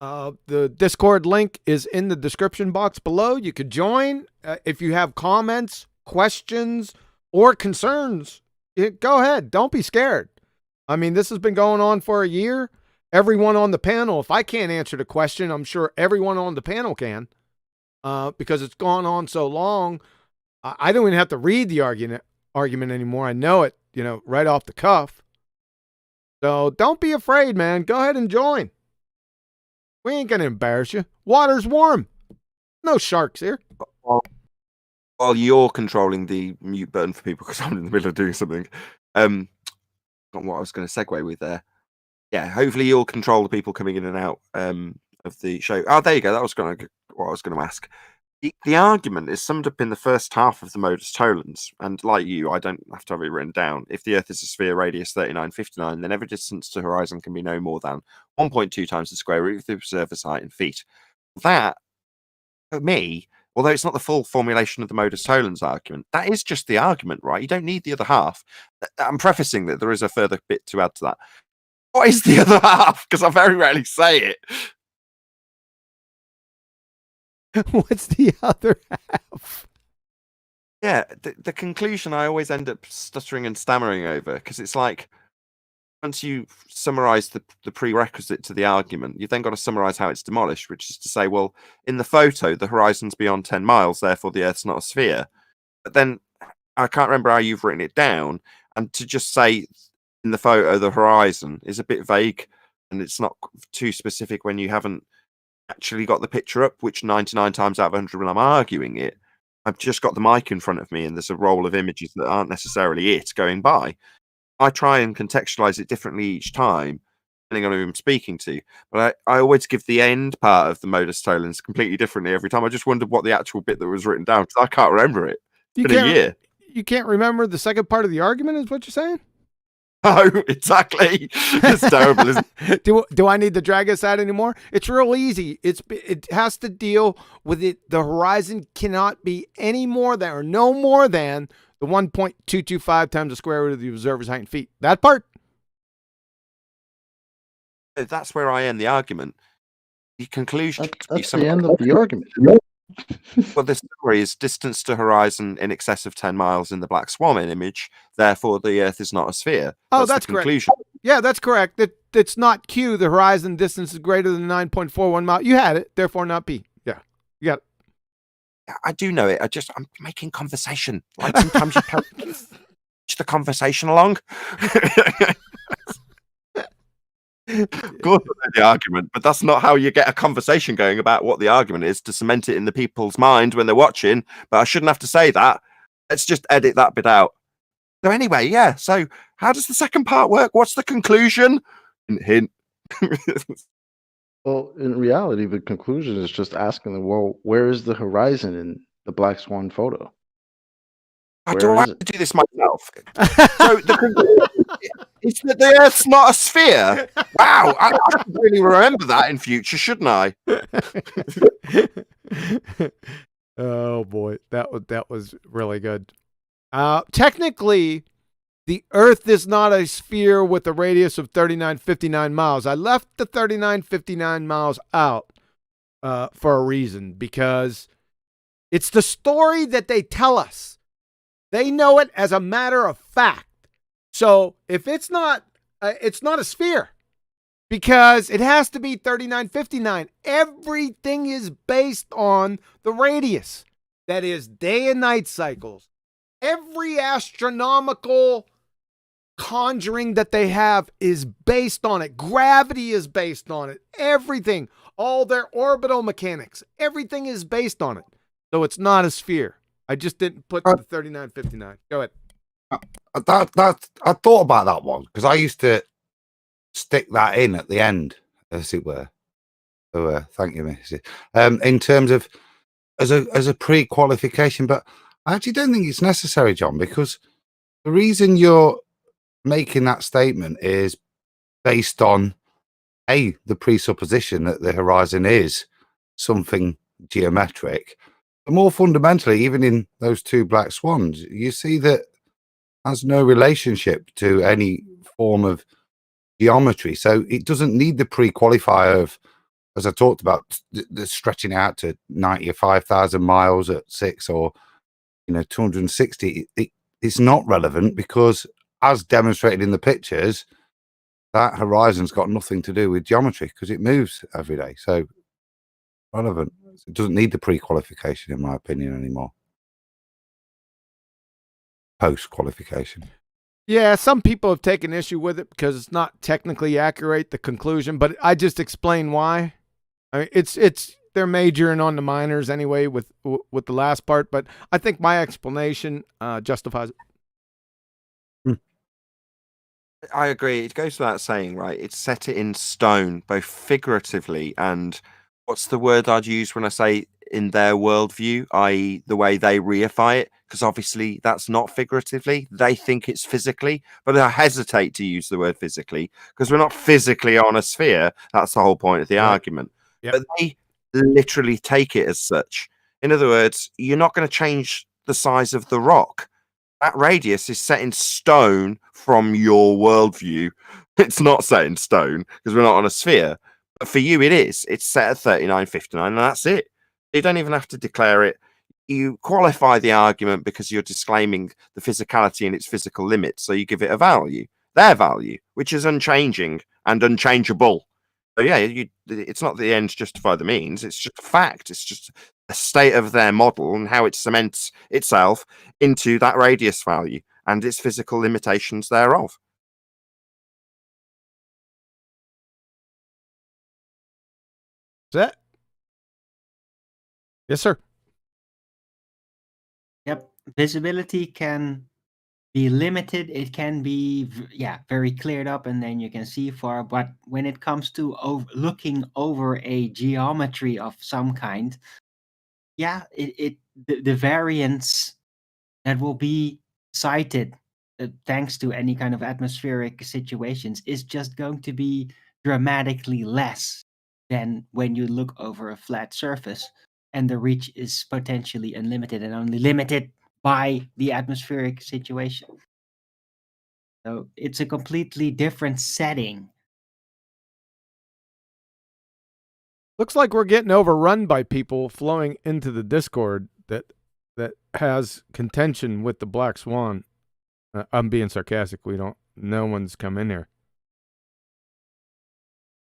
The Discord link is in the description box below. You could join. If you have comments, questions, or concerns, go ahead. Don't be scared. I mean, this has been going on for a year. Everyone on the panel, if I can't answer the question, I'm sure everyone on the panel can, because it's gone on so long. I don't even have to read the argument anymore. I know it, right off the cuff. So don't be afraid, man. Go ahead and join. We ain't going to embarrass you. Water's warm. No sharks here. While you're controlling the mute button for people, because I'm in the middle of doing something, not what I was going to segue with there. Yeah, hopefully you'll control the people coming in and out of the show. Oh, there you go. That was what I was going to ask. The argument is summed up in the first half of the Modus tolens, and like you, I don't have to have it written down. If the Earth is a sphere radius 3959, then every distance to horizon can be no more than 1.2 times the square root of the observer's height in feet. That, for me, although it's not the full formulation of the Modus tolens argument, that is just the argument, right? You don't need the other half. I'm prefacing that there is a further bit to add to that. What is the other half? Because I very rarely say it. What's the other half? Yeah, the conclusion I always end up stuttering and stammering over, because it's like, once you summarize the prerequisite to the argument, you've then got to summarize how it's demolished, which is to say, well, in the photo, the horizon's beyond 10 miles, therefore the Earth's not a sphere. But then I can't remember how you've written it down, and to just say in the photo, the horizon is a bit vague, and it's not too specific when you haven't actually got the picture up, which 99 times out of 100 when I'm arguing it, I've just got the mic in front of me and there's a roll of images that aren't necessarily it going by. I try and contextualize it differently each time, depending on who I'm speaking to. But I always give the end part of the Modus tolens completely differently every time. I just wondered what the actual bit that was written down, because I can't remember it. It's been a year. You can't remember the second part of the argument, is what you're saying? Oh, exactly. It's terrible, isn't it? Do I need to drag us out anymore? It's real easy. It has to deal with it. The horizon cannot be any more than or no more than the 1.225 times the square root of the observer's height in feet. That part. That's where I end the argument. The conclusion. That's the end of the argument. Well, the summary is distance to horizon in excess of 10 miles in the Black Swan image. Therefore, the Earth is not a sphere. Oh, that's correct. Yeah, that's correct. It's not Q. The horizon distance is greater than 9.41 miles. You had it. Therefore, not P. Yeah, you got it. I do know it. I'm making conversation. Like sometimes you can't push the conversation along. Good for the argument, but that's not how you get a conversation going about what the argument is, to cement it in the people's mind when they're watching. But I shouldn't have to say that. Let's just edit that bit out. So anyway, yeah. So how does the second part work? What's the conclusion? Hint. Well, in reality, the conclusion is just asking them, well, where is the horizon in the Black Swan photo? Do I have to do this myself? So the conclusion is that the Earth's not a sphere. Wow, I should really remember that in future, shouldn't I? Oh boy, that was really good. Technically, the Earth is not a sphere with a radius of 3959 miles. I left the 3959 miles out for a reason, because it's the story that they tell us. They know it as a matter of fact. So if it's not a sphere, because it has to be 3959. Everything is based on the radius. That is day and night cycles. Every astronomical conjuring that they have is based on it. Gravity is based on it. Everything, all their orbital mechanics, everything is based on it. So it's not a sphere. I just didn't put the 3959. Go ahead. I thought about that one because I used to stick that in at the end, as it were. So thank you, Missy. In terms of as a pre-qualification, but I actually don't think it's necessary, John, because the reason you're making that statement is based on the presupposition that the horizon is something geometric. But more fundamentally, even in those two black swans, you see that has no relationship to any form of geometry. So it doesn't need the pre-qualifier of, as I talked about, the stretching out to 95,000 miles at 6 or 260. It's not relevant because, as demonstrated in the pictures, that horizon's got nothing to do with geometry because it moves every day. So relevant. It doesn't need the pre-qualification, in my opinion, anymore. Post-qualification. Yeah, some people have taken issue with it because it's not technically accurate, the conclusion, but I just explain why. I mean, it's they're majoring on the minors anyway with the last part, but I think my explanation justifies it. I agree. It goes without saying, right? It's set it in stone, both figuratively and what's the word I'd use when I say in their worldview, i.e. the way they reify it, because obviously that's not figuratively. They think it's physically, but I hesitate to use the word physically because we're not physically on a sphere. That's the whole point of the argument. Yep. But they literally take it as such. In other words, you're not going to change the size of the rock. That radius is set in stone from your worldview. It's not set in stone because we're not on a sphere. But for you, it is. It's set at 39.59, and that's it. You don't even have to declare it. You qualify the argument because you're disclaiming the physicality and its physical limits. So you give it a value, their value, which is unchanging and unchangeable. So yeah, it's not the ends justify the means. It's just a fact. It's just a state of their model and how it cements itself into that radius value and its physical limitations thereof. Is that? Yes, sir. Yep. Visibility can be limited. It can be, very cleared up, and then you can see far. But when it comes to looking over a geometry of some kind, the variance that will be cited thanks to any kind of atmospheric situations is just going to be dramatically less than when you look over a flat surface, and the reach is potentially unlimited and only limited by the atmospheric situation. So it's a completely different setting. Looks like we're getting overrun by people flowing into the Discord that has contention with the Black Swan. I'm being sarcastic. No one's come in here.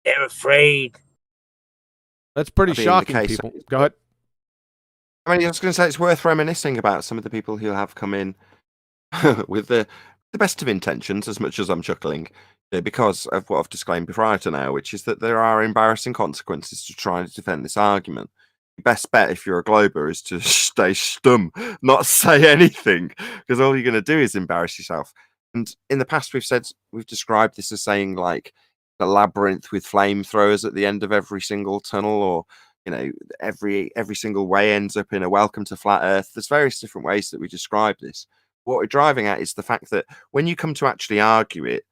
They're afraid. That's pretty That'd be shocking, the case. people. Go ahead. I mean, I was going to say it's worth reminiscing about some of the people who have come in with the best of intentions, as much as I'm chuckling, because of what I've disclaimed prior to now, which is that there are embarrassing consequences to trying to defend this argument. Your best bet if you're a glober is to stay stum, not say anything, because all you're going to do is embarrass yourself. And in the past, we've described this as saying like a labyrinth with flamethrowers at the end of every single tunnel, or every single way ends up in a welcome to flat Earth. There's various different ways that we describe this. What we're driving at is the fact that when you come to actually argue it,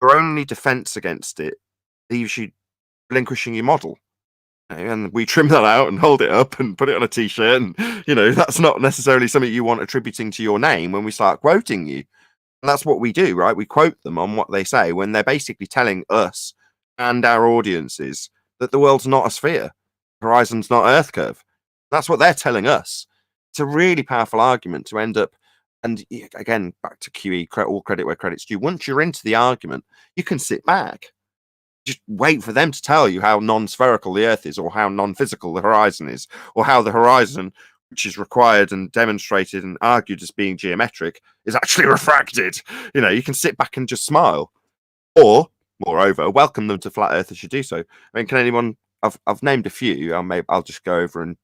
your only defense against it leaves you relinquishing your model. And we trim that out and hold it up and put it on a t-shirt. And, that's not necessarily something you want attributing to your name when we start quoting you. And that's what we do, right? We quote them on what they say when they're basically telling us and our audiences that the world's not a sphere. Horizon's not Earth curve. That's what they're telling us. It's a really powerful argument to end up. And again, back to QE, all credit where credit's due. Once you're into the argument, you can sit back. Just wait for them to tell you how non-spherical the Earth is, or how non-physical the horizon is, or how the horizon, which is required and demonstrated and argued as being geometric, is actually refracted. You can sit back and just smile. Or, moreover, welcome them to flat Earth as you do so. I mean, can anyone... I've named a few. I'll just go over and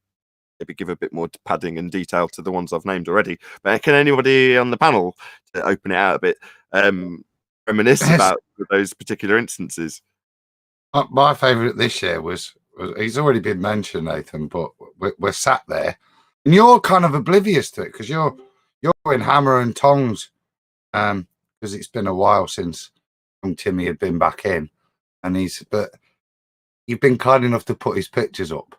maybe give a bit more padding and detail to the ones I've named already. But can anybody on the panel, to open it out a bit, reminisce about those particular instances? My favourite this year was he's already been mentioned, Nathan, but we're sat there and you're kind of oblivious to it because you're in hammer and tongs because it's been a while since Timmy had been back in, and but you've been kind enough to put his pictures up.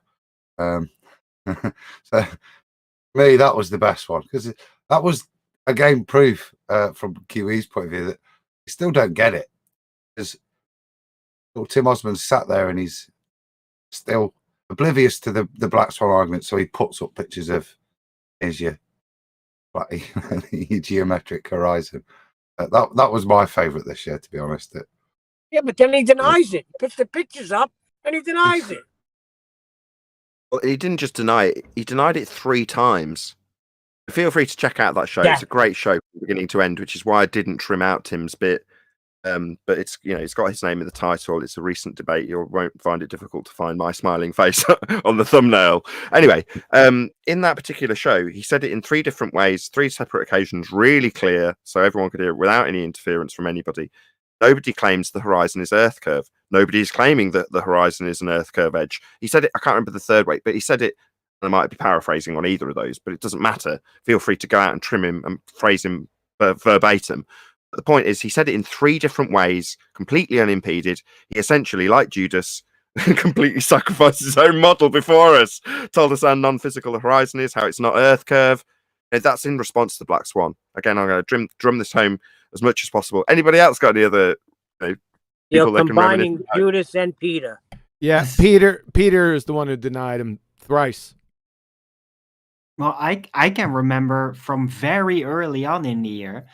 So me, that was the best one because that was again proof from QE's point of view that you still don't get it because Tim Osmond sat there and he's still oblivious to the Black Swan argument, so he puts up pictures of your geometric horizon. That was my favourite this year, to be honest. Yeah, but then he denies it. He puts the pictures up and he denies it. Well, he didn't just deny it; he denied it 3 times. Feel free to check out that show. Yeah. It's a great show from beginning to end, which is why I didn't trim out Tim's bit. But it's, it's got his name in the title. It's a recent debate. You won't find it difficult to find my smiling face on the thumbnail. Anyway, in that particular show, he said it in 3 different ways, 3 separate occasions, really clear, so everyone could hear it without any interference from anybody. Nobody claims the horizon is Earth curve. Nobody is claiming that the horizon is an Earth curve edge. He said it, I can't remember the third way, but he said it, and I might be paraphrasing on either of those, but it doesn't matter. Feel free to go out and trim him and phrase him verbatim. The point is, he said it in 3 different ways, completely unimpeded. He essentially, like Judas, completely sacrificed his own model before us, told us how non-physical the horizon is, how it's not Earth curve. And that's in response to the Black Swan. Again, I'm going to drum this home as much as possible. Anybody else got any other You're combining Judas and Peter. Yeah, Peter is the one who denied him thrice. Well, I can remember from very early on in the year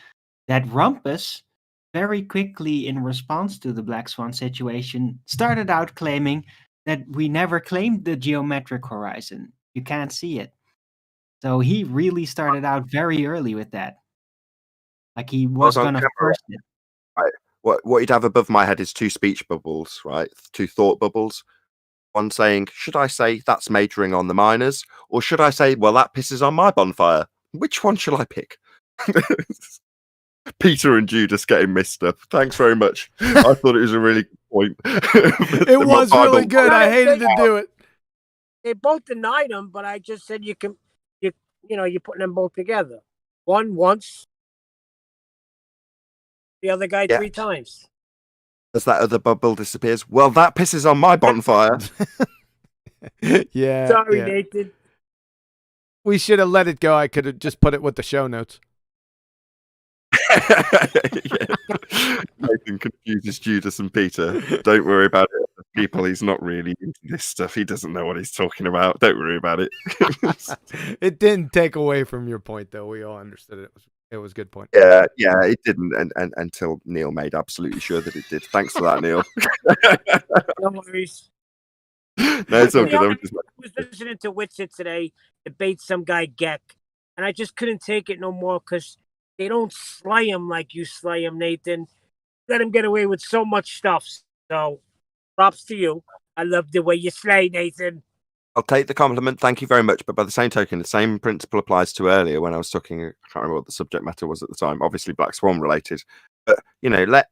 that Rumpus, very quickly in response to the Black Swan situation, started out claiming that we never claimed the geometric horizon. You can't see it. So he really started out very early with that. Like he was going to first it. Right. What you'd have above my head is 2 speech bubbles, right? 2 thought bubbles. One saying, should I say that's majoring on the minors? Or should I say, well, that pisses on my bonfire? Which one shall I pick? Peter and Judas getting missed up. Thanks very much. I thought it was a really good point. It was really good. I hated to do it. They both denied him, but I just said you're putting them both together. One once, the other guy 3 times. As that other bubble disappears, well, that pisses on my bonfire. Yeah. Sorry, Nathan. We should have let it go. I could have just put it with the show notes. Nathan confuses Judas and Peter. Don't worry about it. People, he's not really into this stuff. He doesn't know what he's talking about. Don't worry about it. It didn't take away from your point, though. We all understood it. It was a good point. Yeah, it didn't, and until Neil made absolutely sure that it did. Thanks for that, Neil. No worries. No, it's all good. I was listening to Witsit today debate some guy Geck, and I just couldn't take it no more because they don't slay him like you slay him, Nathan. Let him get away with so much stuff. So, props to you. I love the way you slay, Nathan. I'll take the compliment. Thank you very much. But by the same token, the same principle applies to earlier when I was talking. I can't remember what the subject matter was at the time. Obviously, Black Swan related. But, let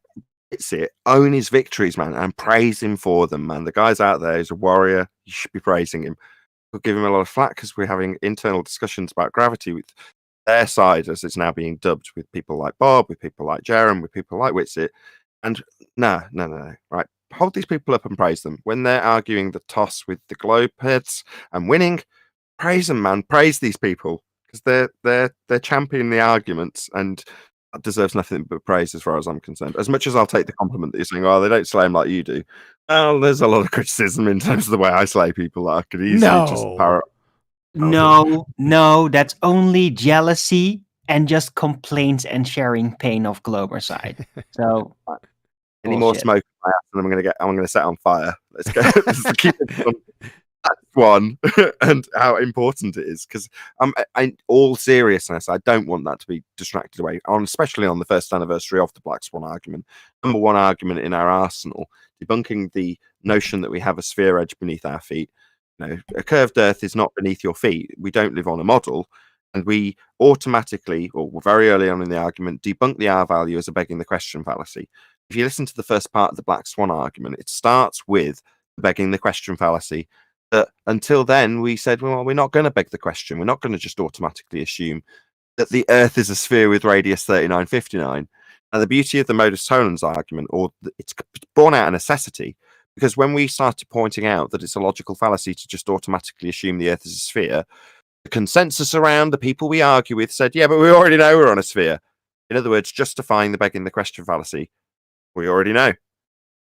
it own his victories, man, and praise him for them, man. The guy's out there. He's a warrior. You should be praising him. We'll give him a lot of flack because we're having internal discussions about gravity with their side, as it's now being dubbed, with people like Bob, with people like Jerem, with people like Witsit. And no. Right. Hold these people up and praise them. When they're arguing the toss with the globe heads and winning, praise them, man. Praise these people because they're championing the arguments, and that deserves nothing but praise as far as I'm concerned. As much as I'll take the compliment that you're saying, oh, they don't slay them like you do. Well, there's a lot of criticism in terms of the way I slay people that I could easily just parrot. No, that's only jealousy and just complaints and sharing pain of Globerside. So any more smoke in my ass, and I'm gonna set on fire. Let's go. Let's keep it on that one and how important it is. Because in all seriousness, I don't want that to be distracted away. Especially on the first anniversary of the Black Swan argument, number one argument in our arsenal, debunking the notion that we have a sphere edge beneath our feet. a curved Earth is not beneath your feet. We don't live on a model, and we automatically, or very early on in the argument, debunk the R value as a begging the question fallacy. If you listen to the first part of the Black Swan argument, it starts with begging the question fallacy. That until then, we said, well, we're not going to beg the question. We're not going to just automatically assume that the Earth is a sphere with radius 3959. And the beauty of the modus tolens argument, or it's born out of necessity, because when we started pointing out that it's a logical fallacy to just automatically assume the Earth is a sphere, the consensus around the people we argue with said, yeah, but we already know we're on a sphere. In other words, justifying the begging the question fallacy, we already know.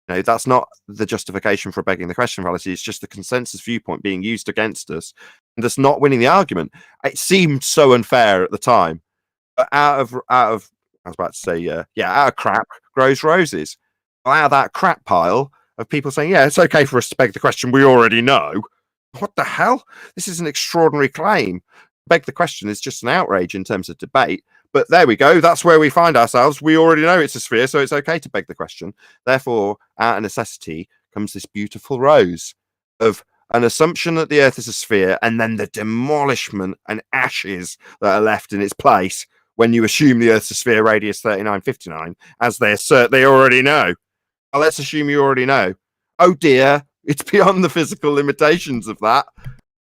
That's not the justification for begging the question fallacy. It's just the consensus viewpoint being used against us and us not winning the argument. It seemed so unfair at the time. But out of I was about to say, out of crap grows roses. Out of that crap pile of people saying, yeah, it's okay for us to beg the question we already know. What the hell? This is an extraordinary claim. Beg the question is just an outrage in terms of debate. But there we go. That's where we find ourselves. We already know it's a sphere, so it's okay to beg the question. Therefore, out of necessity comes this beautiful rose of an assumption that the Earth is a sphere, and then the demolishment and ashes that are left in its place when you assume the Earth's a sphere radius 3959, as they assert they already know. Well, let's assume you already know. Oh dear, it's beyond the physical limitations of that.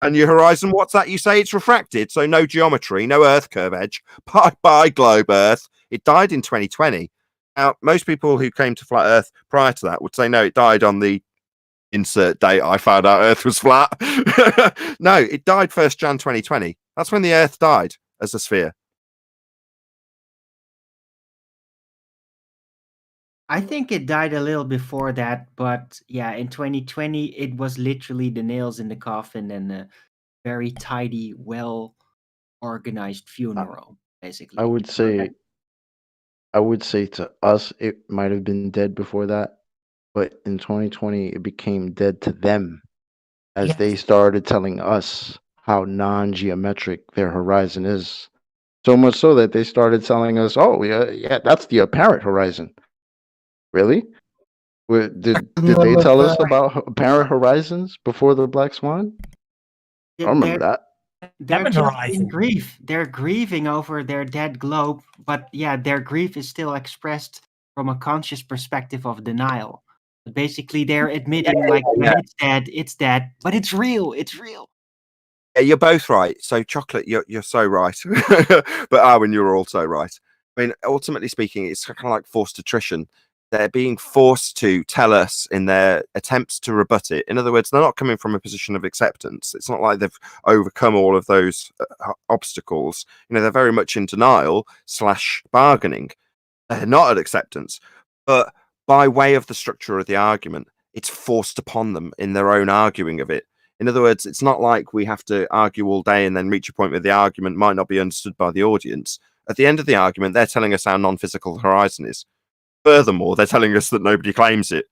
And your horizon, what's that? You say it's refracted, so no geometry, no Earth curve edge. Bye, globe Earth. It died in 2020. Now, most people who came to flat Earth prior to that would say, no, it died on the insert date I found out Earth was flat. No, it died 1st Jan 2020. That's when the Earth died as a sphere. I think it died a little before that, but yeah, in 2020, it was literally the nails in the coffin and a very tidy, well organized funeral, basically. I would say to us, it might have been dead before that, but in 2020, it became dead to them as they started telling us how non-geometric their horizon is. So much so that they started telling us, "Oh, yeah, that's the apparent horizon." Really? Did they tell us about apparent horizons before the Black Swan? I don't remember that. They're Heaven just in Horizon. grief. They're grieving over their dead globe, but yeah, their grief is still expressed from a conscious perspective of denial. Basically, they're admitting, like, when it's dead, but it's real. It's real. Yeah, you're both right. So, Chocolate, you're so right. But Arwen, you're also right. I mean, ultimately speaking, it's kind of like forced attrition. They're being forced to tell us in their attempts to rebut it. In other words, they're not coming from a position of acceptance. It's not like they've overcome all of those obstacles. They're very much in denial / bargaining. They're not at acceptance. But by way of the structure of the argument, it's forced upon them in their own arguing of it. In other words, it's not like we have to argue all day and then reach a point where the argument might not be understood by the audience. At the end of the argument, they're telling us how non-physical the horizon is. Furthermore, they're telling us that nobody claims it.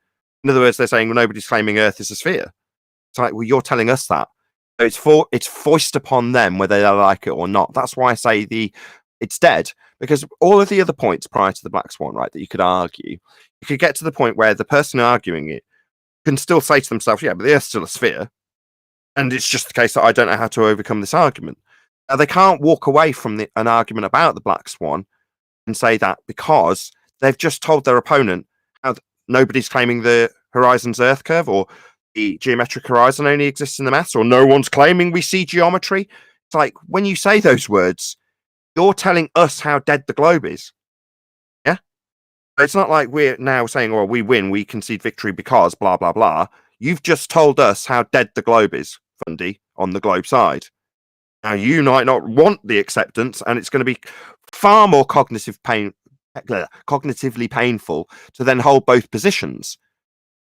In other words, they're saying, well, nobody's claiming Earth is a sphere. It's like, well, you're telling us that. So it's foisted upon them whether they like it or not. That's why I say it's dead, because all of the other points prior to the Black Swan, right, that you could argue, you could get to the point where the person arguing it can still say to themselves, yeah, but the Earth's still a sphere. And it's just the case that I don't know how to overcome this argument. Now, they can't walk away from an argument about the Black Swan and say that because they've just told their opponent how nobody's claiming the horizon's Earth curve, or the geometric horizon only exists in the maths, or no one's claiming we see geometry. It's like, when you say those words, you're telling us how dead the globe is. Yeah? It's not like we're now saying, well, we win, we concede victory because blah, blah, blah. You've just told us how dead the globe is, Fundy, on the globe side. Now, you might not want the acceptance, and it's going to be far more cognitively painful to then hold both positions.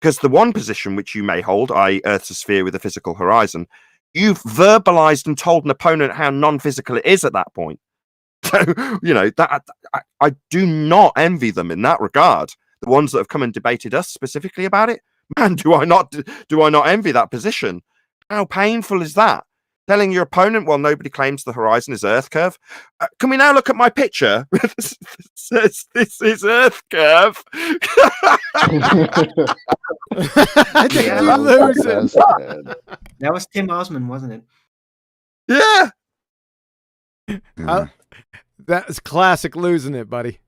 Because the one position which you may hold, i.e. Earth's a sphere with a physical horizon, you've verbalized and told an opponent how non-physical it is at that point. So, that I do not envy them in that regard. The ones that have come and debated us specifically about it, man, do I not envy that position? How painful is that? Telling your opponent, well, nobody claims the horizon is Earth curve. Can we now look at my picture? This is Earth curve. I think Yeah, you that lose it. That's bad. That was Tim Osman, wasn't it? Yeah. That's classic losing it, buddy.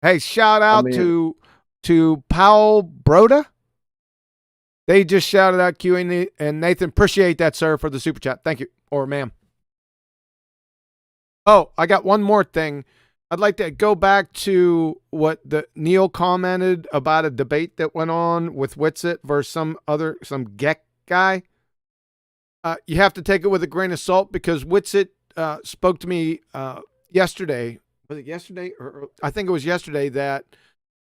Hey, shout out mean- to Powell Broda. They just shouted out Q and Nathan. Appreciate that, sir, for the super chat. Thank you, or ma'am. Oh, I got one more thing. I'd like to go back to what Neil commented about a debate that went on with Witsit versus some Geck guy. You have to take it with a grain of salt because Witsit spoke to me yesterday. Was it yesterday? Or I think it was yesterday that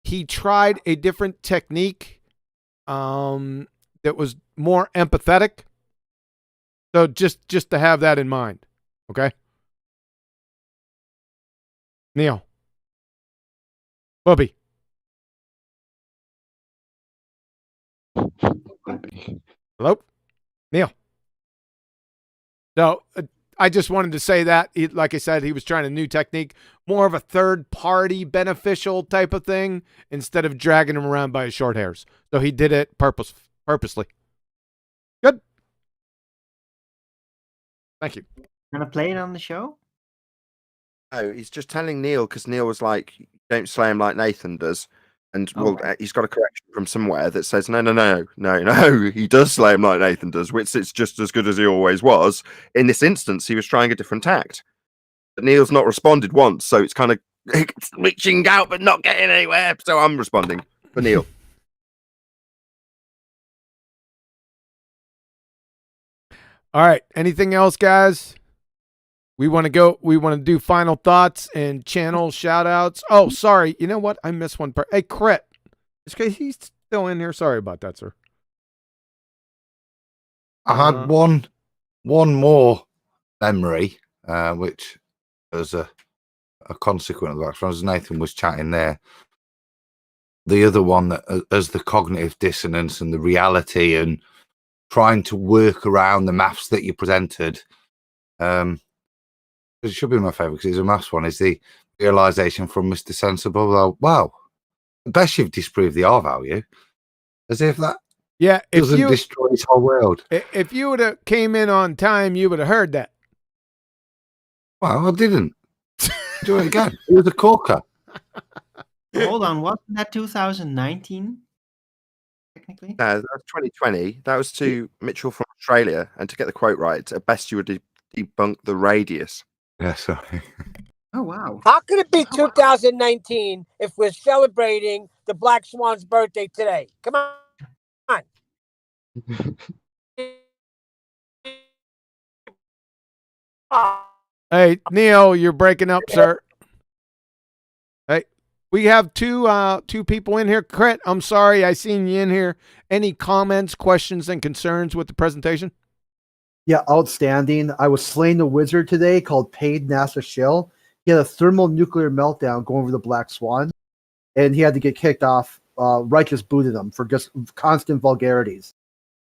he tried a different technique that was more empathetic. So just to have that in mind, okay? Neil. Bubby. Hello? Neil. So I just wanted to say that, like I said, he was trying a new technique, more of a third-party beneficial type of thing instead of dragging him around by his short hairs. So he did it purposely. Good. Thank you. Gonna play it on the show? No, he's just telling Neil because Neil was like, "Don't slay him like Nathan does," and he's got a correction from somewhere that says, "No, he does slay him like Nathan does, which it's just as good as he always was." In this instance, he was trying a different tact, but Neil's not responded once, so it's kind of reaching out but not getting anywhere. So I'm responding for Neil. All right. Anything else, guys? We want to do final thoughts and channel shout outs. Oh, sorry. You know what? I missed one part. Hey, Crit. He's still in here. Sorry about that, sir. I had one more memory, which was a consequence of that. As Nathan was chatting there, the other one that as the cognitive dissonance and the reality and trying to work around the maths that you presented. It should be my favourite because it's a maths one. Is the realization from Mr. Sensible? Wow, best you've disproved the R value, as if that doesn't destroy his whole world. If you would have came in on time, you would have heard that. Well, I didn't. Do it again. It was a corker. Hold on, wasn't that 2019? Technically? No, that was 2020. That was to Mitchell from Australia. And to get the quote right, at best you would debunk the radius. Yeah, sorry. Oh, wow. How could it be 2019 if we're celebrating the Black Swan's birthday today? Come on. Hey, Neil, you're breaking up, sir. Hey, we have two people in here. Crit, I'm sorry, I seen you in here. Any comments, questions, and concerns with the presentation? Yeah, outstanding. I was slaying the wizard today called Paid NASA Shill. He had a thermonuclear meltdown going over the Black Swan, and he had to get kicked off. Righteous booted him for just constant vulgarities.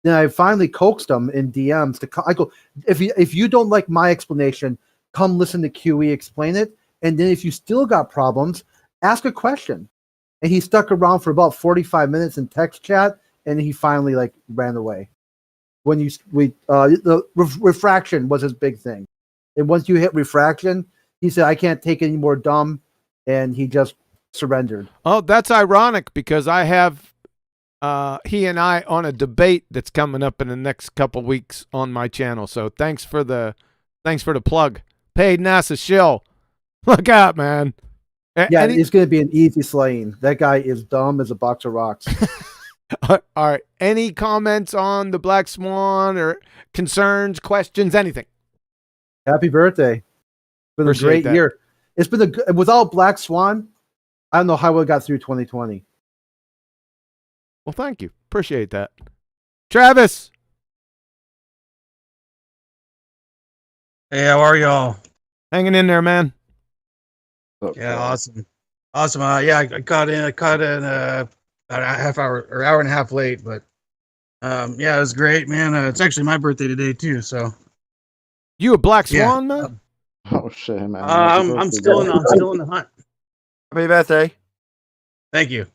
Then I finally coaxed him in DMs I go, if you don't like my explanation, come listen to QE explain it. And then if you still got problems, ask a question. And he stuck around for about 45 minutes in text chat, and he finally ran away. The refraction was his big thing, and once you hit refraction, he said, "I can't take any more dumb," and he just surrendered. Oh, that's ironic because I have he and I on a debate that's coming up in the next couple weeks on my channel. So thanks for the plug. Paid NASA shill. Look out, man. Yeah, it's going to be an easy slaying. That guy is dumb as a box of rocks. All right. Any comments on the Black Swan or concerns, questions, anything? Happy birthday. It's been a great year. It's been without Black Swan, I don't know how we got through 2020. Well, thank you. Appreciate that. Travis. Hey, how are y'all? Hanging in there, man. Yeah, awesome. Yeah, I caught in about a half hour or hour and a half late, but yeah, it was great, man. It's actually my birthday today too, so. You a Black Swan, man? Oh shit, man. I'm still in the hunt. Happy birthday. Thank you.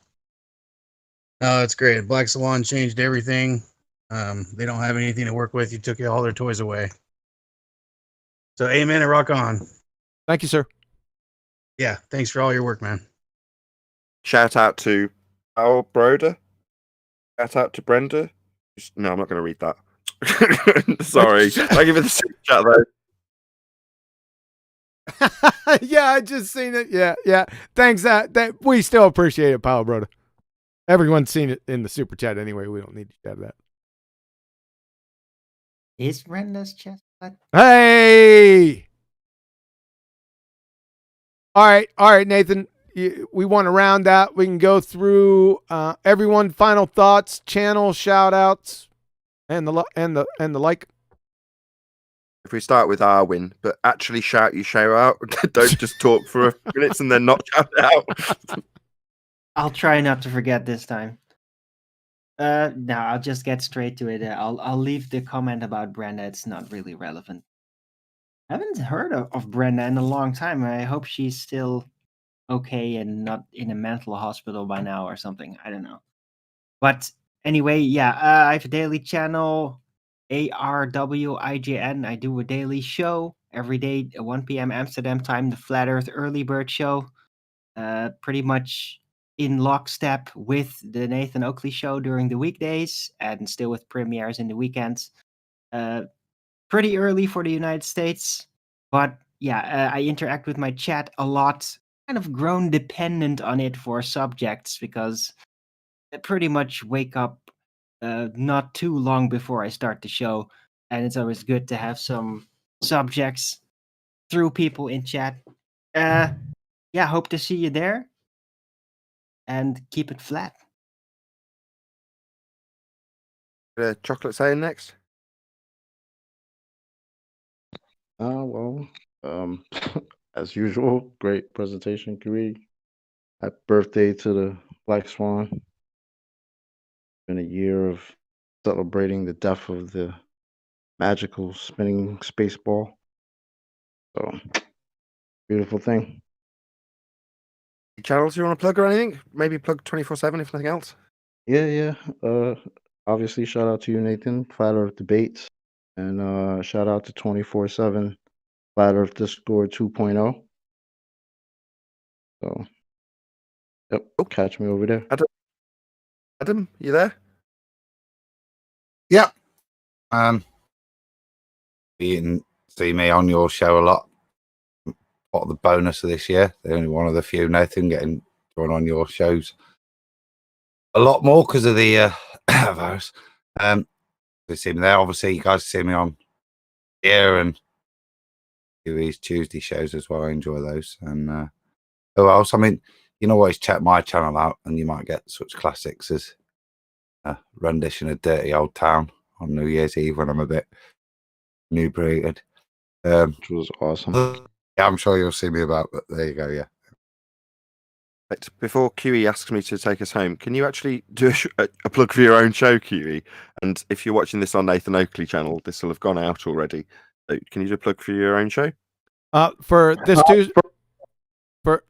No, it's great. Black Swan changed everything. They don't have anything to work with. You took all their toys away. So amen and rock on. Thank you, sir. Yeah, thanks for all your work, man. Shout out to Al Broder. Shout out to Brenda. No, I'm not going to read that. Sorry. I'll give it the super chat though. Yeah, I just seen it. Yeah. Thanks. That we still appreciate it, pal, brother. Everyone's seen it in the super chat anyway. We don't need to shout that. Is Brenda's chest flat? Hey. All right, Nathan. We want to round out. We can go through everyone. Final thoughts, channel shout outs, and the like. If we start with Arwin, but actually shout your show out. Don't just talk for a few minutes and then not shout it out. I'll try not to forget this time. No, I'll just get straight to it. I'll leave the comment about Brenda. It's not really relevant. I haven't heard of Brenda in a long time. I hope she's still okay and not in a mental hospital by now or something. I don't know. But anyway, yeah, I have a daily channel, ARWIGN. I do a daily show every day at 1 p.m. Amsterdam time, the Flat Earth Early Bird Show. Pretty much in lockstep with the Nathan Oakley Show during the weekdays and still with premieres in the weekends. Pretty early for the United States, but yeah, I interact with my chat a lot. Kind of grown dependent on it for subjects because I pretty much wake up not too long before I start the show, and it's always good to have some subjects through people in chat. Yeah, hope to see you there, and keep it flat. Chocolate saying next. Well, as usual, great presentation, Kiri. Happy birthday to the Black Swan. Been a year of celebrating the death of the magical spinning space ball. So, beautiful thing. Channels you want to plug or anything? Maybe plug 24/7 if nothing else. Yeah. Obviously, shout out to you, Nathan. Flat Earth Debates. And shout out to 24/7 Flat Earth Discord 2.0. So, yep, catch me over there. Adam, you there? Yep. You can see me on your show a lot. What the bonus of this year? They're only one of the few, Nathan, getting joined on your shows a lot more because of the virus. They see me there. Obviously, you guys see me on here and do these Tuesday shows as well. I enjoy those. And who else? I mean, you can always check my channel out, and you might get such classics as rendition of Dirty Old Town on New Year's Eve when I'm a bit inebriated. Which was awesome. Yeah, I'm sure you'll see me about, but there you go, yeah. Right, before QE asks me to take us home, can you actually do a plug for your own show, QE? And if you're watching this on Nathan Oakley channel, this will have gone out already. So can you do a plug for your own show? For this Tuesday,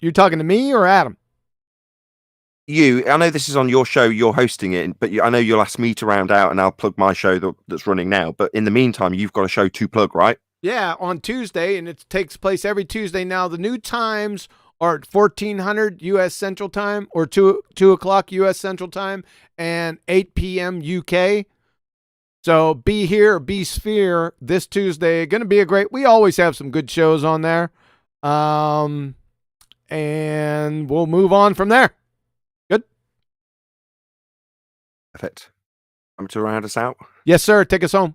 you talking to me or Adam? You, I know this is on your show, you're hosting it, but I know you'll ask me to round out and I'll plug my show that's running now. But in the meantime, you've got a show to plug, right? Yeah, on Tuesday, and it takes place every Tuesday now. The new times are at 1400 U.S. Central Time or 2 o'clock U.S. Central Time and 8 p.m. UK. So be here, be Sphere this Tuesday. Going to be a great. We always have some good shows on there, and we'll move on from there. Good. Perfect. Time to round us out. Yes, sir. Take us home.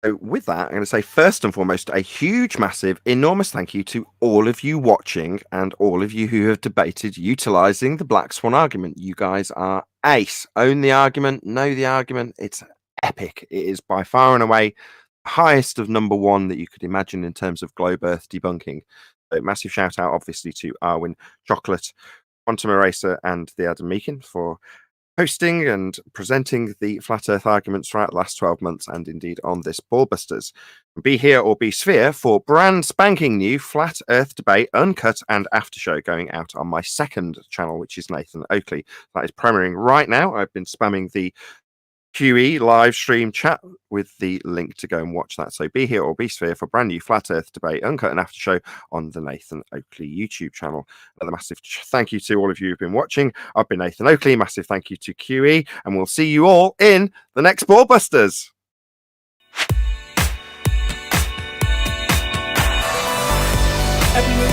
So with that, I'm going to say first and foremost, a huge, massive, enormous thank you to all of you watching and all of you who have debated utilizing the Black Swan argument. You guys are ace. Own the argument, know the argument. It's epic. It is by far and away the highest of number one that you could imagine in terms of globe earth debunking. So massive shout out, obviously, to Arwin, Chocolate, Quantum Eraser, and the Adam Meakin for hosting and presenting the flat earth arguments throughout the last 12 months and indeed on this BALLBUSTERS. Be here or be sphere for brand spanking new flat earth debate, uncut and after show going out on my second channel, which is Nathan Oakley. That is premiering right now. I've been spamming the QE live stream chat with the link to go and watch that. So be here or be sphere for brand new flat earth debate, uncut and after show on the Nathan Oakley YouTube channel. Another massive thank you to all of you who've been watching. I've been Nathan Oakley. Massive thank you to QE, and we'll see you all in the next BALLBUSTERS. Every